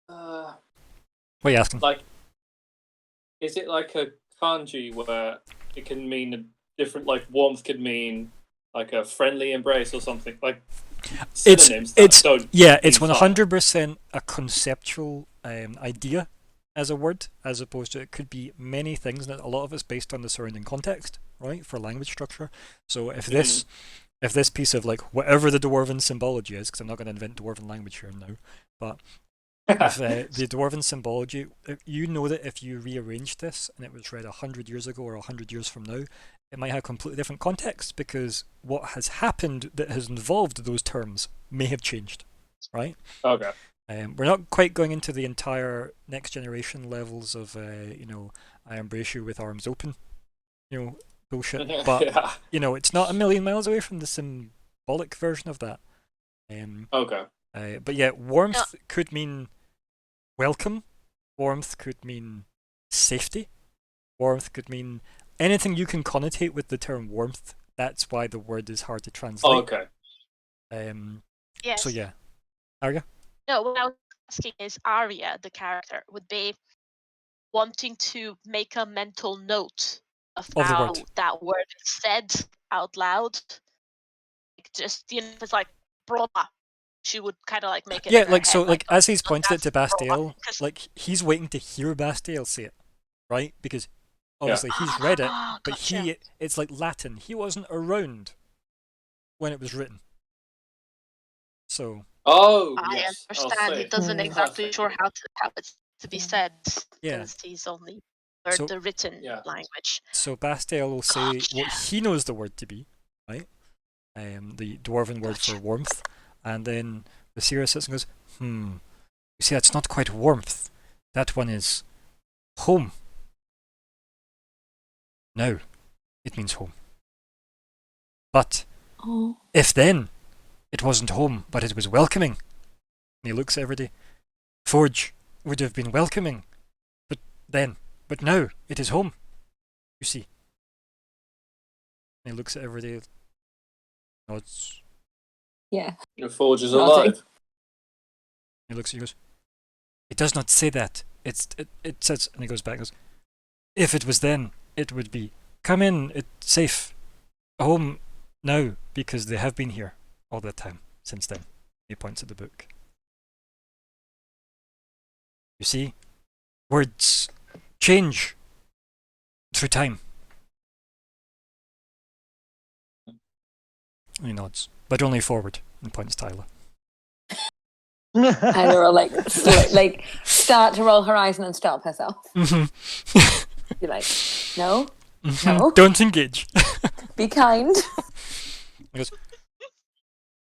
What are you asking? like, is it like a kanji where it can mean a different, like, warmth could mean like a friendly embrace or something? Like, synonyms it's don't yeah, it's mean fire. 100% a conceptual idea as a word, as opposed to it could be many things, and a lot of it's based on the surrounding context, right, for language structure. So if this piece of, like, whatever the dwarven symbology is, because I'm not going to invent dwarven language here now, but if the dwarven symbology, you know that if you rearranged this and it was read 100 years ago or 100 years from now, it might have completely different context, because what has happened that has involved those terms may have changed, right? Okay. We're not quite going into the entire next generation levels of, I embrace you with arms open, bullshit. But Yeah. it's not a million miles away from the symbolic version of that. Okay. But yeah, warmth could mean welcome. Warmth could mean safety. Warmth could mean anything you can connotate with the term warmth. That's why the word is hard to translate. Okay. Yes. So yeah, Arya? No, what I was asking is Arya, the character, would be wanting to make a mental note of Of the how word. that word is said out loud. Like, just, if it's like broma, she would kind of like make it Yeah, in her like, head, so, like, oh, as he's pointed it to that's broma, Bastiel, 'cause- like, he's waiting to hear Bastiel say it, right? Because obviously he's read it, Ah, but gotcha. it's like Latin. He wasn't around when it was written. So Oh, I yes. I'll understand. say He it. doesn't exactly Perfect. sure how it's to be said, yeah. because he's only heard So- the written Yeah. language. So Bastiel will say what Gotcha. he knows the word to be, right? The dwarven word for Gotcha. warmth, and then Visera sits and goes, You see, that's not quite warmth. That one is home. No, it means home. But Oh. if then it wasn't home, but it was welcoming, and he looks at everybody, Forge would have been welcoming, but now it is home. You see. And he looks at everybody, nods. Yeah. Your forge is Nothing. alive. He looks at you and goes, it does not say that. It says, and he goes back and goes, if it was then, it would be, come in, it's safe. Home now, because they have been here all that time since then. He points at the book. You see, words change through time. And he nods, but only forward, and points to Tyler. Tyler will like start to roll her eyes and then stop herself. Be like, no, No. Don't engage. be kind.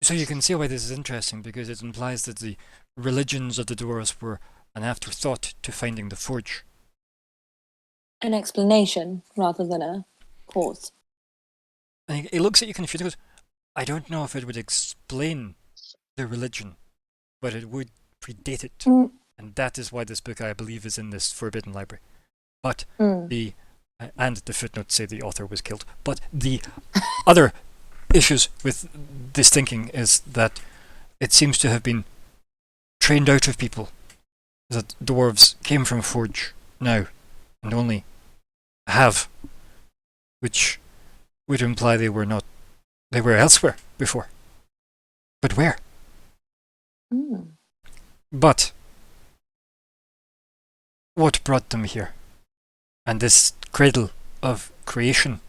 So you can see why this is interesting, because it implies that the religions of the dwarves were an afterthought to finding the forge. An explanation rather than a cause. And he looks at you confused and goes, I don't know if it would explain the religion, but it would predate it. Mm. And that is why this book, I believe, is in this forbidden library. But Mm. and the footnotes say the author was killed. But the other issues with this thinking is that it seems to have been trained out of people that dwarves came from Forge now and only have, which would imply they were elsewhere before. But where? Mm. But what brought them here? And this cradle of creation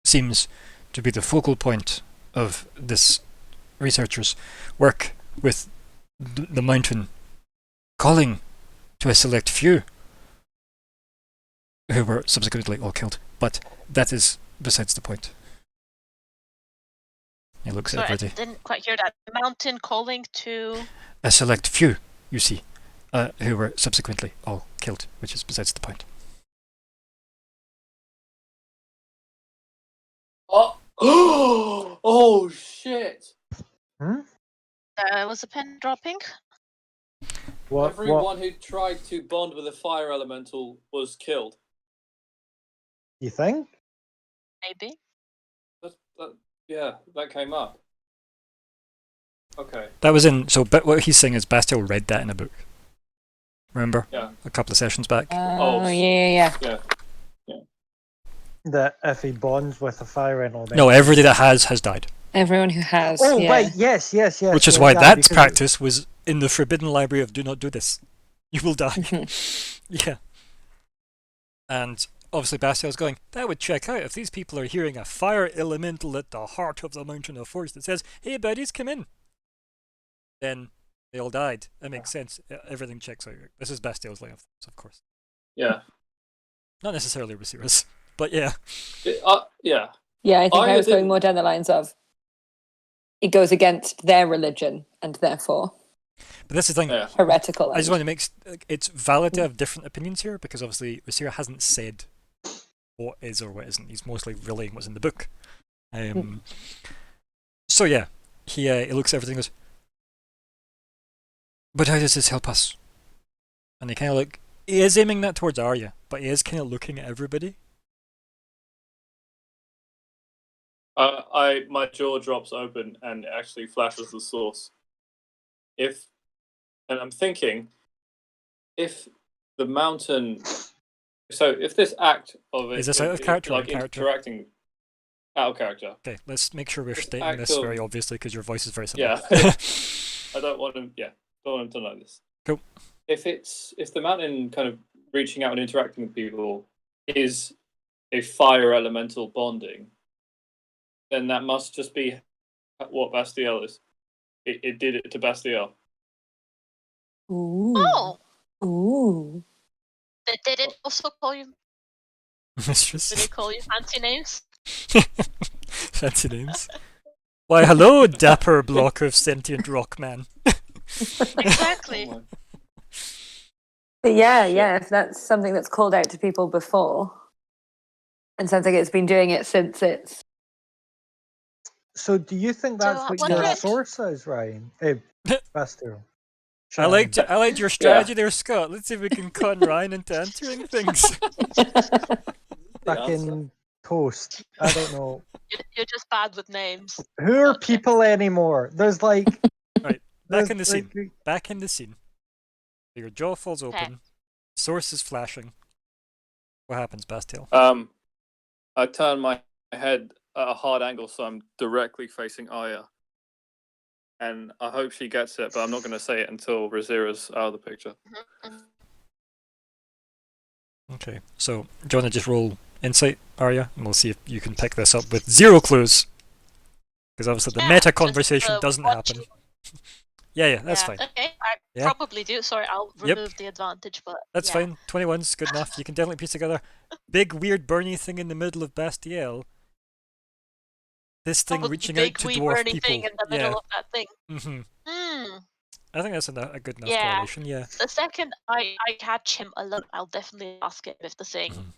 seems to be the focal point of this researcher's work, with the mountain calling to a select few who were subsequently all killed. But that is besides the point. He looks at Sorry, I everybody. didn't quite hear that. Mountain calling to. A select few, you see, who were subsequently all killed, which is besides the point. Oh, oh shit! Was a pen dropping? What? Everyone who tried to bond with a fire elemental was killed. You think? Maybe. Yeah, that came up. Okay. That was in. So, but what he's saying is Bastille read that in a book. Remember? Yeah. A couple of sessions back. Oh, yeah. Yeah. That if he bonds with a fire element. No, everybody that has died. Everyone who has. Oh, yeah. right. Yes. Which is yeah, why yeah, that because- practice was in the Forbidden Library of do not do this. You will die. Yeah. And obviously Bastille's going, that would check out if these people are hearing a fire elemental at the heart of the mountain of force that says, hey buddies, come in. Then they all died. That makes sense. Everything checks out. This is Bastille's line of thoughts, of course. Yeah. Not necessarily Rasiris, but yeah. Yeah. Yeah, I think I was going didn't- more down the lines of it goes against their religion and therefore But that's the thing. Yeah. heretical. I just want to make it's valid to have different opinions here because obviously Rasira hasn't said what is or what isn't. He's mostly relaying what's in the book. So yeah, he looks at everything and goes, but how does this help us? And he kind of look. He is aiming that towards Arya, but he is kind of looking at everybody. My jaw drops open and actually flashes the source. And I'm thinking, if the mountain, so if this act of it Is this out of character or like in character? interacting out of character. Okay, let's make sure we're This stating act this of- very obviously because your voice is very similar. Yeah. I don't want him. Yeah, don't want him to know this. Cool. If the mountain kind of reaching out and interacting with people is a fire elemental bonding, then that must just be what Bastiel is. It did it to Bastiel. Ooh. Oh! Ooh. Did it also call you? Mistress. Did it call you fancy names? Fancy names. Why, hello, dapper block of sentient rock man. Exactly. Oh my- But yeah, Shit. if that's something that's called out to people before, and sounds like it's been doing it since it's. So, do you think So, that's what wonder your if- source is, Ryan? Bastille. I liked your strategy there, Scott. Let's see if we can con Ryan into answering things. The Back answer. in post. I don't know. You're just bad with names. Who are Gotcha. people anymore? There's like. Right, back there's, in the scene. like, Back in the scene. Your jaw falls open. Source is flashing. What happens, Bastille? I turn my head at a hard angle so I'm directly facing Aya. And I hope she gets it, but I'm not going to say it until Razira's out of the picture. Okay, so do you want to just roll insight, Arya? And we'll see if you can pick this up with 0 clues. Because obviously the Yeah, meta just, conversation doesn't watching. happen. Yeah, that's Yeah, fine. Okay, I Yeah. probably do. Sorry, I'll Yep. remove the advantage, but That's yeah. fine. 21's good enough. You can definitely piece together. Big, weird, burny thing in the middle of Bastiel. This thing Probably reaching big, out to wee, dwarf burny people. thing in the middle of that thing. Hmm. Hmm. I think that's a good enough Yeah. correlation, yeah. The second I catch him alone, I'll definitely ask him if the thing Mhm.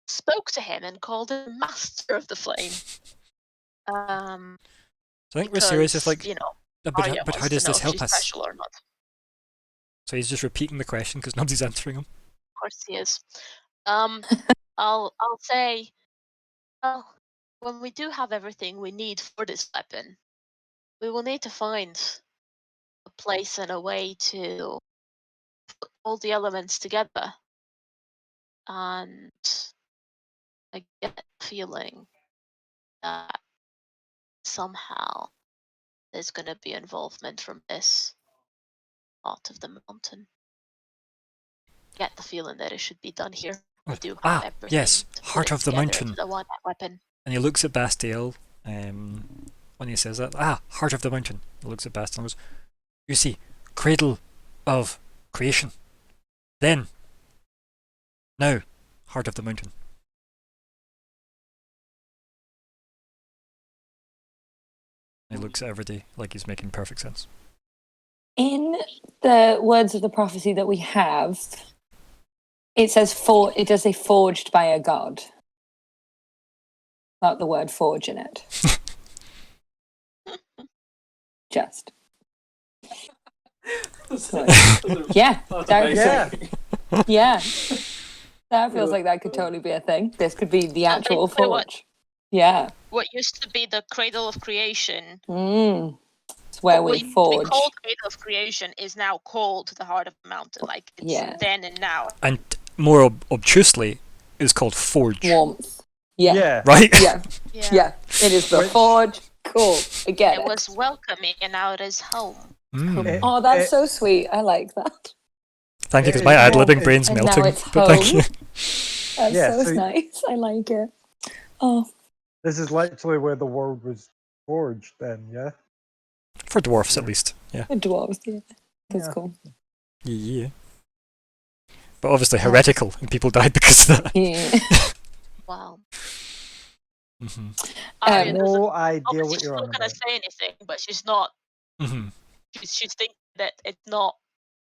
spoke to him and called him master of the flame. So I think we're serious if, like, you know, but Arya how wants does to know this if help she's us? special or not. So he's just repeating the question because nobody's answering him. Of course he is. I'll say, well, when we do have everything we need for this weapon, we will need to find a place and a way to put all the elements together. And I get the feeling that somehow there's going to be involvement from this part of the mountain. Get the feeling that it should be done here. We do have everything yes, to put heart it of the together mountain. into the one weapon. And he looks at Bastiel when he says that. Heart of the mountain. He looks at Bastiel and goes, you see, cradle of creation. Then, now, heart of the mountain. He looks at everybody like he's making perfect sense. In the words of the prophecy that we have, it says it does say forged by a god. Without the word forge in it. Just. Yeah. Yeah. Yeah. That feels like that could totally be a thing. This could be the actual Something like forge. Yeah. what used to be the cradle of creation. It's where What we used to be forge. called cradle of creation is now called the heart of the mountain. Like it's Yeah. then and now. And more obtusely, is called forge. Warmth. Yeah. Yeah. Right? Yeah. Yeah. It is the Which- forge. Cool. I get It it. was welcoming, and now it is home. Mm. Oh, that's It- so sweet. I like that. Thank you, because it my is ad-libbing more- brain's And now melting. it's But thank home. you. That's Yeah, so so- nice. I like it. Oh, This is literally where the world was forged. Then, yeah. For dwarfs, at least. Yeah. the dwarves. Yeah. That's Yeah. cool. Yeah. But obviously heretical, and people died because of that. Yeah. Wow. Mm-hmm. Arya doesn't. No idea Obviously, what she's you're not on gonna about. say anything, but she's not. Mm-hmm. She's thinking that it's not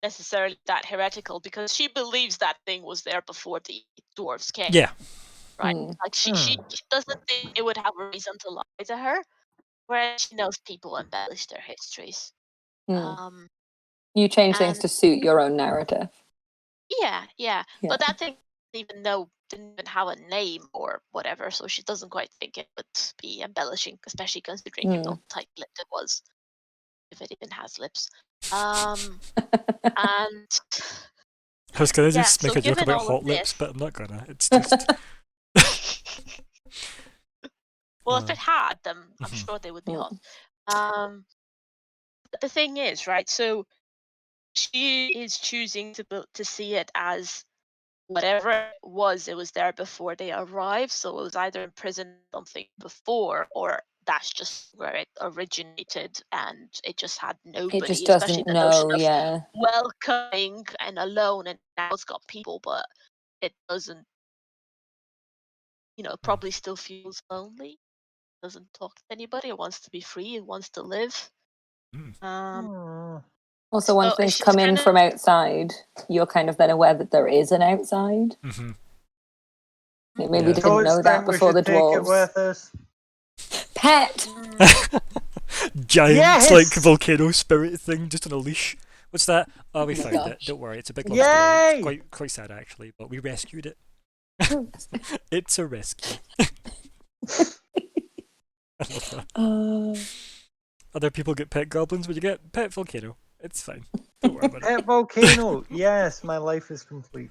necessarily that heretical because she believes that thing was there before the dwarves came. Yeah. Right. Mm. Like she doesn't think it would have a reason to lie to her, whereas she knows people embellish their histories. Mm. You change things and- to suit your own narrative. Yeah. Yeah. But that thing didn't even have a name or whatever, so she doesn't quite think it would be embellishing, especially considering how tight-lipped it was, if it even has lips. And I was gonna Yeah, just make so a joke given about all of hot lips, this- but I'm not gonna. It's just. well, if it had them, I'm Mhm. sure they would be Mm. hot. But the thing is, right? So she is choosing to see it as whatever it was there before they arrived. So it was either in prison something before, or that's just where it originated, and it just had nobody. It just especially doesn't the notion know. of Yeah. welcoming and alone, and now it's got people, but it doesn't. Probably still feels lonely. Doesn't talk to anybody. It wants to be free. It wants to live. Also, once So things it's just come in kinda- from outside, you're kind of then aware that there is an outside. Mm-hmm. Maybe they Yeah. didn't To know that extent we before the should take it dwarves. with us. Pet. Giant, Yes! like, volcano spirit thing just on a leash. What's that? Oh, we Oh my found it. gosh. Don't worry, it's a big love story. Yay! It's quite sad, actually, but we rescued it. It's a rescue. I love that. Other people get pet goblins, but you get pet volcano. It's fine. Don't worry about it. Pet volcano. Yes, my life is complete.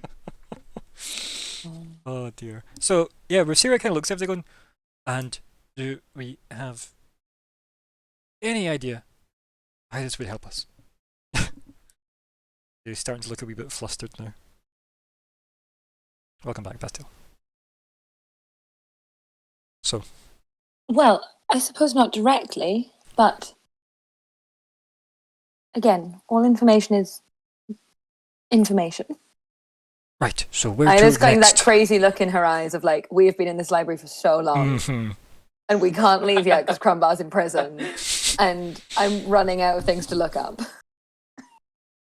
Oh dear. So yeah, Rosira kind of looks at everything going, and do we have any idea how this would help us? You're starting to look a wee bit flustered now. Welcome back, Bastille. So, Well, I suppose not directly, but again, all information is information. right, so where I to just got next? that crazy look in her eyes of like, we have been in this library for so long Mm-hmm. and we can't leave yet because Crumbar's in prison and I'm running out of things to look up.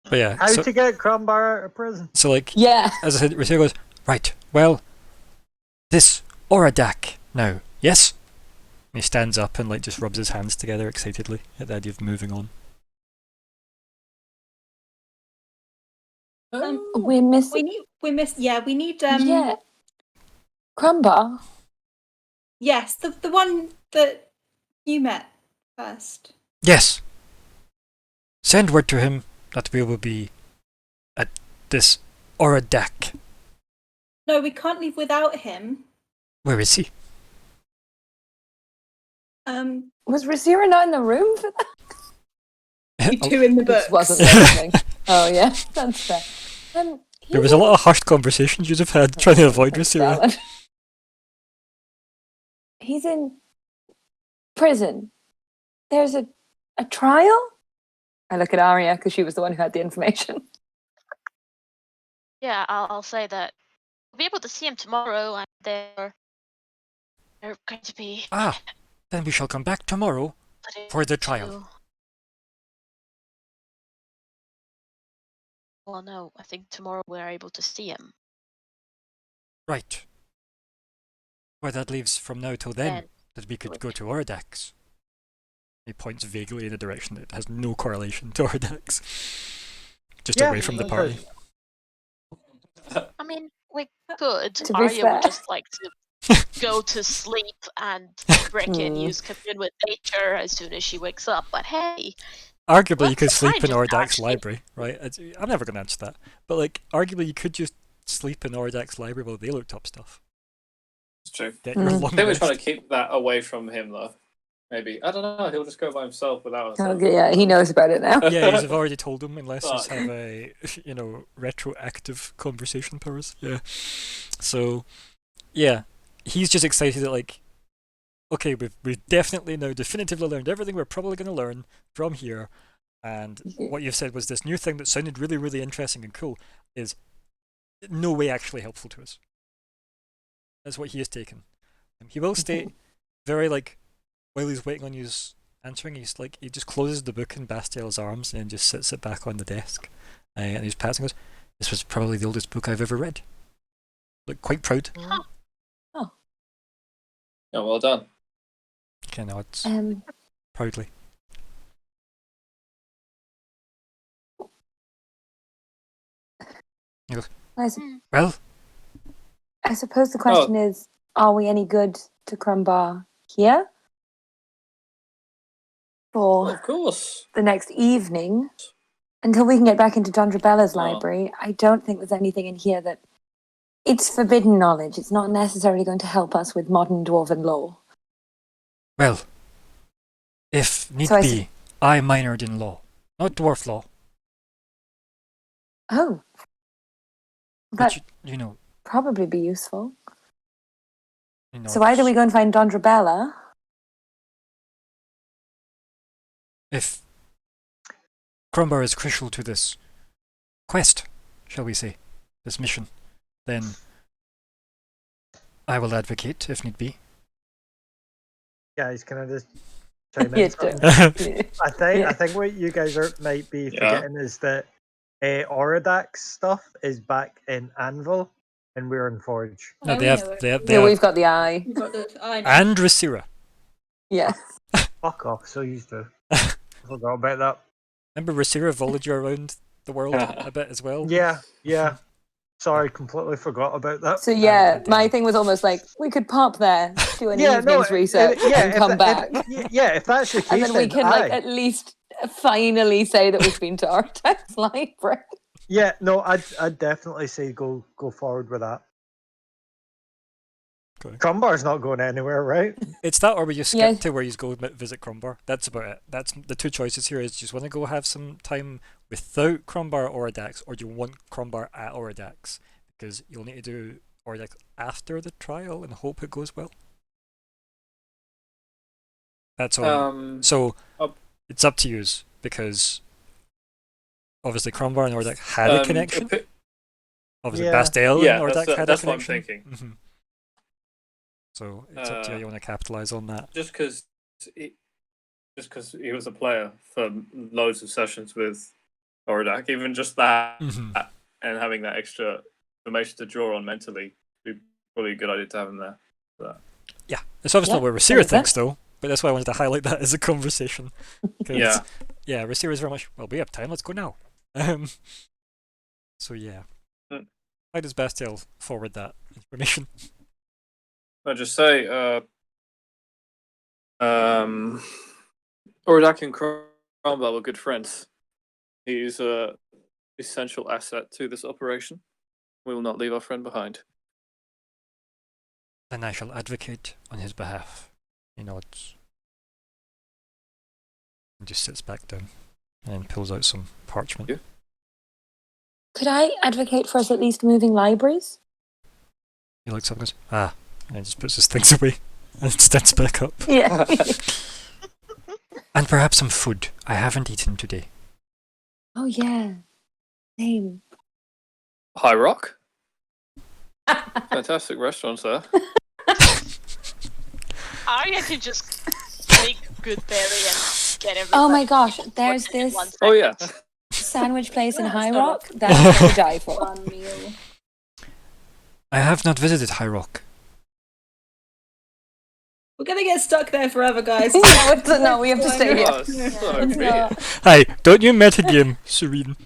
But yeah, How so, to get Crumbar out of prison? so like, Yeah. as I said, Rosira goes, right, well, this Oradak now, yes? And he stands up and like just rubs his hands together excitedly at the idea of moving on. We're missing. We missed. Yeah, we need. Yeah. Crumbar. Yes, the one that you met first. Yes. Send word to him that we will be at this Oradak. No, we can't leave without him. Where is he? Was Rosira not in the room for that? You two in the This book. wasn't listening. Oh yeah, that's fair. There was a lot of hushed conversations you'd have had trying to avoid Rosira. Valid. He's in prison. There's a trial? I look at Arya because she was the one who had the information. Yeah, I'll say that we'll be able to see him tomorrow, and they're going to be Ah, then we shall come back tomorrow put for the into- trial. Well, no, I think tomorrow we're able to see him. Right. Well, that leaves from now till then Then that we could would- go to Ordax. He points vaguely in a direction that has no correlation to Ordax. Just Yeah, away from the that party. does. I mean, we could. To be Arya fair. would just like to go to sleep, and Rick can Hmm. use commune with nature as soon as she wakes up. But hey, Arguably, you what's could the sleep time in just Ordak's actually? library, right? I'm never going to answer that. But, like, arguably, you could just sleep in Ordak's library while they looked up stuff. It's true. Get your Mm. long I think we're rest. trying to keep that away from him, though. Maybe. I don't know. He'll just go by himself without us. Okay, yeah, he knows about it now. Yeah, you've already told him, unless you Fuck. have a, retroactive conversation powers. Yeah. So, yeah. He's just excited that, like, okay, we've definitely now definitively learned everything we're probably going to learn from here. And what you've said was this new thing that sounded really, really interesting and cool is no way actually helpful to us. That's what he has taken. He will state very, like, while he's waiting on you answering, he just closes the book in Bastiel's arms and just sits it back on the desk. And he's passing goes, "This was probably the oldest book I've ever read." Like, quite proud. Yeah, well done. Kind of nods proudly. He goes, "Well, I suppose the question is, are we any good to Crumbar here? For Well, of course. the next evening, until we can get back into Dondrabella's Oh. library, I don't think there's anything in here that... It's forbidden knowledge. It's not necessarily going to help us with modern dwarven law. well, if need So I be, I minored in law, not dwarf law. Oh. But That you know, probably be useful. you know. So either we go and find Dondrabella... If Crumbar is crucial to this quest, shall we say, this mission, then I will advocate if need be. Guys, can I just chime in? Yeah, something? Yeah. I think what you guys might be forgetting is that Orodax stuff is back in Anvil, and we're in Forge. No, Oh, they we have, know they have, Yeah, we've got the eye. We've got the eye now. and Rasira. Yeah. Fuck off, so used to. I forgot about that. Remember Rasira followed you around the world a bit as well? Yeah. Sorry, completely forgot about that. So yeah, God my damn. thing was almost like, we could pop there, do an Yeah, no, evening's research, and if come that- back. if that's the case, And then we can aye. at least finally say that we've been to our text library. Yeah, no, I'd definitely say go forward with that. Okay. Crumbar's not going anywhere, right? It's that, or we just skip Yeah. to where you go visit Crumbar. That's about it. That's the two choices here. Is do you just want to go have some time without Crumbar or Dax, or do you want Crumbar at Ordax? Because you'll need to do Ordax after the trial and hope it goes well. That's all. So it's up to you, because obviously Crumbar and Ordax had a connection. Obviously, Yeah. Bastel Yeah, and Ordax had a that's what I'm connection. thinking. Mhm. So it's up to you. You want to capitalize on that. Just because he was a player for loads of sessions with Orodak, even just that Mhm. and having that extra information to draw on mentally would be probably a good idea to have him there. Yeah, it's obviously not Yeah, what Rasira 100%. thinks though, but that's why I wanted to highlight that as a conversation. 'Cause, Yeah. yeah, Rasira is very much, well, we have time, let's go now. Um, so yeah. Mm. How does Bastel forward that information? I'll just say, Orodak and Cromwell were good friends. He's a essential asset to this operation. We will not leave our friend behind. Then I shall advocate on his behalf. He nods. And just sits back down and pulls out some parchment. Yeah. Could I advocate for us at least moving libraries? He looks up and goes, and he just puts his things away and stands back up. Yeah. And perhaps some food. I haven't eaten today. Oh yeah. Same. High Rock. Fantastic restaurants there. Arya can just make good berry and get everybody. Oh my gosh, sorted there's in this 1 second. Oh yeah. sandwich place in Yeah, High it's Rock got that I would die for. One meal. I have not visited High Rock. We're gonna get stuck there forever, guys. No, we have to stay here. Oh, so It's great. not. Hey, don't you metagame, Serene?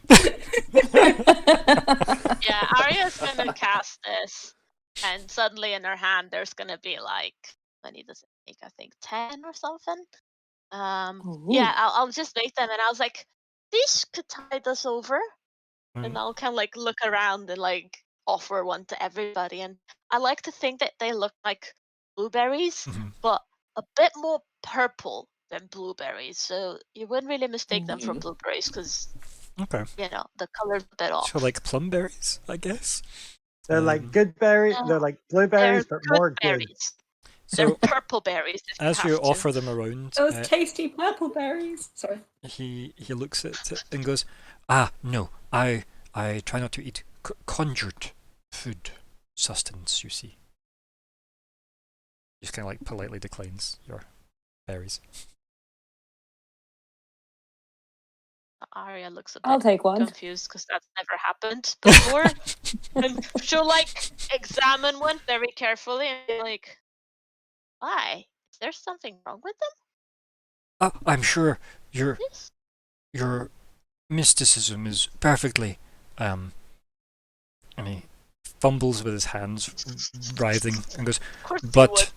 Yeah, Arya's gonna cast this, and suddenly in her hand there's gonna be like, I need to make, I think 10 or something. Yeah, I'll just make them, and I was like, these could tide us over, and I'll kind of like look around and like offer one to everybody. And I like to think that they look like blueberries, but a bit more purple than blueberries, so you wouldn't really mistake them for blueberries because Okay. you know the color's a bit off. So like plumberries, I guess. They're like good berry. No, They're like They're blueberries, but good more good. berries. They're So purple berries. If as you you have to. offer them around, Those tasty purple berries. Sorry. he looks at it and goes, "Ah, no, I try not to eat conjured food sustenance. You see." Just kind of like politely declines your berries. Arya looks a I'll bit take one. confused because that's never happened before. And she'll like examine one very carefully and be like, "Why? Is there something wrong with I'm sure your this?" mysticism is perfectly, and he fumbles with his hands, writhing, and goes, Of course he "But would.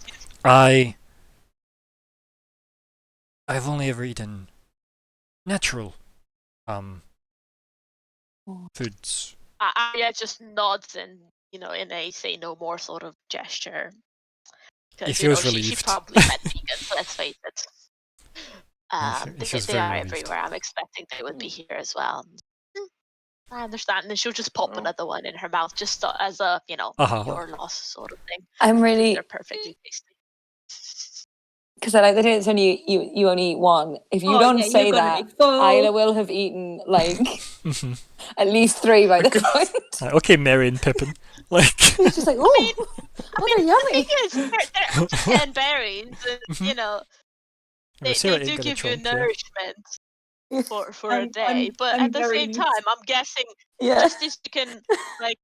I've only ever eaten natural, foods." Arya just nods and in a say no more sort of gesture. He Because feels she relieved. probably met vegans. Let's face it. He feels They very are relieved. everywhere. I'm expecting they would be here as well. I understand. And then she'll just pop another one in her mouth, just as a your loss sort of thing. I'm really They're perfectly tasty. because I like that it's only you only eat one. If you don't say you're gonna that, be full. Isla will have eaten like at least 3 by this point. Okay, Merry and Pippin. Like She's just like, oh, they're The yummy. thing is, they're 10 berries, and they Sarah ain't do gonna give you chomp, yeah. nourishment for a I'm- day. But I'm at the very same used- time, I'm guessing Yeah. just as you can like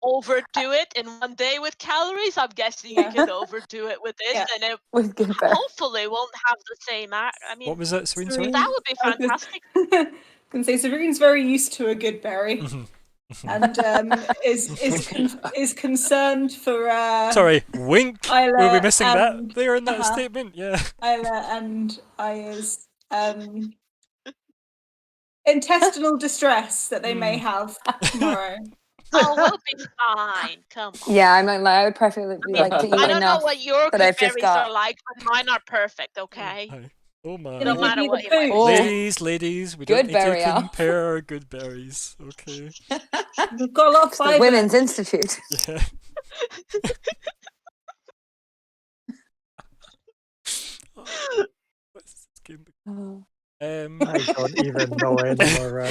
overdo it in one day with calories, I'm guessing you can overdo it with this, Yeah. and it With good bear. hopefully won't have the same. I mean, What was that, Serene? Sorry. that would be fantastic. Can say Serene's very used to a good berry, and is concerned for Sorry, wink. Isla Were we missing that and- there in that statement? Yeah. Isla and Aya's intestinal distress that they may have tomorrow. Oh, we'll be fine. Come on. Yeah, I'm not. I would preferably like to eat I don't know enough. what your that good I've just berries got. are like, but mine are perfect. Okay. Hi. Oh my. It'll No give matter you what the you might food. Oh. Ladies, we Good don't need berry, to Al. compare our good berries. Okay. We've got a lot of The fibre. Women's Institute. Yeah. What's this game? Oh. I don't even know anymore.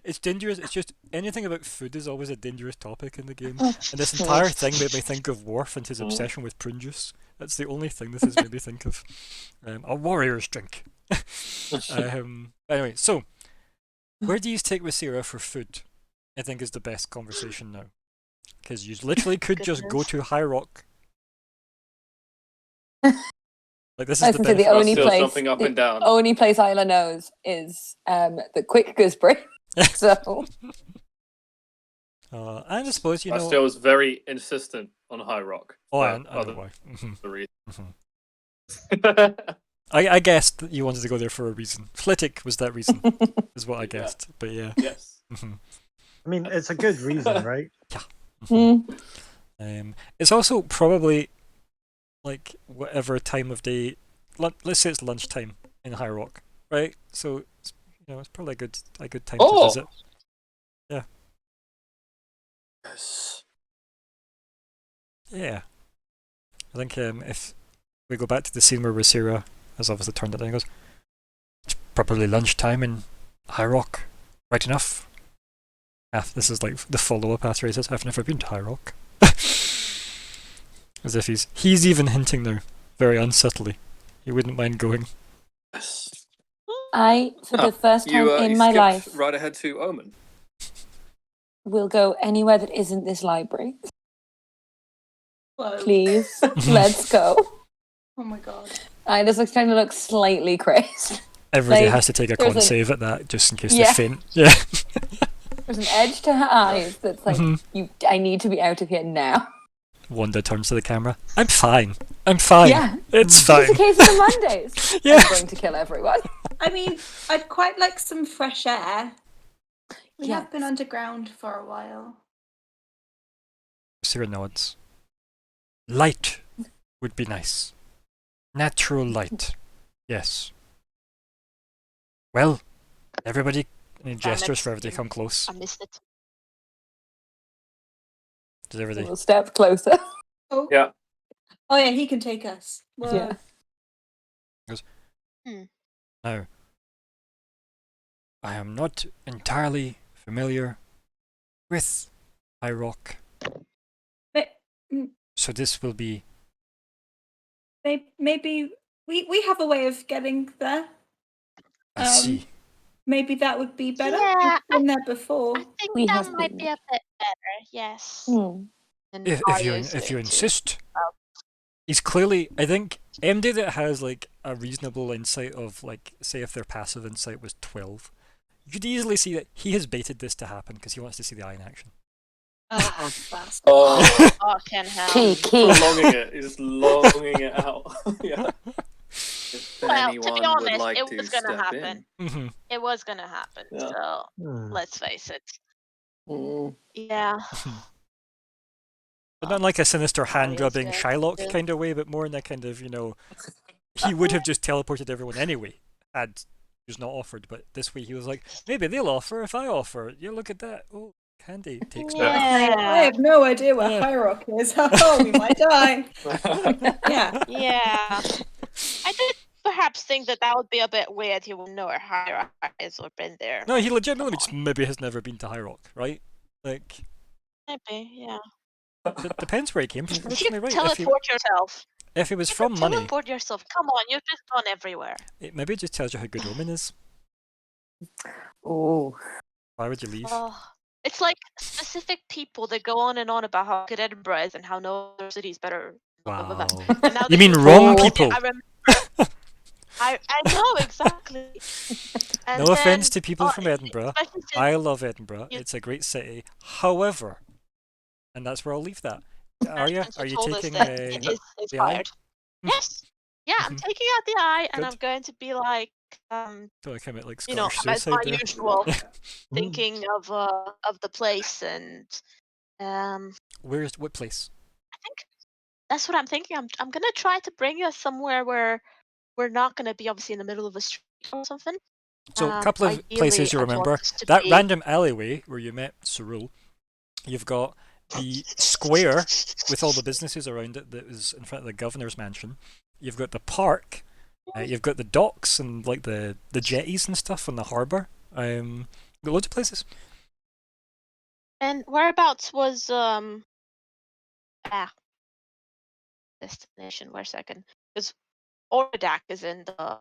It's dangerous. It's just anything about food is always a dangerous topic in the game. And this entire thing made me think of Worf and his obsession with prune juice. That's the only thing this has made me think of. A warrior's drink. Anyway, so where do you take Wasira for food? I think is the best conversation now. Because you literally could just go to High Rock. Like this I is was the gonna say best. the only Still place, jumping up and down. only place Isla knows is the quick gooseberry. So And I suppose you know. Still was very insistent on High Rock. Oh, for I know other why. reasons. I guessed that you wanted to go there for a reason. Flitwick was that reason, is what I guessed. But yeah. Yes. I mean, it's a good reason, right? It's also probably like whatever time of day. Let's say it's lunchtime in High Rock, right? So it's probably a good time to visit. Yeah. Yes. Yeah. I think if we go back to the scene where Wasira has obviously turned it down and goes, it's probably lunchtime in High Rock, right enough. This is like the follow-up after he says, "I've never been to High Rock." As if he's even hinting now, very unsubtly. He wouldn't mind going. Yes. I, for the first time You in my skip life, right ahead to Omen. will go anywhere that isn't this library. Whoa. Please, let's go. Oh my god. I just kind of look slightly crazed. Everybody Like, has to take a there's con an- save at that, just in case Yeah. they faint. Yeah. There's an edge to her eyes that's like, Mhm. I need to be out of here now. Wanda turns to the camera. I'm fine. I'm fine. Yeah. It's It's fine. the case of the Mondays. Yeah. I'm going to kill everyone. I mean, I'd quite like some fresh air. We Yeah. have been underground for a while. Sarah nods. Light would be nice. Natural light. Yes. Well, everybody, and he gestures for everybody to come close. I missed it. Does everybody? We'll step closer. Oh. Yeah. Oh yeah, he can take us. Whoa. Yeah. Now, I am not entirely familiar with High Rock, But so this will be. maybe we have a way of getting there. I see. Maybe that would be better. Yeah, We've been there before. I think We that have might been be a bit better. Yes. Hmm. And If you Arya's if you there too. insist, Oh. he's clearly. I think MD that has like a reasonable insight of like, say if their passive insight was 12, you could easily see that he has baited this to happen because he wants to see the eye in action. Oh, bastard. Oh, Fucking hell. Key. prolonging it. He's longing it out. Yeah. If Well, to be anyone would honest, like it to was gonna step happen. in. Mm-hmm. It was gonna happen. Yeah. So Hmm. let's face it. Hmm. Yeah. But not like a sinister hand Arya's rubbing there Shylock too. kind of way, but more in a kind of, he would have just teleported everyone anyway, had he was not offered. But this way he was like, maybe they'll offer if I offer. You look at that. Oh, Candy takes me. Yeah. I have no idea where Yeah. High Rock is. Oh, we might die. Yeah. Yeah. I did perhaps think that would be a bit weird. He wouldn't know where High is or been there. No, he Like, legitimately come just on. maybe has never been to High Rock, right? Like, Maybe, yeah. it depends where he came from You originally, right? teleport yourself. If he was You from money, teleport yourself. Come on, you've just gone everywhere. it maybe just tells you how good Omen is. Oh. Why would you leave? Oh, it's like specific people that go on and on about how good Edinburgh is and how no other city is better. Wow. And now You that mean you wrong told me, people? I remember. I know exactly. And No offense then, to people from Edinburgh. especially since I love Edinburgh. you- It's a great city. However, and that's where I'll leave that. Arya, since are you told us taking that it is the eye? inspired. Yes. Yeah, I'm Mhm. taking out the eye, and Good. I'm going to be like, Don't I commit like you know, Scottish as suicide my there? usual, thinking of the place, and Where's what place? I think that's what I'm thinking. I'm gonna try to bring us somewhere where we're not gonna be obviously in the middle of a street or something. So a couple of Ideally, places you I'd want remember. us to That be- random alleyway where you met Cyril. You've got the square with all the businesses around it that is in front of the governor's mansion. You've got the park. You've got the docks and like the jetties and stuff on the harbour. Got loads of places. And whereabouts was destination? Wait a second, because Ordak is in the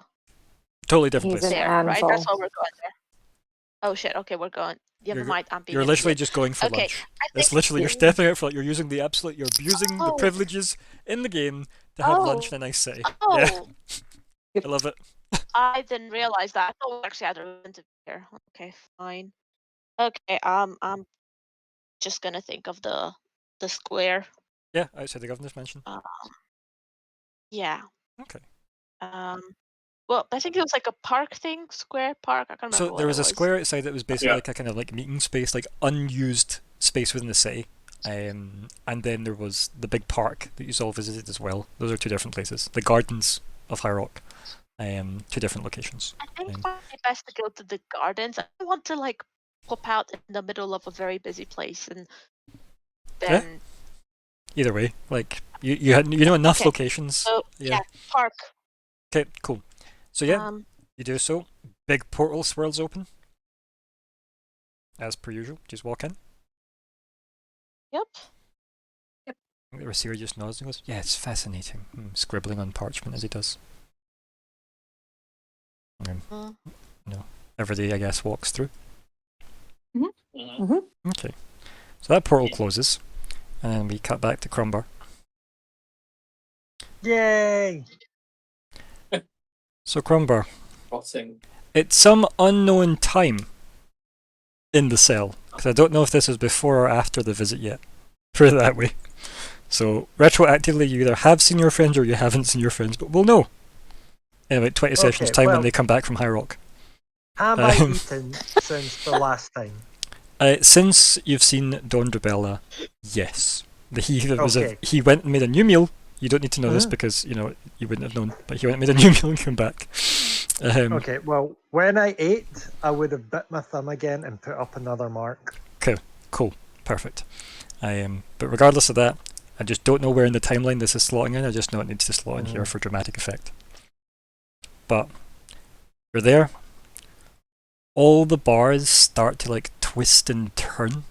Totally different He's place. in there, right? Anvil. That's why we're going there. Oh shit! Okay, we're going. Never You're- mind. I'm being. You're an literally idiot. just going for Okay, lunch. I It's think- literally you're stepping out for you're using the absolute you're abusing the Oh. privileges in the game to have lunch in a nice city. Oh, Yeah, I love it. I didn't realize that. I thought we actually had a room to be here. Okay, fine. Okay, I'm just gonna think of the square. Yeah, outside the governor's mansion. Yeah. Okay. Well, I think it was like a park thing, square park. I can't remember. So what there it was a square outside that was basically Yeah. like a kind of like meeting space, like unused space within the city. And then there was the big park that you all visited as well. Those are two different places. The gardens of High Rock. Two different locations. I think Um, it might be best to go to the gardens. I don't want to like pop out in the middle of a very busy place and Yeah. then Either way, like you know enough Okay, locations. so Yeah. park. Okay, cool. So yeah, Um, you do so. Big portal swirls open. as per usual. Just walk in. Yep. The receiver just nods and goes, "Yeah, it's fascinating." Scribbling on parchment as he does. Mm. Everybody, I guess, walks through. Mhm. Okay. So that portal closes, and then we cut back to Crumbar. Yay! So Crumbar, Rotting. it's some unknown time in the cell, because I don't know if this was before or after the visit yet. Put it that way. So retroactively, you either have seen your friends or you haven't seen your friends, but we'll know in about 20 sessions time when well- they come back from High Rock. Have I Um, eaten since the last time? Since you've seen Don Drabella, yes. Okay. He went and made a new meal. You don't need to know this Mhm. because you wouldn't have known. But he went and made a new meal and came back. Okay, well, when I ate, I would have bit my thumb again and put up another mark. Cool, perfect. But regardless of that, I just don't know where in the timeline this is slotting in. I just know it needs to slot in here for dramatic effect. But you're there. All the bars start to like twist and turn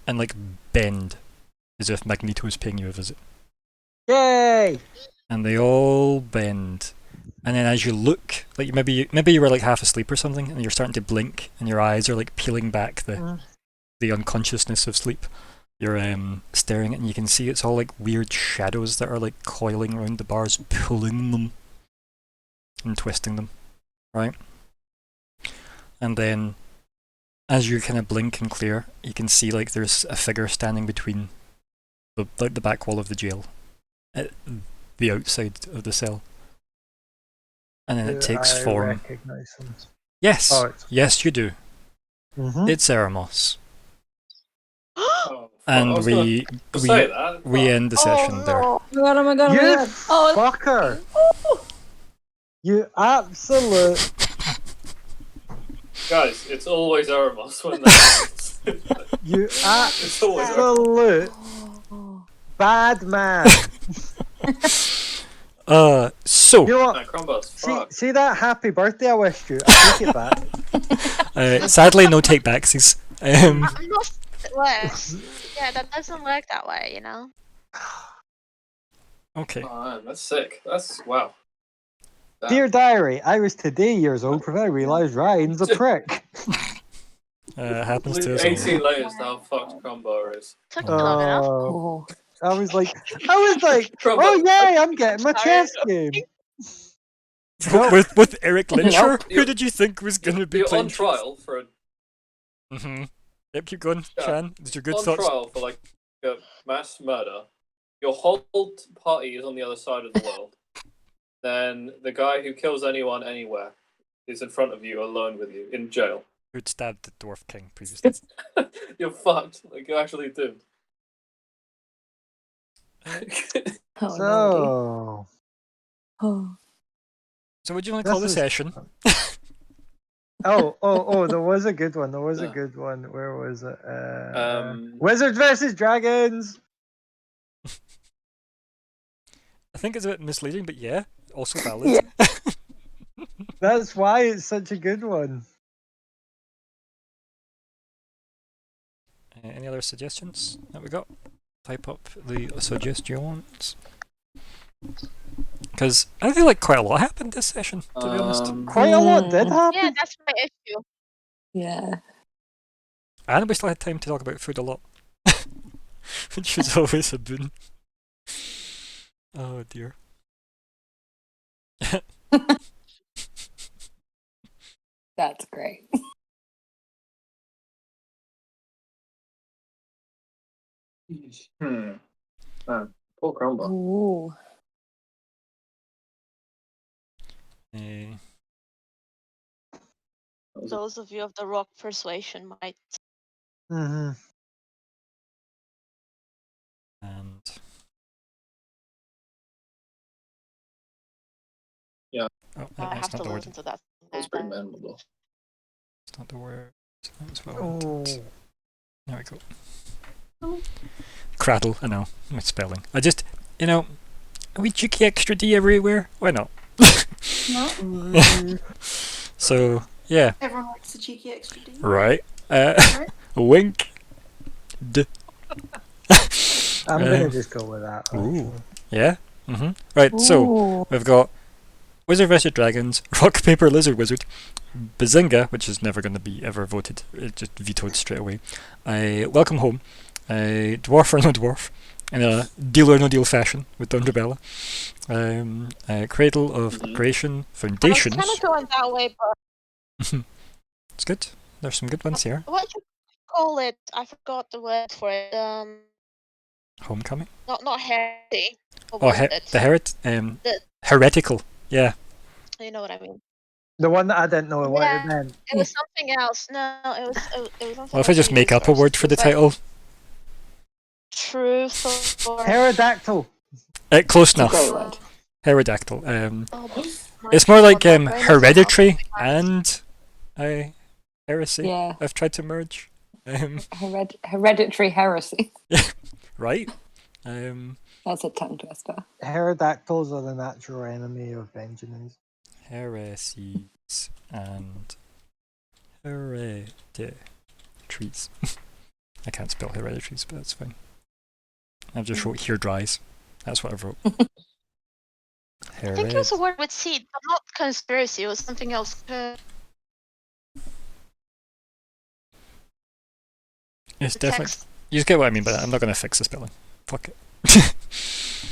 and like bend as if Magneto's paying you a visit. Yay! And they all bend. And then as you look, like maybe you were like half asleep or something, and you're starting to blink, and your eyes are like peeling back the unconsciousness of sleep. You're staring at it, and you can see it's all like weird shadows that are like coiling around the bars, pulling them and twisting them, right? And then, as you kind of blink and clear, you can see like there's a figure standing between the back wall of the jail, at the outside of the cell. And then it takes I form. recognize him. Yes, Oh, it's- yes, you do. Mhm. It's Eremos, Oh, fuck, I and was gonna we say that. we Fuck. end the session there. Oh my god! Oh my god! Oh You my god! Oh, fucker! You absolute... Guys, it's always Eremos when that happens. You It's always Eremos. absolute bad man. So You know what? Man, Crumbar's fucked. See that happy birthday I wished you? I take it back. sadly, no take backsies. Most worse. Yeah, that doesn't work that way, you know. Okay. Oh, man, that's sick. That's wow. Damn. Dear diary, I was today years old when I realised Ryan's a prick. Happens to us all. 18 layers to how fucked Crumbar is. Took you long enough. oh. I was like, Crumbar, oh yay, I'm getting my chess game. Nope. With Eric Lyncher, Nope. who did you think was going to be you're playing on trial for a Yep, keep going, Yeah. Chan. Is your good on thoughts? trial for like a mass murder. Your whole party is on the other side of the world. Then the guy who kills anyone anywhere is in front of you, alone with you, in jail. Who'd stabbed the Dwarf King previously? You're fucked. Like you're actually doomed. Oh, no. So, Oh. So what do you want to call the This is- session? there was a good one. There was a Yeah. good one. Where was it? Um, Wizards versus Dragons. I think it's a bit misleading, but yeah, also valid. Yeah. That's why it's such a good one. Any other suggestions that we got? Type up the suggestions. Because I feel like quite a lot happened this session, to be honest. Quite a lot did Mm. happen. Yeah, that's my issue. Yeah. And we still had time to talk about food a lot. Which is always a boon. Oh dear. That's great. Man, poor Crumbar. Ooh. Eh, That was a- Those of you of the rock persuasion might. Mm-hmm. and Yeah. Oh, I that's have not to the word. listen to that. that was pretty memorable. It's not the word. That's what I wanted. Oh. There we go. Cradle, I know. My spelling. I just, a wee cheeky extra D everywhere. Why not? No, So, yeah. everyone likes a cheeky extra D. Right. Wink. I'm gonna Um, just go with that. Ooh. Actually. Yeah. Right. So Ooh. we've got Wizard vs Dragons, Rock Paper Lizard Wizard, Bazinga, which is never going to be ever voted, it just vetoed straight away. Welcome Home, Dwarf or No Dwarf, in a Deal or No Deal fashion with Dungerbella. Cradle of Mhm. Creation, I was Foundations. kind of going that way, but It's good. There's some good ones here. what you call it? I forgot the word for it. Homecoming. Not heresy. What Oh, was it? The- heretical. Yeah. You know what I mean? The one that I didn't know what it Yeah. meant. It was something else. No, it was something. Well, if I just make up a word for the title, Truth or Pterodactyl. close It's a great enough. word. Pterodactyl. Oh, my It's more God, like my brain is hereditary not something and heresy. Yeah. I've tried to merge. Hereditary heresy. Right. That's a tongue twister. Pterodactyls are the natural enemy of Benjamins. Heresies and hereditaries. I can't spell hereditaries, but that's fine. I've just wrote here dries. That's what I wrote. I think it was a word with seed, but not conspiracy. It was something else. It's The definitely. text. You just get what I mean by that. I'm not going to fix the spelling. Fuck it.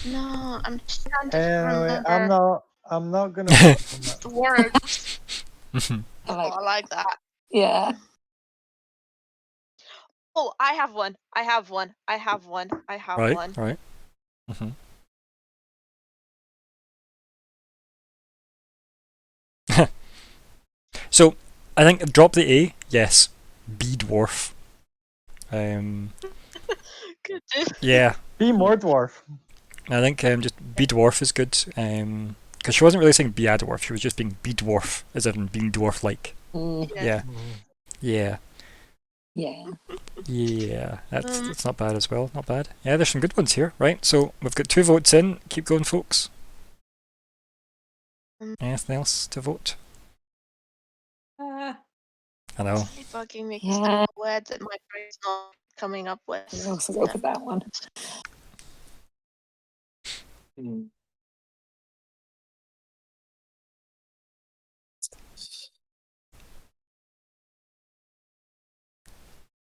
No, I'm just trying to Anyway, remember I'm not gonna vote on that. the words. I like, I like that. yeah. Oh, I have one. I have one. Right. Right. So, I think drop the A. Yes. B dwarf. Good dude. Yeah. Be more dwarf. I think just B dwarf is good. Because she wasn't really saying be a dwarf. She was just being B dwarf, as in being dwarf-like. Yeah. Yeah. Yeah. Yeah. That's not bad as well. Not bad. Yeah, there's some good ones here. Right. So we've got 2 votes in. Keep going, folks. Anything else to vote? I know. It's bugging me. Yeah. The word that my brain's not coming up with. I'll also go for that one. Hmm.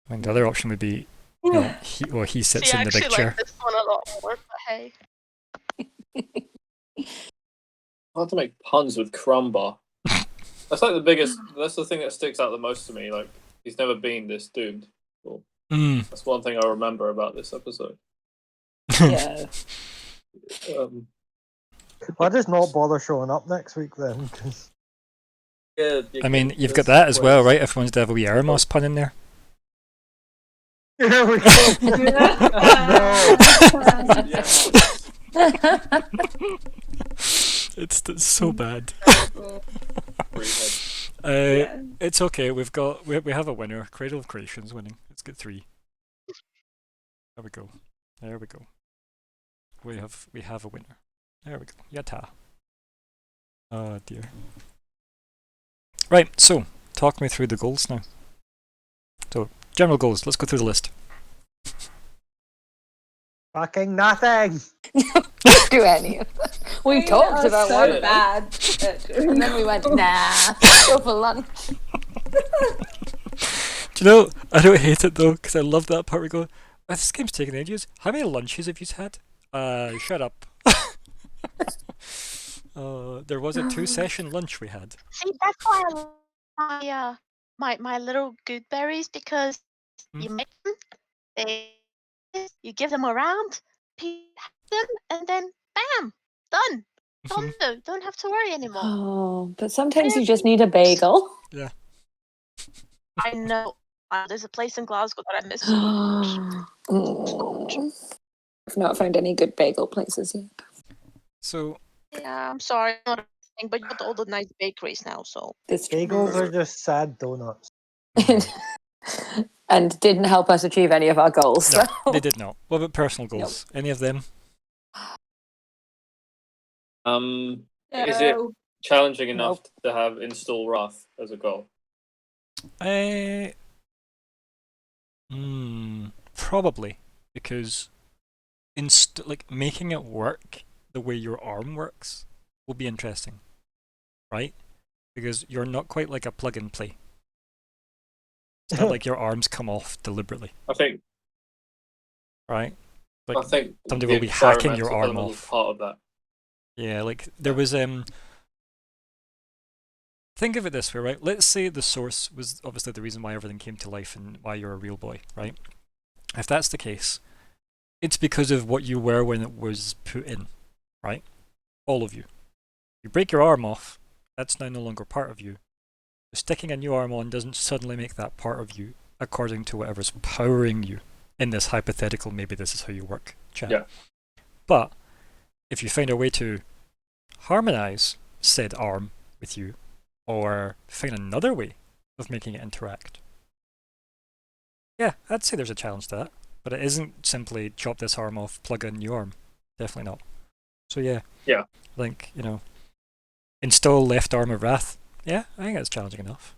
I mean, the other option would be, he sits See, in I the big actually chair. like this one a lot more, but hey. Hard to make puns with Crumbar. That's like the biggest. That's the thing that sticks out the most to me. Like he's never been this doomed. Well, that's one thing I remember about this episode. Yeah. Why does not bother showing up next week then? 'Cause Yeah, I mean, you've got that as well, right? If one's to have a wee Eremos pun in there. here we go. It's so bad. Yeah. It's okay. We have a winner. Cradle of Creation's winning. It's got 3. There we go. There we go. We have a winner. There we go. Yatta. Oh dear. Right. So talk me through the goals now. So general goals. Let's go through the list. Fucking nothing. Do any of that. We talked about so one, bad. and then we went, nah, go for lunch. Do you know? I don't hate it though, because I love that part. We go, this game's taking ages. How many lunches have you had? Shut up. There was a 2-session lunch we had. See, that's why I like my little good berries, because you make them, you give them around, them, and then bam, done. Don't have to worry anymore. Oh, but sometimes you just need a bagel. Yeah. I know. There's a place in Glasgow that I miss so much. I've not found any good bagel places yet. So Yeah, I'm sorry, not a thing, but you got all the nice bakeries now, so. This Bagels are just sad donuts. and didn't help us achieve any of our goals. no, So. they did not. What about personal goals? Any of them? Is it challenging enough to have install Wrath as a goal? Probably because like making it work the way your arm works will be interesting, right? Because you're not quite like a plug and play. It's not like your arms come off deliberately, I think right? Like I think somebody the will be hacking your experimental arm element was off. part of that. Yeah, like there was think of it this way, right? Let's say the source was obviously the reason why everything came to life and why you're a real boy, right? If that's the case, it's because of what you were when it was put in, right? All of you. You break your arm off, that's now no longer part of you. Sticking a new arm on doesn't suddenly make that part of you according to whatever's powering you in this hypothetical, maybe this is how you work chat. Yeah. But if you find a way to harmonize said arm with you, or find another way of making it interact, yeah, I'd say there's a challenge to that. But it isn't simply chop this arm off, plug in new arm. Definitely not. So yeah. Yeah. I think, install left arm of wrath. Yeah, I think that's challenging enough.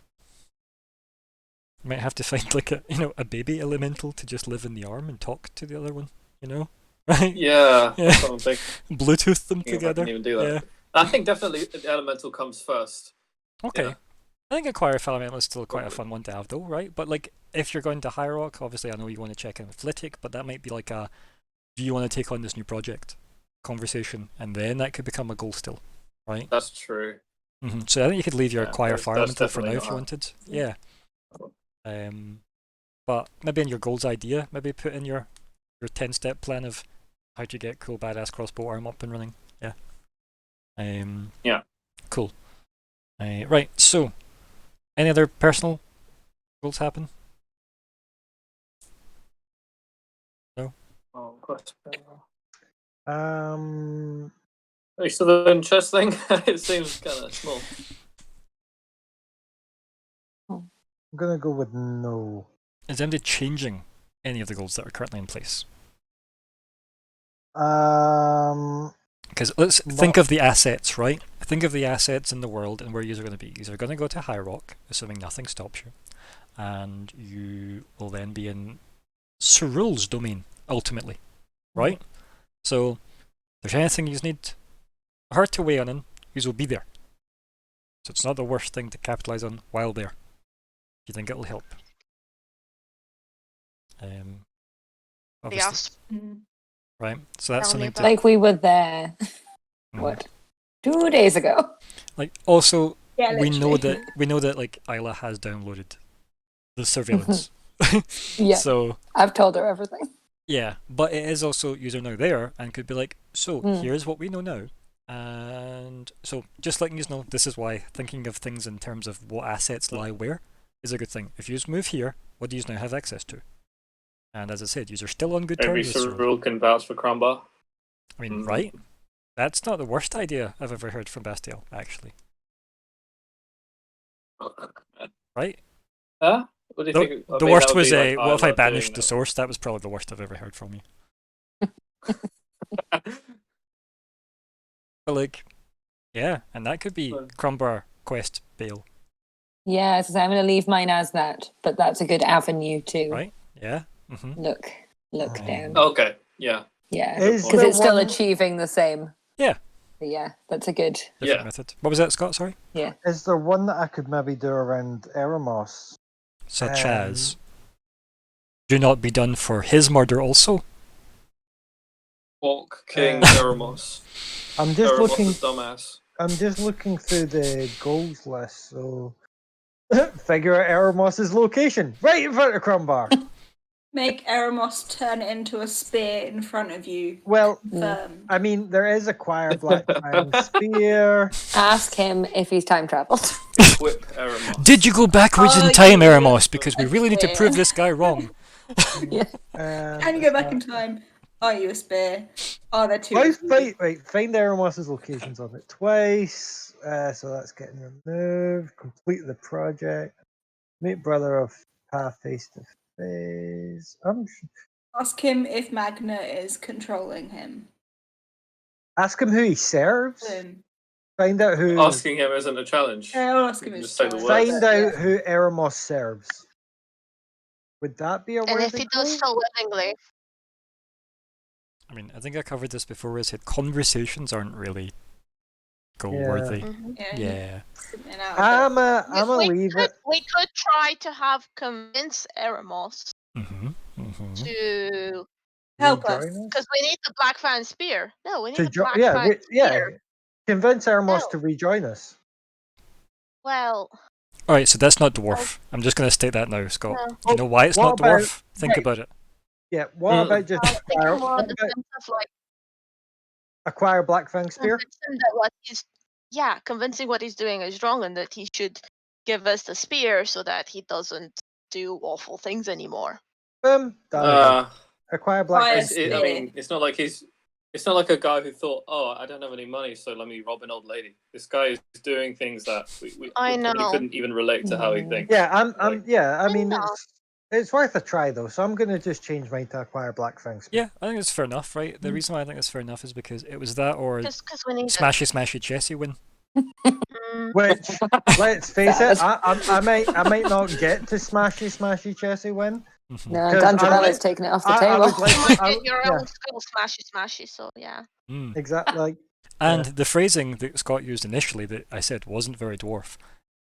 You might have to find like a baby elemental to just live in the arm and talk to the other one, Right? Yeah, Yeah. that's what I'm thinking. Bluetooth them If I together. can even do that. Yeah. I think definitely the elemental comes first. Okay. Yeah. I think Acquire Elemental is still quite a fun one to have though, right? But like if you're going to High Rock, obviously I know you want to check in with Flitwick, but that might be like a do you want to take on this new project conversation, and then that could become a goal still, right? That's true. So I think you could leave your Yeah, Acquire that's Elemental for now definitely if you not- wanted. Yeah. But maybe in your goals idea, maybe put in your 10-step plan of how to get cool badass crossbow arm up and running. Yeah. Yeah. Cool. Right. So, any other personal goals happen? Oh, question. Um, Are you still doing chess thing? It seems kind of small. I'm gonna go with no. Is MD changing any of the goals that are currently in place? Because let's think of the assets, right? Think of the assets in the world and where you're going to be. You're going to go to High Rock, assuming nothing stops you, and you will then be in Cerul's domain, ultimately, right? So, if there's anything you need her to weigh on, you will be there. So it's not the worst thing to capitalize on while there. You think it'll help? Obviously, right? So that's Tell me something to about Like we were there, what, 2 days ago? like. Also, Yeah, we know literally. that like Isla has downloaded the surveillance. Yeah. So I've told her everything. yeah, but it is also user now there and could be like, so Mm. here's what we know now. And so just letting you know, this is why thinking of things in terms of what assets lie where is a good thing. If you move here, what do you now have access to? And as I said, you're still on good Maybe terms with Cerul. Cerul can vouch for Crumbar. I mean, right? That's not the worst idea I've ever heard from Bastiel, actually. Right? Huh? What do you think? I The mean, worst that would was, be like what if I Isla banished doing the that. source? That was probably the worst I've ever heard from you. But like, yeah, and that could be Crumbar Quest Bail. Yeah, so I'm going to leave mine as that, but that's a good avenue to Right? Yeah. look down. Okay. Yeah. Yeah, Is because there it's still one- achieving the same. Yeah. But yeah, that's a good. Different Yeah. method. What was that, Scott? Sorry? Yeah. Is there one that I could maybe do around Eremos? Such as do not be done for his murder also? Walk King Eremos. I'm just Eremos looking. is dumbass. I'm just looking through the goals list. So figure out Eremos's location right in front of Crumbar. Make Eremos turn it into a spear in front of you. Well, Confirmed. I mean, there is Acquire Black Fang Spear. Ask him if he's time traveled. Equip Eremos. Did you go backwards in Oh, time, yeah. Eremos? Because we really need to prove this guy wrong. Can you go back in time? Are you a spear? Are there two? Find Eremos's locations on it twice. So that's getting removed. Complete the project. Meet brother of Path face to face. Ask him if Magna is controlling him. Ask him who he serves. Boom. Find out who. Asking him isn't a challenge. Yeah, I'll ask him You his just say the time. words. Find out who Eremos serves. Would that be a And if worthy he does goal? so willingly, I mean, I think I covered this before where I said conversations aren't really goal worthy. Yeah. Something out of I'm a leave it. we could try to have convince Eremos Mm-hmm. Mm-hmm. to, Help us. Rejoin us? because we need the Black Fan Spear. No, we need To the Black yeah, Fan Spear. convince Eremos No. to rejoin us. Well, Alright, so that's not dwarf. I'm just going to state that now, Scott. no. Do you know why it's What not about- dwarf? Think right. about it. Yeah, what about just I was thinking more what on the about sense of like acquire Blackfang Spear? convincing that what he's convincing what he's doing is wrong and that he should give us the spear so that he doesn't do awful things anymore. Boom, done. Uh, Acquire Fire Blackfang I spear. mean, it's not like he's. It's not like a guy who thought, "Oh, I don't have any money, so let me rob an old lady." This guy is doing things that we I probably know. couldn't even relate to how he thinks. Yeah, I'm Like- yeah, I I mean know. it's worth a try though, so I'm gonna just change mine to acquire Blackfang Spear. Yeah, I think it's fair enough, right? The reason why I think it's fair enough is because it was that or Just because we need smashy Chessie win. Which, let's face it, Sad. I might not get to smashy Chessie win. Mhm. No, 'Cause I Gandrabella's like- taking it off the I table. would like You to, might I, get your yeah, own skill smashy, so yeah. Mm. exactly. Like, And the phrasing that Scott used initially that I said wasn't very dwarf.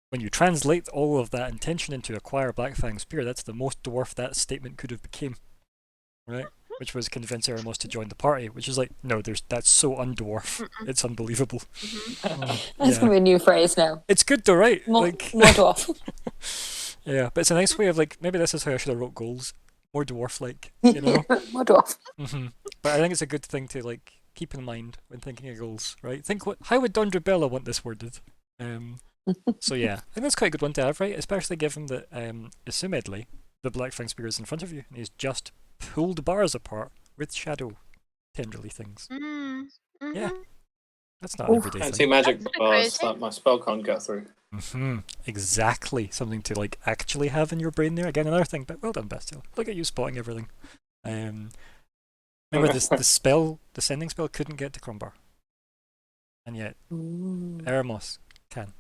When you translate all of that intention into acquire Blackfang Spear, that's the most dwarf that statement could have became. Right? Which was convince Eremos to join the party, which is like, no, that's so undwarf. It's unbelievable. That's Yeah. gonna be a new phrase now. It's good though, right? More, Like, more dwarf. yeah, but it's a nice way of like, maybe this is how I should have wrote goals. More dwarf-like, you know? More dwarf. Hmm. But I think it's a good thing to like keep in mind when thinking of goals, right? Think how would Dondrabella want this worded? So yeah, I think that's quite a good one to have, right? Especially given that, assumedly, the Blackfang Spear is in front of you and he's just pulled bars apart with shadow tenderly things. Yeah, that's not an everyday Fancy thing. magic That's bars crazy. that my spell can't get through. Exactly, something to like actually have in your brain there. Again, another thing, but well done, Bastille. Look at you spotting everything. Remember this? The sending spell couldn't get to Crumbar, and yet Eremos can.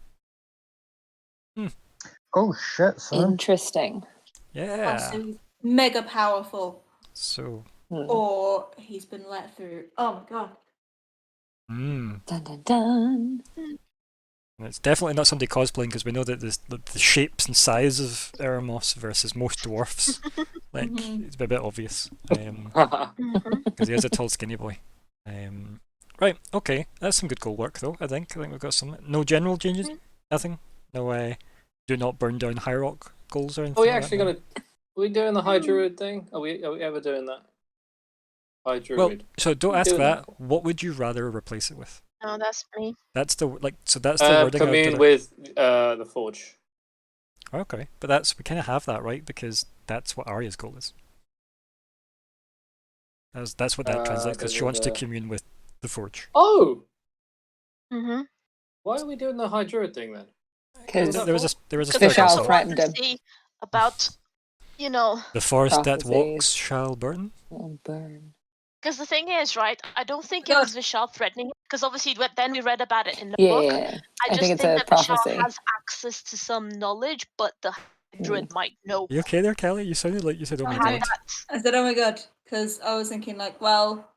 oh shit, son. Interesting. Yeah. So he's mega powerful, So. or he's been let through. Oh my god. Mm. Dun dun dun. And it's definitely not somebody cosplaying because we know that the shapes and size of Eremos versus most dwarfs, like it's a bit obvious. Because he is a tall, skinny boy. Right, okay, that's some good goal work though. I think we've got some. No general changes, nothing. No, do not burn down High Rock goals or anything. Are we like actually that, gonna? Are we doing the High Druid thing? Are we ever doing that? High Druid. Well, so don't ask doing that. that. What would you rather replace it with? No, that's me. That's the like. So that's the wording. commune with the Forge. Okay, but we kind of have that right because that's what Arya's goal is. That's what that translates because she wants to commune with the Forge. Oh, Mm-hmm. why are we doing the High Druid thing then? Because There was a Because spell we Vishal also called want threatened to him. see about, the forest that Prophecy. walks shall burn. burn. because the thing is, right? I don't think it was Vishal threatening, because obviously then we read about it in the Yeah, book. yeah. I just think it's think a that prophecy. Vishal has access to some knowledge, but the Druid might know. You okay there, Kelly? You sounded like you said, "Oh my Okay. god." I said, oh my god, because I was thinking like, well,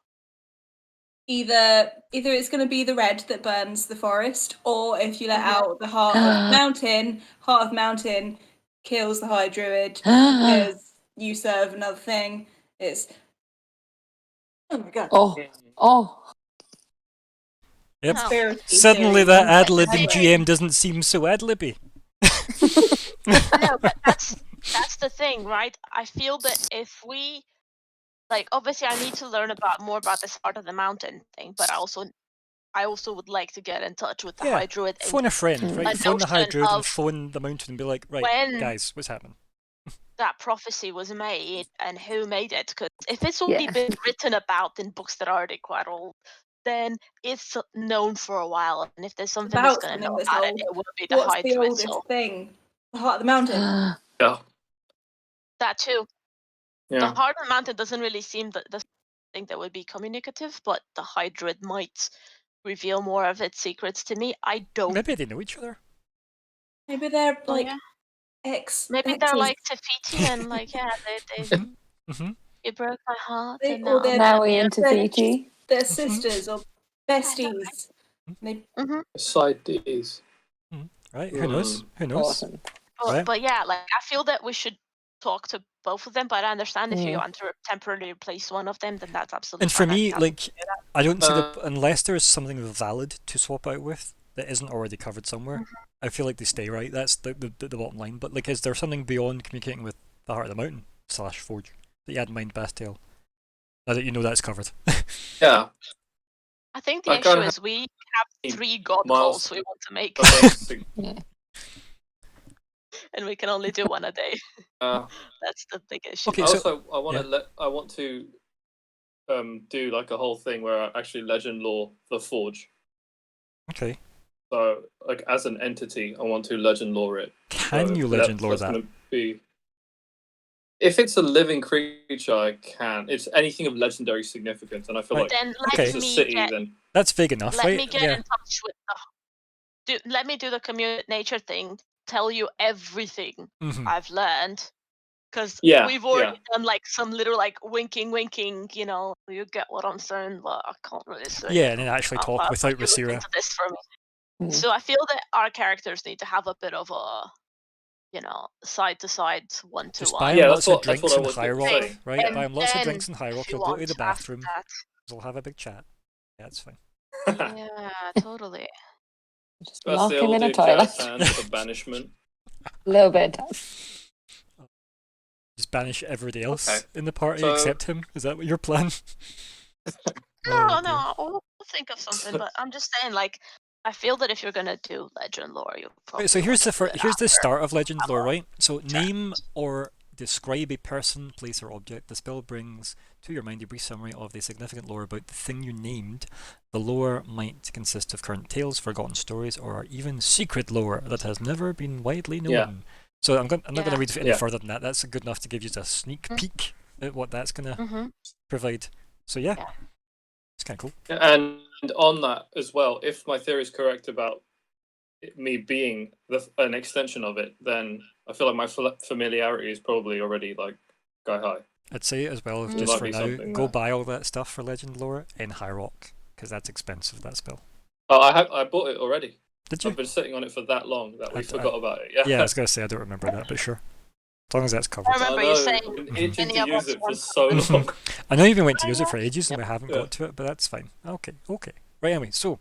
either it's going to be the red that burns the forest, or if you let out the heart of mountain kills the High Druid because you serve another thing. It's oh my god. Oh. Yep. No. Conspiracy Suddenly, theory that runs ad libbing like GM doesn't seem so ad libby. No, but that's the thing, right? I feel that if we obviously I need to learn more about this Heart of the Mountain thing, but I also would like to get in touch with the Yeah, High Druid and phone a friend, right? a Phone the High notion Druid and of phone the mountain and be like, right, when guys, what's happening? that prophecy was made and who made it. Because if it's already Yeah. been written about in books that are already quite old, then it's known for a while. And if there's something that's about going to something know that's about it, old. it will be the What's High the Druid. oldest So thing? The Heart of the Mountain. Yeah. that too. The Yeah. Heart of the Mountain doesn't really seem the thing that would be communicative, but the High Druid might reveal more of its secrets to me. I don't. Maybe they know each other. Maybe they're Oh, like yeah. Maybe they're exes. like Tafiti and like Mhm. it broke my heart They- and or now they're- Now we yeah. into they're- Fiji. They're sisters or besties. They, Side D's. Right? Who knows? Who knows? Awesome. Right. But yeah, like I feel that we should talk to both of them, but I understand if you Mm. want to temporarily replace one of them, then that's absolutely And for fine. I'd be me, happy like, to do that. I don't see Uh, unless there is something valid to swap out with that isn't already covered somewhere. Mm-hmm. I feel like they stay right. That's the bottom line. But like, is there something beyond communicating with the Heart of the Mountain / Forge that you had in mind, Bastiel? Now that you know that's covered. Yeah. I think the I issue kinda is we have 3 god Miles- calls we want to make, Yeah. and we can only do one a day. uh, That's the big issue. Okay, I so- also I want yeah. to I want to do like a whole thing where I actually legend lore the Forge. Okay. So like as an entity, I want to legend lore it. Can So you that- legend lore that's that? gonna be... If it's a living creature, I can. It's anything of legendary significance, and I feel Right. like Then if let it's a me city, get then That's vague enough, let right? me get Yeah. in touch with let me do the community nature thing. Tell you everything Mhm. I've learned, because Yeah, we've already done like some little like winking, you know. You get what I'm saying, but I can't really say. Yeah, it and then actually out talk loud. without You look Rasira. into this for me. Mm. So I feel that our characters need to have a bit of a, you know, side to side, one to Just buy one. him Yeah, lots that's of what- that's drinks what I in was High Rock, saying. right? And Buy him lots of then drinks in High Rock. if you He'll go to want the after bathroom. that. We'll have a big chat. Yeah, it's fine. Yeah, totally. Just that's lock the him old in a dude toilet. jazz hand for banishment. A little bit. Just banish everybody else Okay. in the party So- except him. Is that what your plan? No, Oh, no, I'll think of something, but I'm just saying, like, I feel that if you're gonna do legend lore, you probably Right, so here's the want to do it here's the after. start of Legend have lore, a right? So name or describe a person, place, or object. The spell brings to your mind a brief summary of the significant lore about the thing you named. The lore might consist of current tales, forgotten stories, or even secret lore that has never been widely known. Yeah. So I'm not going to Yeah. read any Yeah. further than that. That's good enough to give you a sneak peek at what that's going to Mm-hmm. provide. So yeah, Yeah. it's kind of cool. And on that as well, if my theory is correct about me being an extension of it, then I feel like my familiarity is probably already like sky high. I'd say as well, Mm. just Might for be now, something go there. buy all that stuff for Legend lore in High Rock because that's expensive. That spell. Oh, I bought it already. Did you? I've been sitting on it for that long that we I- forgot about it. Yeah. Yeah, I was gonna say I don't remember that, but sure. As long as that's covered. I remember I you know, saying I've been Mhm. itching any to of use us it for want so Mhm. long. I know you've been waiting to use it for ages and we haven't Yeah. got to it, but that's fine. Okay. Right, anyway, so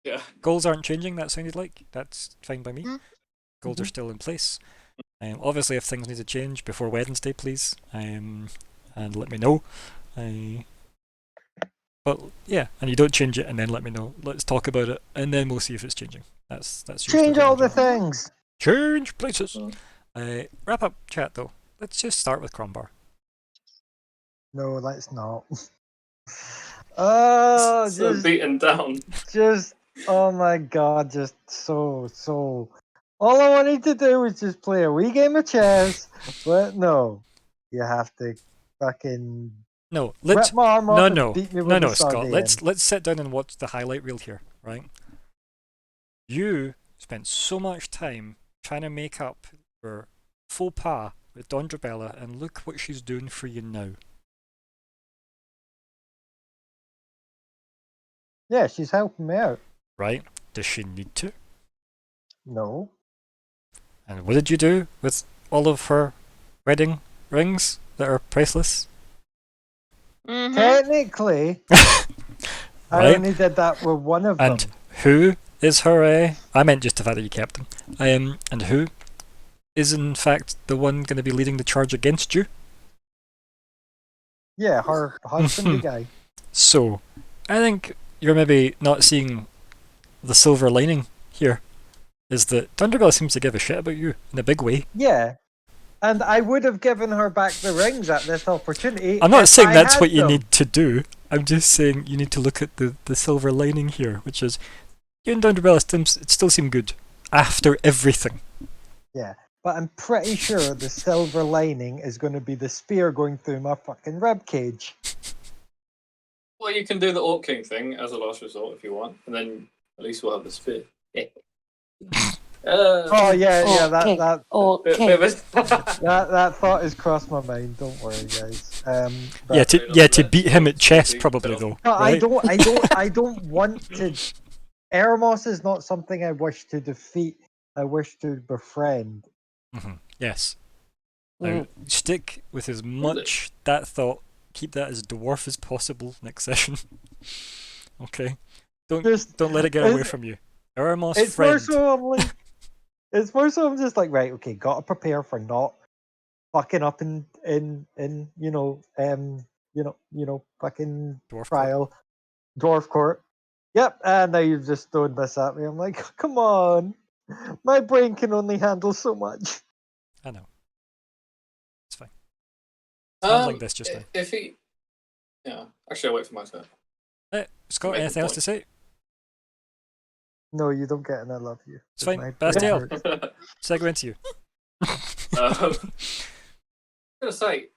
Yeah. goals aren't changing, that sounded like. That's fine by me. Mm. Goals are still in place. Obviously, if things need to change before Wednesday, please, and let me know. But yeah, and you don't change it and then let me know. Let's talk about it and then we'll see if it's changing. That's usually Change the all the job. things. Change places. Mm. Wrap up chat though. Let's just start with Crombar. No, let's not. Oh, So just beaten down. oh my god, just so. All I wanted to do was just play a wee game of chess, but no, you have to fucking No, let's rip my arm off and no, beat me with no, a Scott. sardine. Let's sit down and watch the highlight reel here, right? You spent so much time trying to make up your faux pas with Dondrabella, and look what she's doing for you now. Yeah, she's helping me out. Right? Does she need to? No. And what did you do with all of her wedding rings that are priceless? Mm-hmm. Technically, I Right? only did that with one of And them. who is her? I meant just the fact that you kept them. And who is in fact the one going to be leading the charge against you? Yeah, her husband guy. So, I think you're maybe not seeing the silver lining here. Is that Thunderbell seems to give a shit about you in a big way. Yeah. And I would have given her back the rings at this opportunity. I'm not if saying I that's had what you them. need to do. I'm just saying you need to look at the silver lining here, which is you and Thunderbell still seem good after everything. Yeah. But I'm pretty sure the silver lining is going to be the spear going through my fucking rib cage. Well, you can do the Orc King thing as a last resort if you want, and then at least we'll have the spear. Oh yeah, Okay. Okay. that thought has crossed my mind. Don't worry, guys. Yeah, But, to beat him at chess, probably though. no, Right? I don't want to. Eremos is not something I wish to defeat. I wish to befriend. Yes. Now, stick with as much that thought. Keep that as dwarf as possible next session. Okay. Don't let it get away from you. Eremos It's friend. more so I'm like, it's more so I'm just like, right, okay, gotta prepare for not fucking up in fucking Dwarf trial, dwarf court. Yep, and now you've just thrown this at me. I'm like, come on, my brain can only handle so much. I know. It's fine. Handling Um, this just now. if he, yeah. Actually, I'll wait for my turn. Scott, Make a anything else point. to say? No, you don't get, and I love you. It's 'cause fine. my brain Bastiel, hurts. segue into you. I'm gonna say,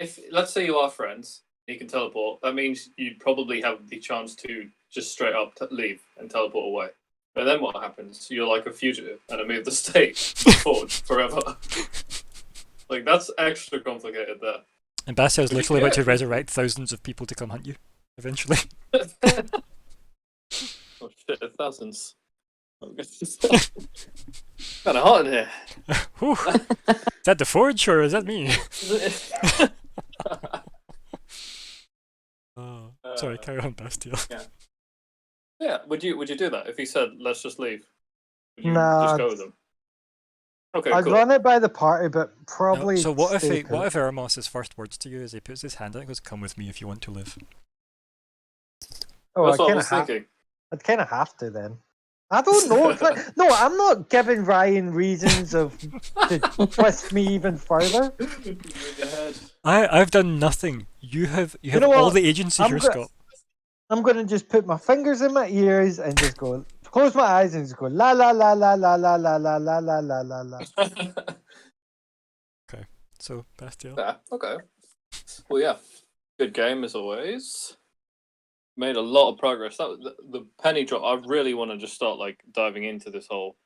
if let's say you are friends, you can teleport. That means you'd probably have the chance to just straight up leave and teleport away. But then what happens? You're like a fugitive and I move the state forge forever. Like that's extra complicated there. And Bastiel's Would you literally about to care? resurrect thousands of people to come hunt you, eventually. Oh shit, thousands. Kind of hot in here. Whew. Is that the forge or is that me? Oh, sorry, carry on, Bastiel. Yeah, would you do that if he said let's just leave? Would you Nah, just go with him? Okay, I'd cool. run it by the party, but No, probably. so what stay if put. Eremos' first words to you is he puts his hand out and goes, "Come with me if you want to live." Oh, That's what I kind was of have. thinking. I'd kind of have to then. I don't know. No, I'm not giving Ryan reasons to twist me even further. I've done nothing. You have know all what? the agency I'm here, go- Scott. I'm gonna just put my fingers in my ears and just go, close my eyes and just go la la la la la la la la la la la la la. So Bastiel. Yeah, okay. Well, yeah. Good game as always. Made a lot of progress. That the penny drop. I really want to just start like diving into this whole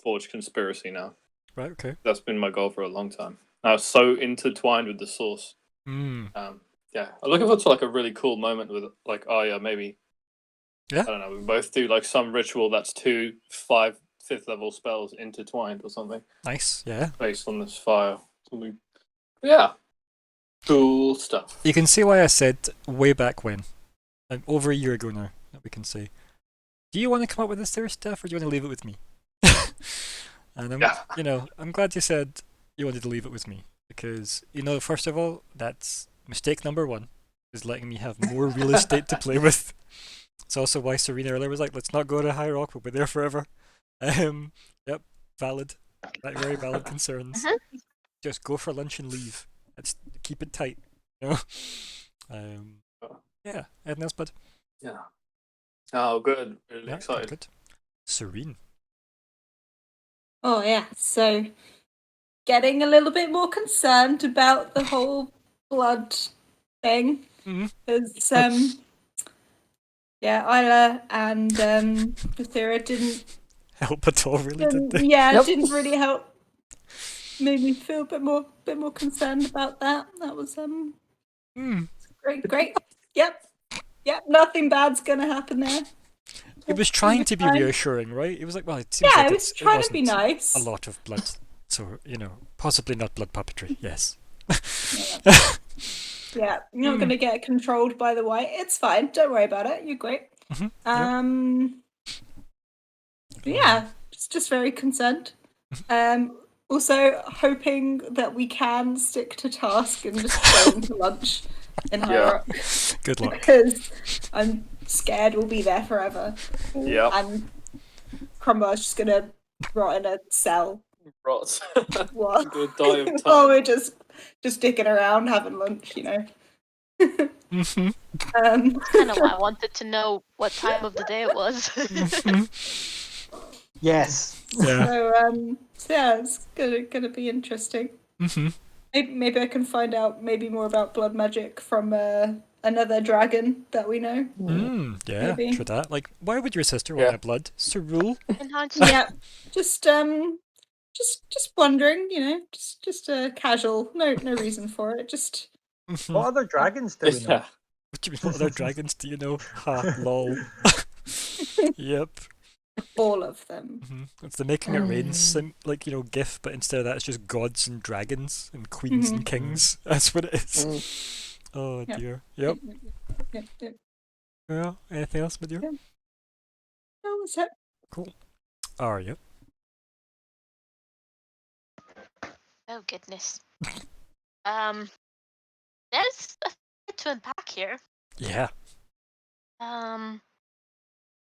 Forge conspiracy now. Right. Okay. That's been my goal for a long time. Now it's so intertwined with the source. Hmm. Yeah, I'm looking forward to like a really cool moment with like Aya. Maybe. Yeah. I don't know. We both do like some ritual that's 2 5 5th level spells intertwined or something Nice. Yeah. based on this fire. Something. Yeah. Cool stuff. You can see why I said way back when, over a year ago now, that we can say, do you want to come up with this theory stuff or do you want to leave it with me? And I'm glad you said you wanted to leave it with me because, first of all, that's mistake number one, is letting me have more real estate to play with. It's also why Serena earlier was like, let's not go to High Rock, we'll be there forever. Yep, valid. Very valid concerns. Just go for lunch and leave. Keep it tight, Yeah. Anything else, bud? Yeah. Oh, good. Really Yeah, excited. good. Serene. Oh yeah, so getting a little bit more concerned about the whole blood thing. Because Isla and Uthira didn't help at all, really, did they? didn't really help. Made me feel a bit more concerned about that. That was great. Yep, nothing bad's gonna happen there. It was trying to be reassuring, right? It was like, well, it seems Yeah, like it was trying to be nice. A lot of blood, so possibly not blood puppetry. Yes. Yeah, you're not gonna get controlled by the white. It's fine. Don't worry about it. You're great. Yeah, just very concerned. Also hoping that we can stick to task and just go into lunch in High Rock. Good luck. Because I'm scared we'll be there forever. Yeah. And Cromwell's just gonna rot in a cell. Rot. What? Gonna die of time. Oh, we're just dicking around having lunch, Kind of why I wanted to know what time of the day it was. Yes. Yeah. So yeah, it's gonna be interesting. Maybe I can find out maybe more about blood magic from another dragon that we know. Yeah, Maybe. true that. Like, why would your sister want Yeah. my blood? Cyril? In hindsight, Yeah, just wondering, you know, just a casual, no reason for it. Just What other dragons do we know? Yeah. What do you mean, what other dragons do you know? Ha, lol. Yep. all of them. It's the Making It Rain like, gif, but instead of that it's just gods and dragons and queens and kings. That's what it is. Oh Yep. dear. Yep. Yep. Yeah, anything else, my dear? Yeah. Oh, that's it. Cool. Arya. oh goodness. There's a bit to unpack here. Yeah.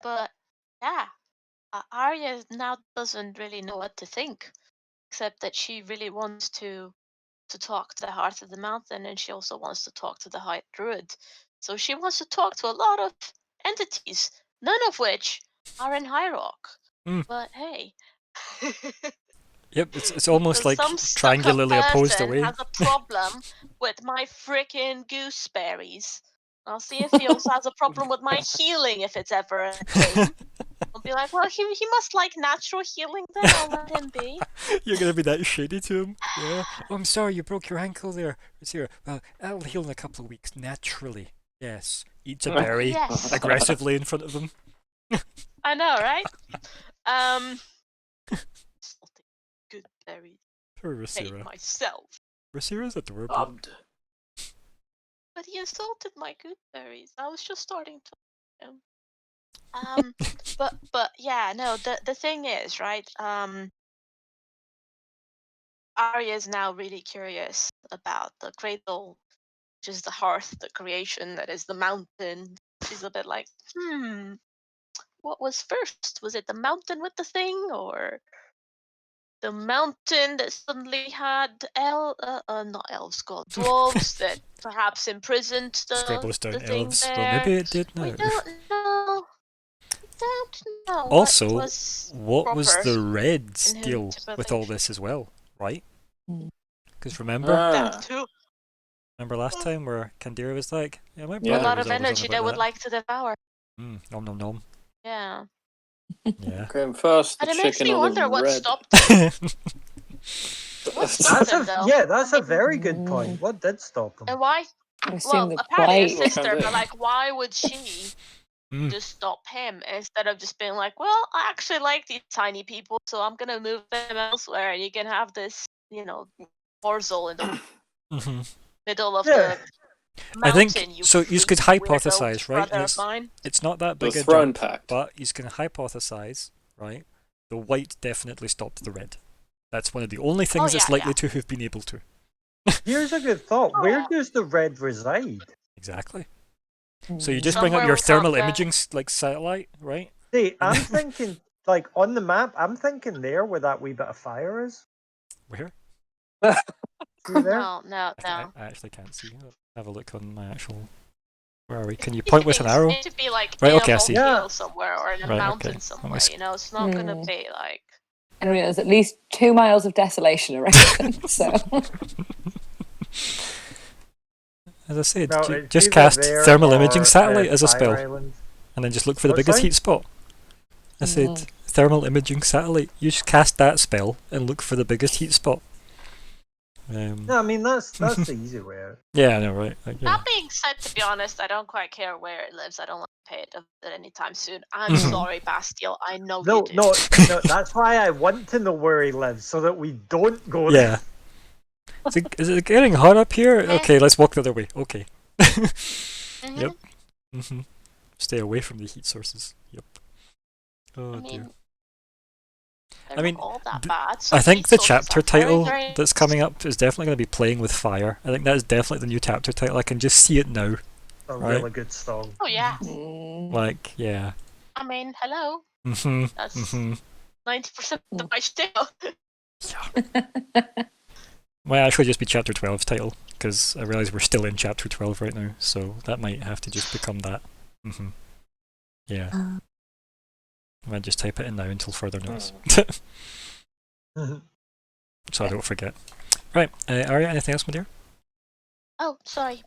But yeah, Arya now doesn't really know what to think, except that she really wants to talk to the heart of the mountain, and she also wants to talk to the High Druid. So she wants to talk to a lot of entities, none of which are in High Rock. But hey. Yep, it's almost So like some stuck-up triangularly opposed person away. has a problem with my frickin' gooseberries. I'll see if he also has a problem with my healing if it's ever a thing. I'll be like, well, he must like natural healing then, I'll let him be. You're gonna be that shady to him. Yeah. Oh, I'm sorry, you broke your ankle there. It's here. Well, that'll heal in a couple of weeks, naturally. Yes. Eats a berry Yes. aggressively in front of them. I know, right? Salted good berries. Poor Hate Rasira. myself. Rasira's adorable. Bobbed. But he insulted my good berries. I was just starting to him. But yeah, no, the thing is, right? Arya is now really curious about the cradle, which is the hearth, the creation that is the mountain. She's a bit like, what was first? Was it the mountain with the thing, or the mountain that suddenly had not elves, called dwarves that perhaps imprisoned Scribbles the down thing elves. there? Well, maybe it did now. We don't know. Don't know. Also, what was what was proper the Reds and who deal to believe. with all this as well, right? Mm. Because remember That too. last time where Kandira was like, yeah, my Yeah. brother A lot was of always on energy they about would that. like to devour. Nom nom nom. Yeah. Yeah. Going first, the And it makes chicken me or wonder the what red? stopped them. What stopped That's them, though? that's a very good point. What did stop them? And why? I assume Well, the apparently his plight. sister, Well, but like, why would she just stop him instead of just being like, well, I actually like these tiny people, so I'm gonna move them elsewhere, and you can have this, morsel in the middle of Yeah. the I mountain. think You so. You could freaky weirdo hypothesize, right? brother And of mine. it's not that The big a throne jump, pact. but you can hypothesize, right? The white definitely stopped the red. That's one of the only things it's yeah, likely yeah. to have been able to. Here's a good thought. Oh, Where yeah. does the red reside? Exactly. So you just bring Somewhere up your without thermal the- imaging satellite, right? See, I'm thinking, like, on the map, I'm thinking there where that wee bit of fire is. Where? See there? No. I actually can't see. I'll have a look on my actual. Where are we? Can you These point with an things arrow? need to be like Right, in okay, I a see. Yeah. volcano somewhere or in a Right, mountain okay. somewhere. It's not gonna be like. And there's at least 2 miles of desolation around them. So As I said, No, ju- it's just either cast there thermal or, imaging satellite as a Fire spell, Island. and then just look for the What, biggest sorry? heat spot. I said thermal imaging satellite. You just cast that spell and look for the biggest heat spot. No, I mean that's the easy way out. Yeah, I know, right? Like, yeah. That being said, to be honest, I don't quite care where it lives. I don't want to pay it anytime soon. I'm sorry, Bastille. I know you No, do. no, no. That's why I want to know where he lives, so that we don't go Yeah. Is it getting hot up here? Eh. Okay, let's walk the other way. Okay. Mhm. Yep. Stay away from the heat sources. Yep. Oh I dear. mean, they're I mean, not all that d- bad. I Some think the heat sources chapter are very, title very that's coming up is definitely going to be playing with fire. I think that is definitely the new chapter title. I can just see it now. A Right. really good song. Oh yeah. Like, yeah. I mean, hello. Mm-hmm. That's Mm-hmm. 90% of my still. Might actually just be chapter 12's title, because I realise we're still in chapter 12 right now, so that might have to just become that. Mm-hmm. Yeah. I might just type it in now until further notice. So I don't forget. Right, Arya, anything else, my dear? Oh, sorry.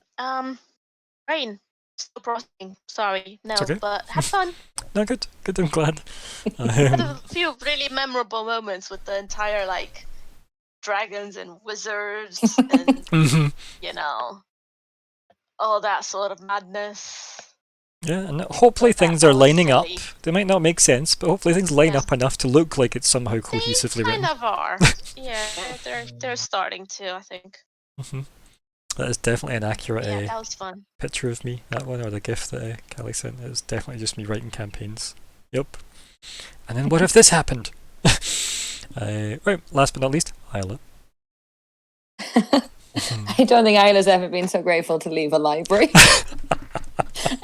Rain. Still processing. Sorry. No, okay. but had fun. No, good. Good, I'm glad. Had a few really memorable moments with the entire like dragons and wizards and Mhm. you know all that sort of madness. Yeah, and hopefully But that things are was lining up. silly. They might not make sense, but hopefully things line Yeah. up enough to look like it's somehow They cohesively kind written. of are. Yeah, they're starting to. I think. Hmm. That is definitely an accurate Yeah, that was fun. picture of me, that one, or the GIF that Callie sent. It's definitely just me writing campaigns. Yep. And then what if this happened? Right, last but not least, Isla. I don't think Isla's ever been so grateful to leave a library.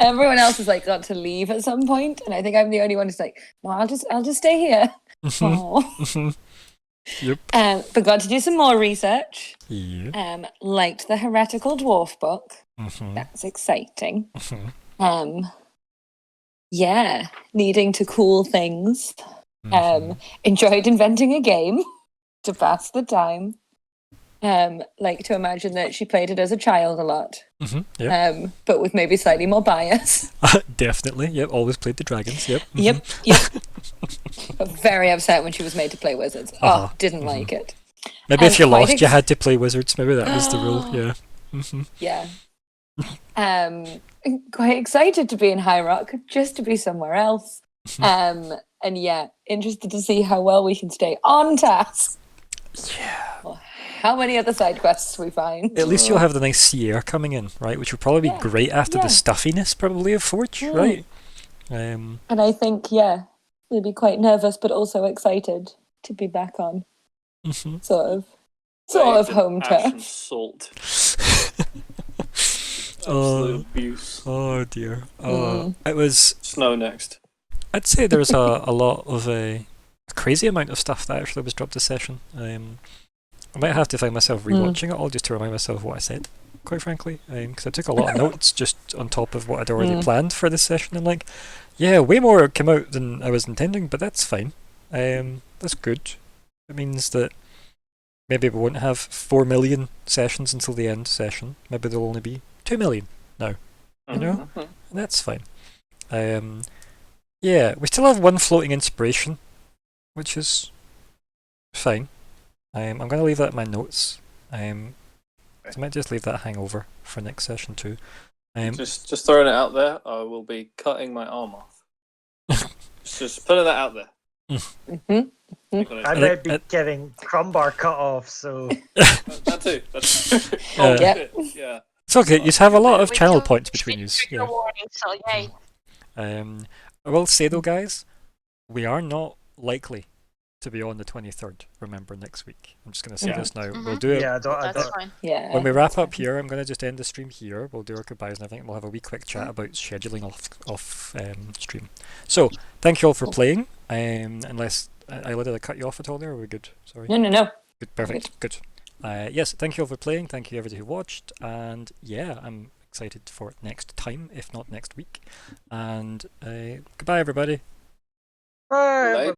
Everyone else has like got to leave at some point, and I think I'm the only one who's like, no, I'll just stay here. Oh. Yep. But got to do some more research. Yeah. Liked the heretical dwarf book. Mhm. That's exciting. Mhm. Yeah, needing to cool things. Mhm. Enjoyed inventing a game to pass the time. Like to imagine that she played it as a child a lot. Mhm. Yep. But with maybe slightly more bias. Definitely. Yep. Always played the dragons. Yep. Yep. But very upset when she was made to play wizards. Uh-huh. Didn't like it. Maybe if you quite lost, you had to play wizards. Maybe that was the rule. Yeah. Mhm. Yeah. Quite excited to be in High Rock, just to be somewhere else. And yeah, interested to see how well we can stay on task. Yeah. Well, how many other side quests we find. At least you'll have the nice sea air coming in, right? Which will probably be great after the stuffiness, probably, of Forge, right? And I think, yeah, we'll be quite nervous, but also excited to be back on sort of home ash and turf. salt. Absolute abuse. Oh dear. It was. Snow next. I'd say there was a lot of a crazy amount of stuff that actually was dropped this session. I might have to find myself rewatching it all just to remind myself of what I said, quite frankly, because I took a lot of notes just on top of what I'd already planned for this session. And like, yeah, way more came out than I was intending, but that's fine. That's good. It means that maybe we won't have 4 million sessions until the end session. Maybe there'll only be 2 million now. You know? And that's fine. Yeah, we still have one floating inspiration, which is fine. I'm going to leave that in my notes. So I might just leave that hangover for next session too. Just throwing it out there, I will be cutting my arm off. just putting that out there. I might be getting crumbar cut off, so that too. That's yeah. It's okay. You have a lot of We channel do points between you. trigger Yeah. warning, so yay. I will say though, guys, we are not likely to be on the 23rd. Remember, next week. I'm just going to say this now. We'll do it. yeah, That's fine. Yeah. When we wrap up here, I'm going to just end the stream here. We'll do our goodbyes and everything. We'll have a wee quick chat about scheduling off stream. So, thank you all for playing. Unless Isla, did I cut you off at all there? Or are we good? Sorry. No. Good, perfect. Good. Yes, thank you all for playing. Thank you everybody who watched. And yeah, I'm excited for next time, if not next week. And goodbye, everybody. Bye.